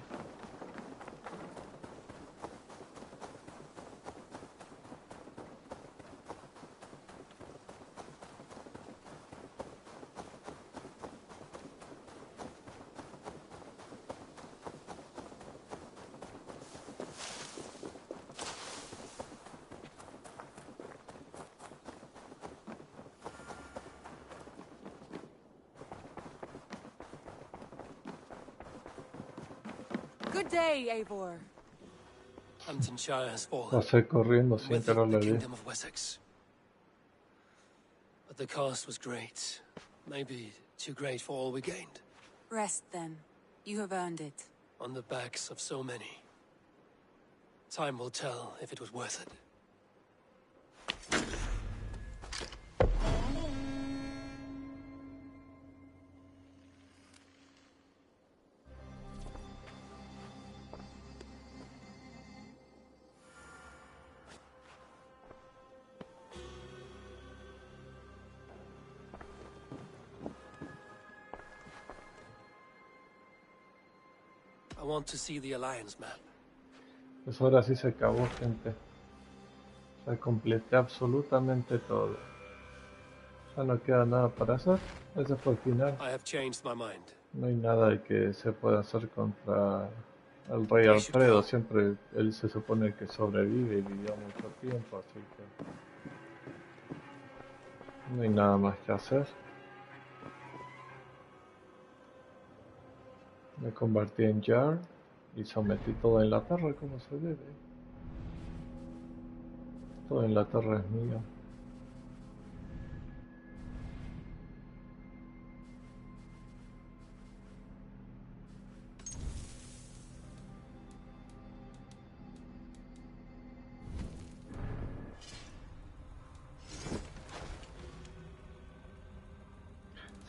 Good day, Eivor. Hamptonshire has fallen. Pasé corriendo sin With que no it, the le vi. kingdom of Wessex. But the cost was great. Maybe too great for all we gained. Rest then. You have earned it. On the backs of so many. Time will tell if it was worth it. want to see the Alliance map. Pues ahora sí se acabó, gente. Ya completé absolutamente todo. Ya no queda nada para hacer. Ese fue el final. I have changed my mind. No hay nada que se pueda hacer contra el rey Alfredo. Siempre él se supone que sobrevive y vivió mucho tiempo, así que no hay nada más que hacer. Me convertí en Jar y sometí toda Inglaterra como se debe. Toda Inglaterra es mía.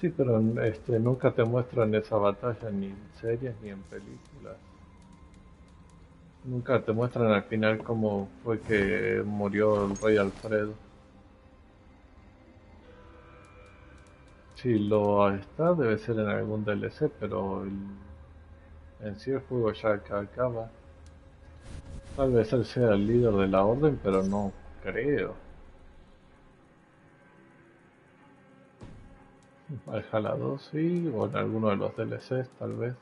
Sí, pero nunca te muestran esa batalla ni en series ni en películas. Nunca te muestran al final cómo fue que murió el rey Alfredo. Si lo está, debe ser en algún DLC, pero en sí el juego ya acaba. Tal vez él sea el líder de la orden, pero no creo. Valhalla 2 sí, o en alguno de los DLCs tal vez.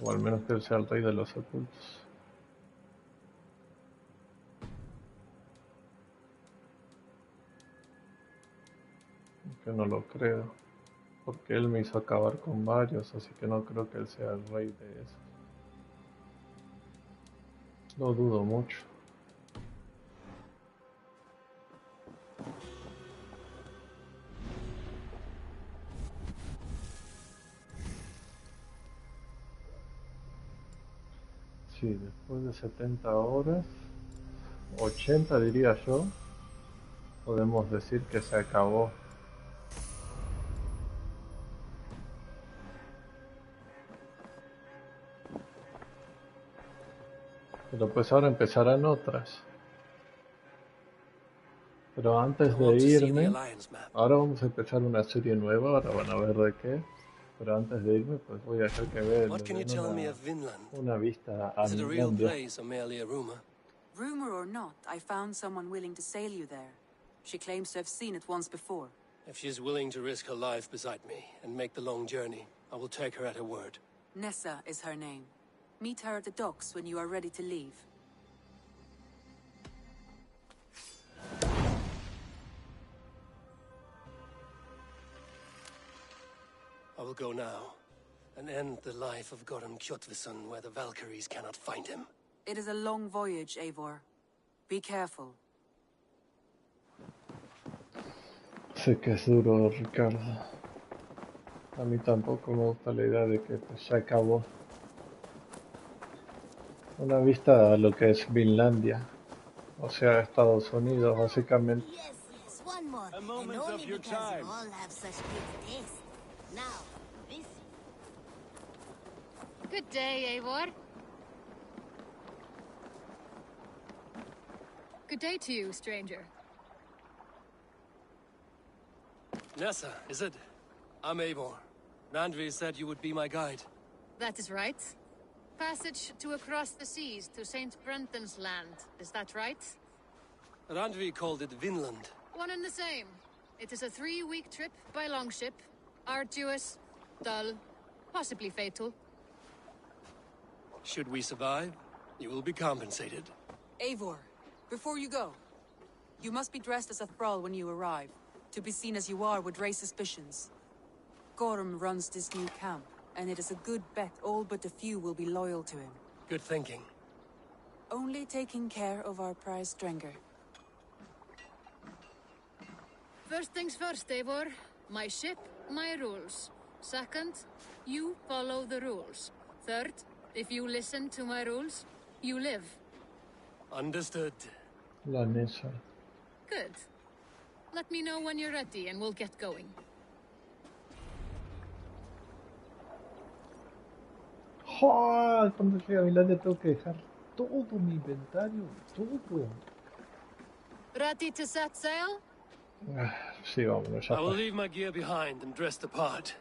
O al menos que él sea el rey de los ocultos. Que no lo creo. Porque él me hizo acabar con varios, así que no creo que él sea el rey de esos. Lo dudo mucho. Sí, después de 70 horas, 80 diría yo, podemos decir que se acabó. Pero pues ahora empezarán otras. Pero antes de irme, ahora vamos a empezar una serie nueva, ahora van a ver de qué. Pero antes de irme, pues voy a hacer que vean una vista a Is it a real Finlandia. place or merely a rumor? Rumor or not, I found someone willing to sail you there. She claims to have seen it once before. If she's willing to risk her life beside me and make the long journey, I will take her at her word. Nessa is her name. Meet her at the docks when you are ready to leave. I will go now and end the life of Goran Kjotveson where the Valkyries cannot find him. It is a long voyage, Eivor. Be careful. Sé que es duro, Ricardo. A mí tampoco me gusta la idea de que pues, ya acabó. Una vista a lo que es Finlandia, o sea, Estados Unidos, básicamente. Yes, one more. A moment and only because you all have such good taste. Now, this. Good day, Eivor. Good day to you, stranger. Nessa, is it? I'm Eivor. Randvi said you would be my guide. That is right. Passage to across the seas to St. Brenton's land. Is that right? Randvi called it Vinland. One and the same. It is a 3-week trip by longship. Arduous, dull, possibly fatal. Should we survive, you will be compensated. Eivor, before you go, you must be dressed as a thrall when you arrive. To be seen as you are would raise suspicions. Gorm runs this new camp, and it is a good bet all but a few will be loyal to him. Good thinking. Only taking care of our prize Strenger. First things first, Eivor. My ship, my rules. Second, you follow the rules. Third, if you listen to my rules, you live. Understood. La Nessa. Good. Let me know when you're ready and we'll get going. ¡Oh! Cuando llegue a Finlandia tengo que dejar todo mi inventario, todo. Ready to set sail? Sí, vámonos, ya I will está. leave my gear behind and dress the part.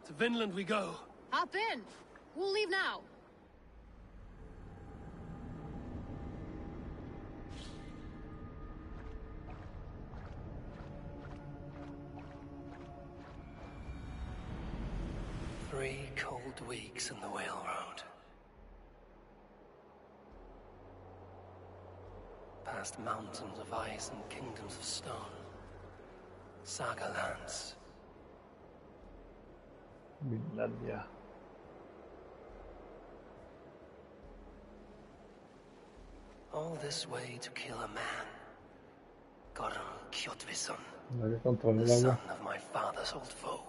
To Vinland we go. Hop in. We'll leave now. Three cold weeks in the Whale Road. Past mountains of ice and kingdoms of stone. Saga lands. Finlandia. All this way to kill a man. Gorm Kjotvisson, La que controla the el son agua. of my father's old foe.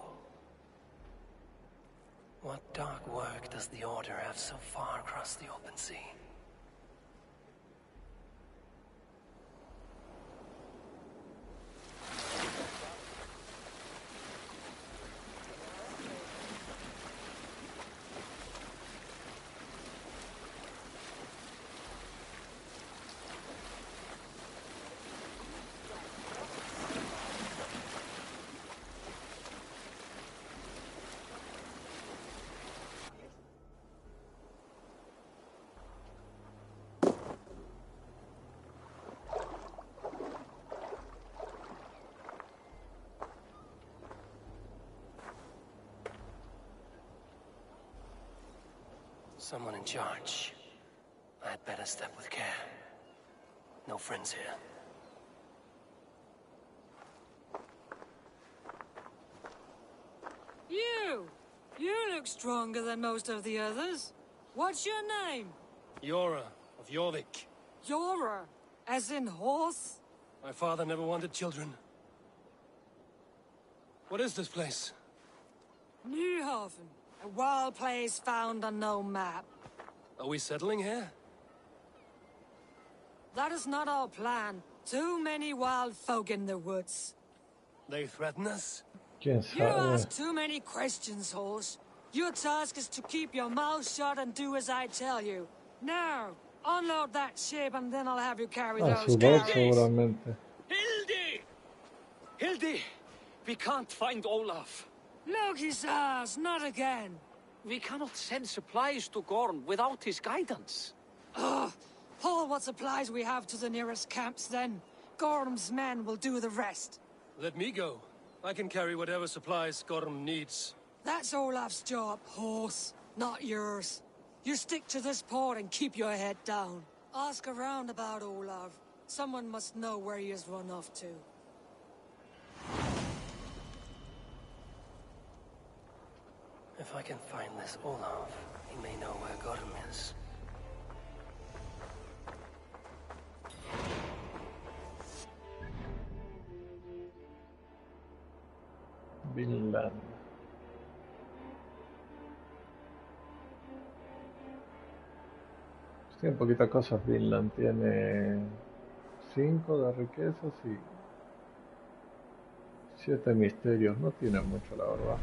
What dark work does the Order have so far across the open sea? Someone in charge. I'd better step with care. No friends here. You look stronger than most of the others. What's your name? Yora of Jorvik. Yora, as in horse? My father never wanted children. What is this place? Newhaven, a wild place found on no map. Are we settling here? That is not our plan. Too many wild folk in the woods. They threaten us? ¿Quién You ask sabe? too many questions, horse. Your task is to keep your mouth shut and do as I tell you. Now, unload that ship and then I'll have you carry A those sudar carriers. seguramente. Hildi! Hildi! We can't find Olaf. Look, his ass, not again. We cannot send supplies to Gorm without his guidance. Ugh. Haul what supplies we have to the nearest camps then. Gorm's men will do the rest. Let me go. I can carry whatever supplies Gorm needs. That's Olaf's job, horse, not yours. You stick to this port and keep your head down. Ask around about Olaf. Someone must know where he has run off to. If I can find this Olaf, he may know where Gorm is. Vinland. Tiene poquitas cosas Vinland. Tiene 5 de riquezas y 7 misterios. No tiene mucho, la verdad.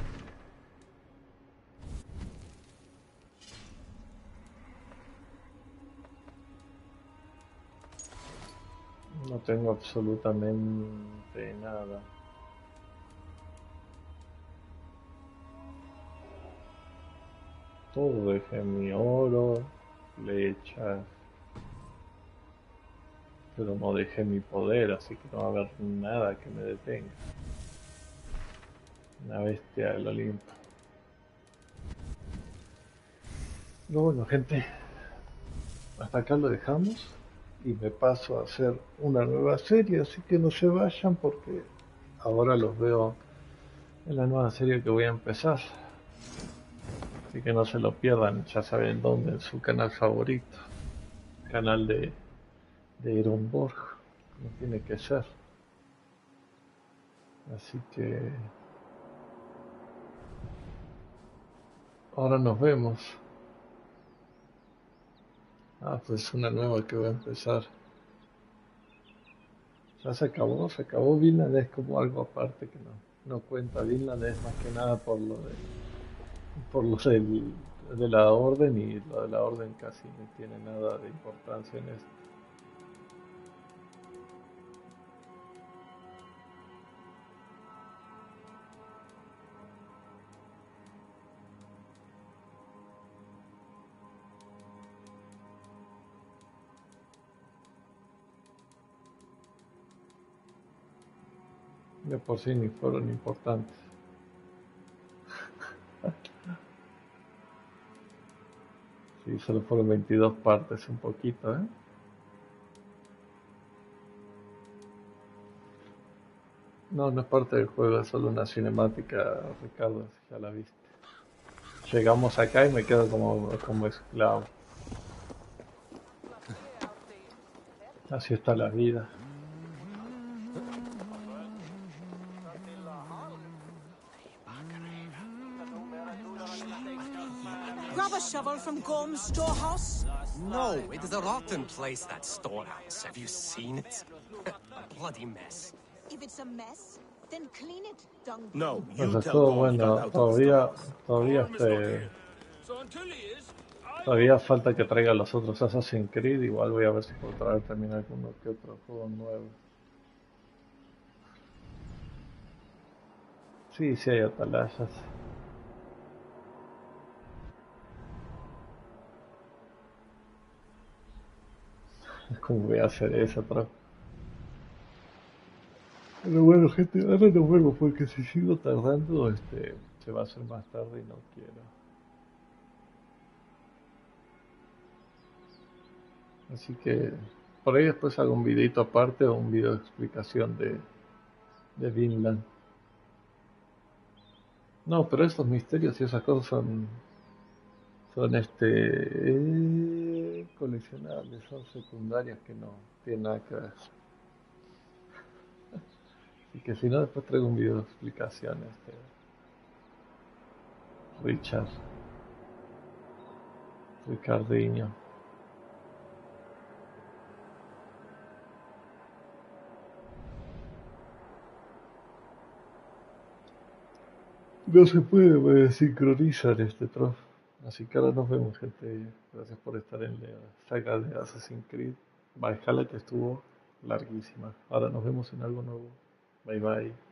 No tengo absolutamente nada. Todo dejé mi oro, flechas, pero no dejé mi poder, así que no va a haber nada que me detenga. Una bestia del Olimpo. Pero bueno, gente, hasta acá lo dejamos y me paso a hacer una nueva serie, así que no se vayan porque ahora los veo en la nueva serie que voy a empezar. Así que no se lo pierdan, ya saben dónde, en su canal favorito, canal de Ironborg, como tiene que ser. Así que ahora nos vemos. Pues una nueva que voy a empezar. Ya se acabó Vinland, es como algo aparte que no cuenta. Vinland es más que nada por lo de la orden, y lo de la orden casi no tiene nada de importancia en esto. De por sí ni fueron importantes. Sí, solo fueron 22 partes, un poquito, ¿eh? No, no es parte del juego, es solo una cinemática, Ricardo, si ya la viste. Llegamos acá y me quedo como esclavo. Así está la vida. Grab a shovel from Gorm's storehouse. No, it is a rotten place, that storehouse. Have you seen it? A bloody mess. If it's a mess, then clean it, dung. No, Pues you tell estuvo Gorm he got bueno, out of the todavía todavía falta que traiga los otros Assassin's Creed, igual voy a ver si puedo traer también alguno que otro juego nuevo. Sí, sí hay atalayas. ¿Cómo voy a hacer eso, bro? Pero bueno, gente, ahora nos vemos porque si sigo tardando, se va a hacer más tarde y no quiero. Así que por ahí después hago un videito aparte o un video de explicación de Vinland. No, pero estos misterios y esas cosas son coleccionables, son secundarias que no tienen nada que ver. Así que si no, después traigo un video de explicaciones de Ricardinho. No se puede sincronizar este trozo. Así que ahora nos vemos, gente. Gracias por estar en la saga de Assassin's Creed Valhalla, que estuvo larguísima. Ahora nos vemos en algo nuevo. Bye bye.